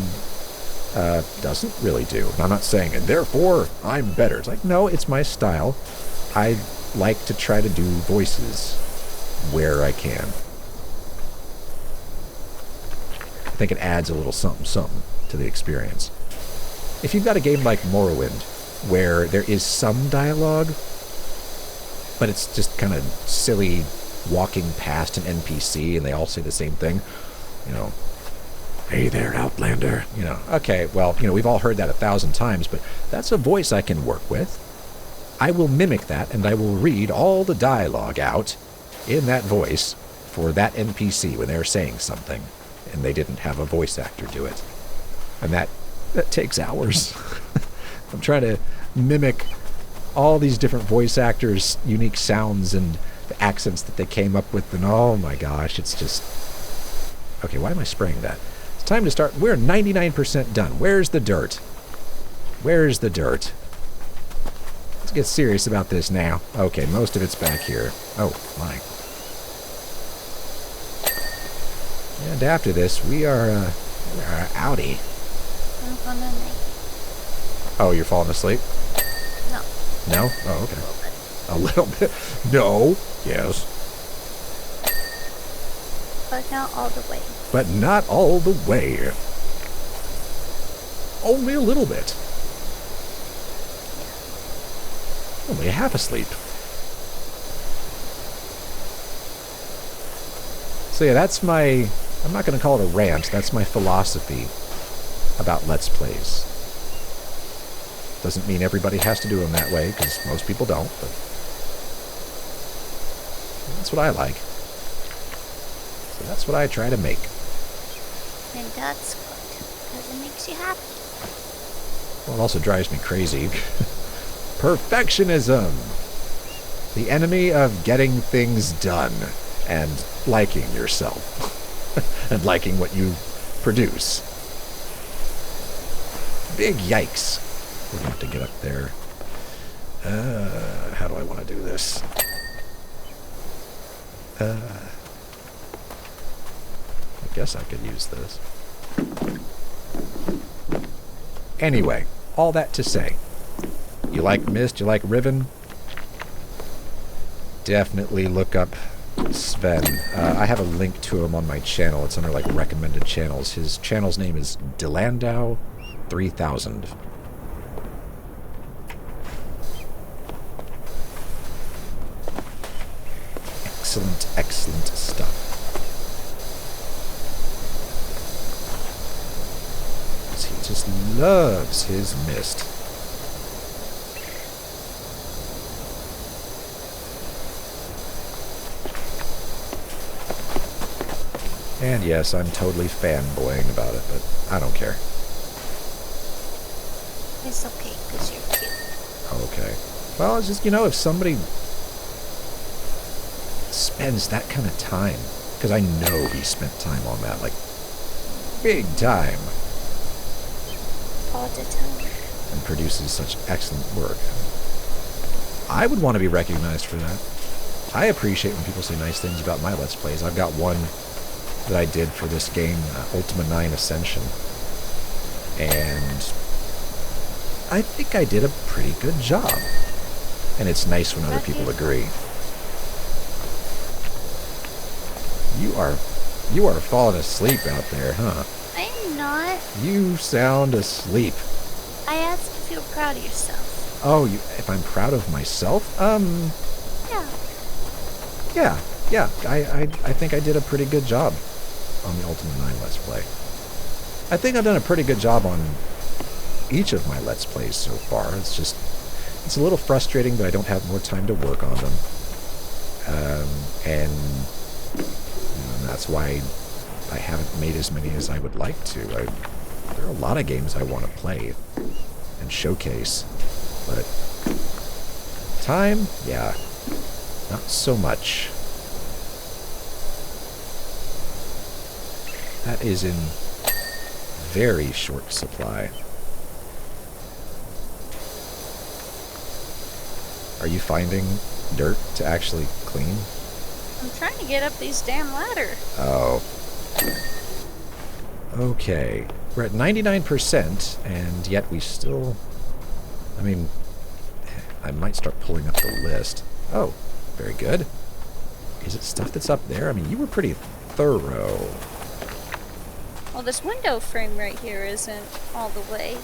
doesn't really do. I'm not saying, and therefore I'm better. It's like, no, it's my style. I like to try to do voices where I can. I think it adds a little something to the experience. If you've got a game like Morrowind, where there is some dialogue, but it's just kind of silly walking past an NPC and they all say the same thing, hey there, Outlander, okay, well, we've all heard that 1,000 times, but that's a voice I can work with. I will mimic that, and I will read all the dialogue out in that voice for that NPC when they're saying something, and they didn't have a voice actor do it. And that That takes hours. I'm trying to mimic all these different voice actors' unique sounds and the accents that they came up with, and oh my gosh, it's just... Okay, why am I spraying that? It's time to start. We're 99% done. Where's the dirt? Where's the dirt? Let's get serious about this now. Okay, most of it's back here. Oh, my. And after this, we are outie. I'm gonna make... Oh, you're falling asleep? No. No? Oh, okay. A little bit. No. Yes. But not all the way. But not all the way. Only a little bit. Only half asleep. So yeah, that's my... I'm not going to call it a rant. That's my philosophy about Let's Plays. Doesn't mean everybody has to do them that way, because most people don't, but that's what I like. So that's what I try to make. And that's good, because it makes you happy. Well, it also drives me crazy. Perfectionism. The enemy of getting things done and liking yourself. And liking what you produce. Big yikes. We're going to have to get up there. How do I want to do this? I guess I could use this. Anyway, all that to say, you like Myst, you like Riven? Definitely look up Sven. I have a link to him on my channel. It's under like recommended channels. His channel's name is Delandau 3000. Excellent, excellent stuff. He just loves his Myst. And yes, I'm totally fanboying about it, but I don't care. It's okay, because you're cute. Okay. Well, it's just, you know, if somebody spends that kind of time, because I know he spent time on that, like, big time, All the time. and produces such excellent work, I would want to be recognized for that. I appreciate when people say nice things about my Let's Plays. I've got one that I did for this game, Ultima 9 Ascension, and I think I did a pretty good job. And it's nice when other people agree. You are falling asleep out there, huh? I'm not. You sound asleep. I asked if you were proud of yourself. Oh, if I'm proud of myself? Yeah. Yeah. I think I did a pretty good job on the Ultima 9 Let's Play. I think I've done a pretty good job on each of my Let's Plays so far. It's just, it's a little frustrating that I don't have more time to work on them. And that's why I haven't made as many as I would like to. There are a lot of games I want to play and showcase, but time, yeah, not so much. That is in very short supply. Are you finding dirt to actually clean? I'm trying to get up these damn ladders. Oh. Okay. We're at 99%, and yet we still... I mean, I might start pulling up the list. Oh, very good. Is it stuff that's up there? I mean, you were pretty thorough. Well, this window frame right here isn't all the way.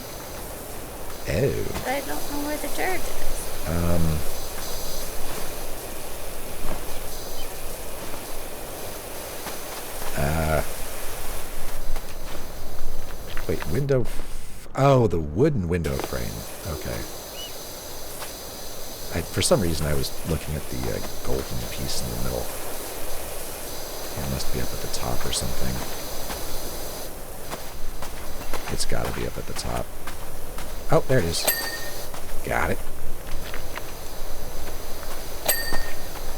Oh. But I don't know where the dirt is. Wait, window... Oh, the wooden window frame. Okay. For some reason, I was looking at the golden piece in the middle. It must be up at the top or something. It's got to be up at the top. Oh, there it is. Got it.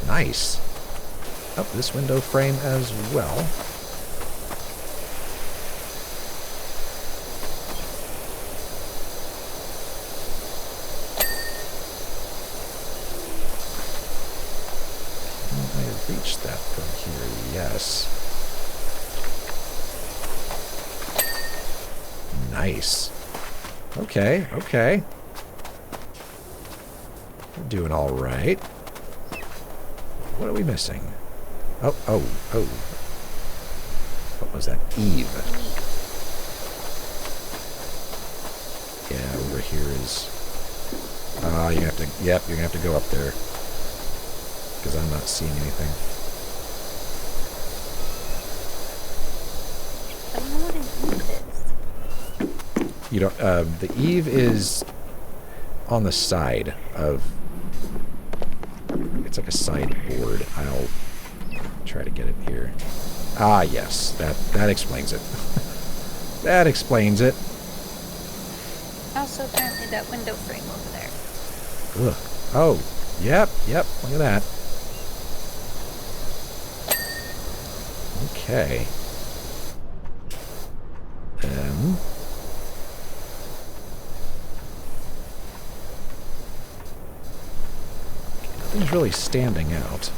Nice. Oh, this window frame as well. Can I reach that from here? Yes. Nice. Okay, okay. We're doing all right. What are we missing? Oh, oh, oh. What was that? Eve. Yeah, over here is... Ah, you have to... Yep, you're going to have to go up there. Because I'm not seeing anything. I don't know what an Eve is. You don't... the Eve is on the side of... It's like a sideboard. I'll try to get it here. Ah, yes. That explains it. That explains it. Also, apparently that window frame over there. Ugh. Oh, yep, yep. Look at that. Okay. Nothing's really standing out.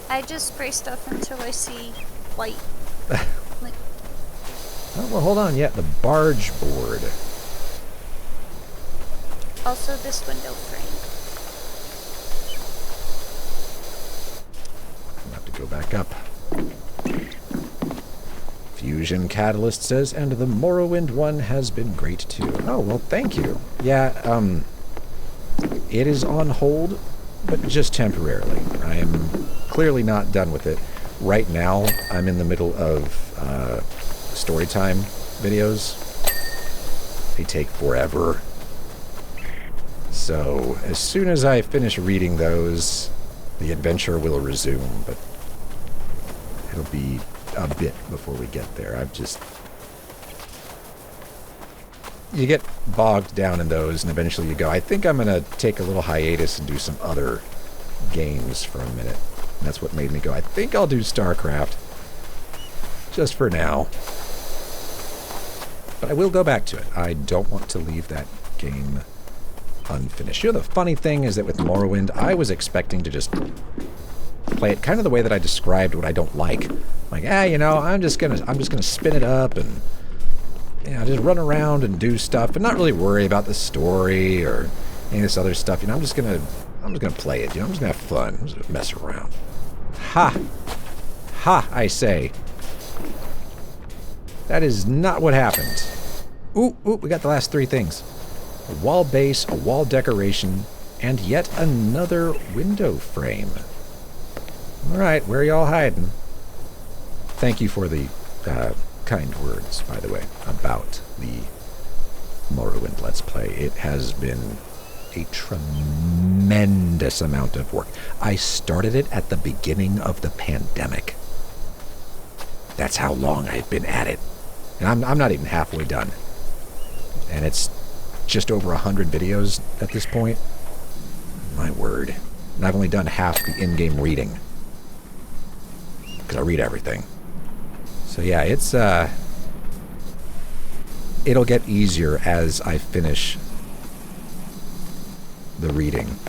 I just spray stuff until I see light. Like, Oh, well, hold on. Yeah, the barge board. also this window frame. I'll have to go back up. Fusion Catalyst says, and the Morrowind one has been great too. Oh, well, thank you. Yeah, it is on hold, but just temporarily. I am clearly not done with it. Right now, I'm in the middle of storytime videos. They take forever. So, as soon as I finish reading those, the adventure will resume, but it'll be a bit before we get there. You get bogged down in those, and eventually you go, I think I'm going to take a little hiatus and do some other games for a minute. And that's what made me go, I think I'll do StarCraft. Just for now. But I will go back to it. I don't want to leave that game unfinished. You know, the funny thing is that with Morrowind, I was expecting to just play it kind of the way that I described what I don't like. Like, you know, I'm just gonna spin it up and just run around and do stuff, but not really worry about the story or any of this other stuff. You know, I'm just gonna play it. You know, I'm just gonna have fun. I'm just gonna mess around. Ha! Ha! I say. That is not what happened. Ooh, we got the last three things. A wall base, a wall decoration, and yet another window frame. Alright, where are y'all hiding? Thank you for the kind words, by the way, about the Morrowind Let's Play. It has been a tremendous amount of work. I started it at the beginning of the pandemic. That's how long I've been at it. And I'm not even halfway done. And it's just over 100 videos at this point. My word. And I've only done half the in-game reading. Because I read everything. So yeah, it's it'll get easier as I finish the reading.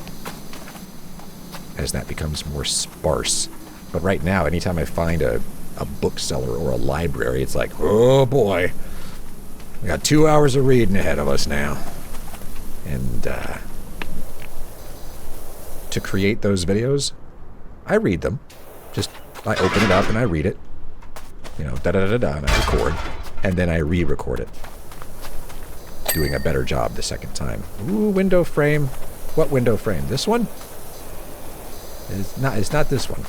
As that becomes more sparse. But right now, anytime I find a bookseller or a library, it's like, oh boy. We got 2 hours of reading ahead of us now. And to create those videos, I read them. Just, I open it up and I read it. You know, da-da-da-da-da, and I record. And then I re-record it. Doing a better job the second time. Ooh, window frame. What window frame? This one? It's not this one.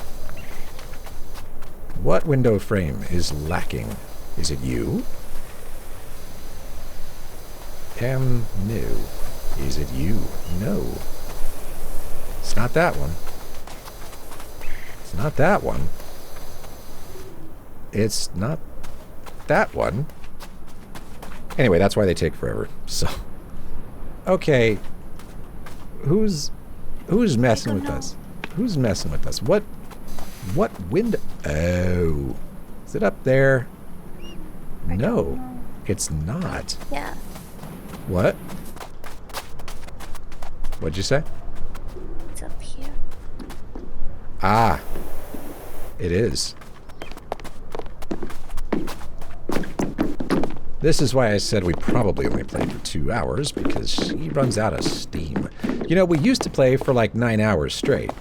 What window frame is lacking? Is it you? No. Is it you? No. It's not that one. It's not that one. It's not that one. Anyway, that's why they take forever. So, okay. Who's messing with us? Who's messing with us? What window? Oh. Is it up there? No, it's not. Yeah. What? What'd you say? It's up here. Ah. It is. This is why I said we probably only played for 2 hours, because she runs out of steam. You know, we used to play for like 9 hours straight.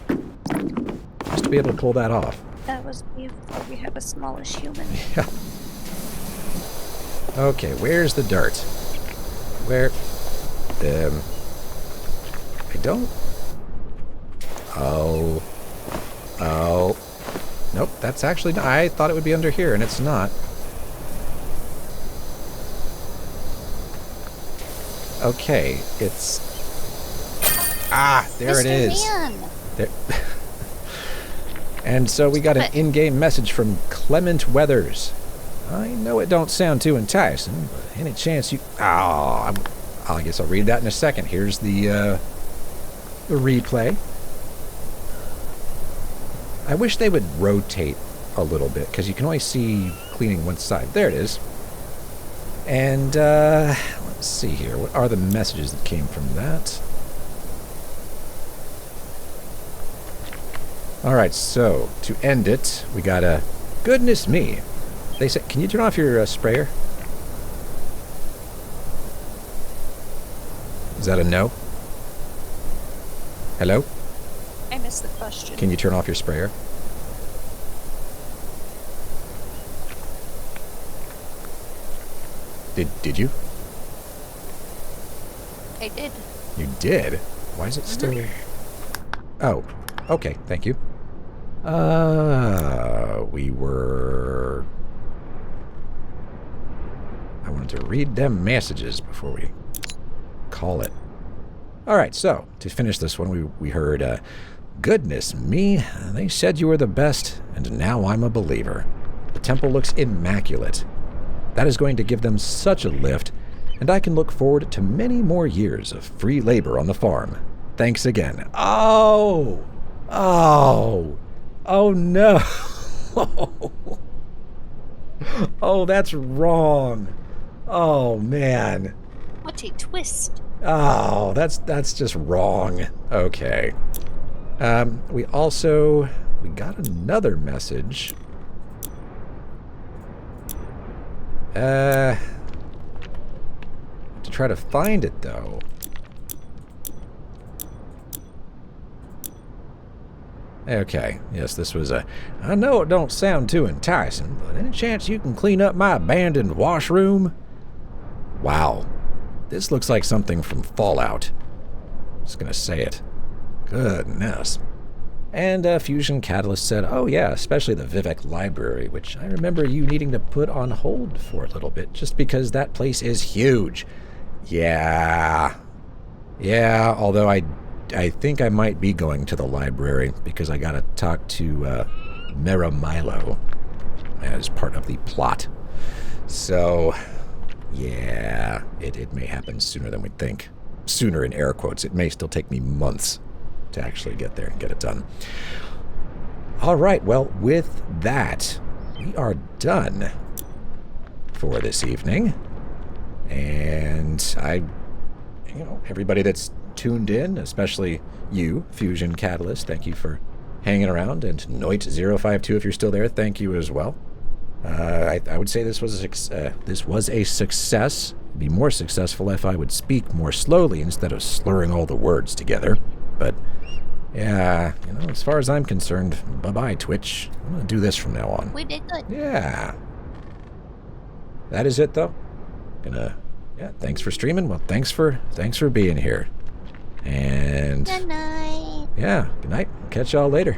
Just to be able to pull that off. That was before we had the smallest human. Yeah. Okay, where's the dirt? Where? I don't... Oh. Nope, that's actually not... I thought it would be under here, and it's not. Okay, it's... Ah, there Mr. it is. Man. There. And so we got an in-game message from Clement Weathers. I know it don't sound too enticing, but any chance you... Oh, I guess I'll read that in a second. Here's the replay. I wish they would rotate a little bit, because you can only see cleaning one side. There it is. And, let's see here. What are the messages that came from that? Alright, so, to end it, we got a... Goodness me. They said, can you turn off your sprayer? Is that a no? Hello? I missed the question. Can you turn off your sprayer? Did you? I did. You did? Why is it still... Oh, okay, thank you. We were... I wanted to read them messages before we call it. Alright, so, to finish this one, we heard, goodness me, they said you were the best, and now I'm a believer. The temple looks immaculate. That is going to give them such a lift, and I can look forward to many more years of free labor on the farm. Thanks again. Oh! Oh! Oh no! Oh, that's wrong. Oh, man. What a twist. Oh, that's just wrong. Okay. We got another message. To try to find it, though. Okay, yes, this was a... I know it don't sound too enticing, but any chance you can clean up my abandoned washroom? Wow. This looks like something from Fallout. Just gonna say it. Goodness. And Fusion Catalyst said, oh yeah, especially the Vivek Library, which I remember you needing to put on hold for a little bit, just because that place is huge. Yeah. Yeah, although I think I might be going to the library, because I gotta talk to Mera Milo as part of the plot. So, yeah, it may happen sooner than we think. Sooner in air quotes. It may still take me months to actually get there and get it done. All right, well, with that, we are done for this evening. And everybody that's tuned in, especially you, Fusion Catalyst, thank you for hanging around. And Noit052, if you're still there, thank you as well. I would say this was a success. It'd be more successful if I would speak more slowly instead of slurring all the words together. But yeah, as far as I'm concerned, bye-bye, Twitch. I'm gonna do this from now on. We did good. Yeah. That is it, though. Yeah, thanks for streaming. Well, thanks for being here. And Good night. yeah, good night. Catch y'all later.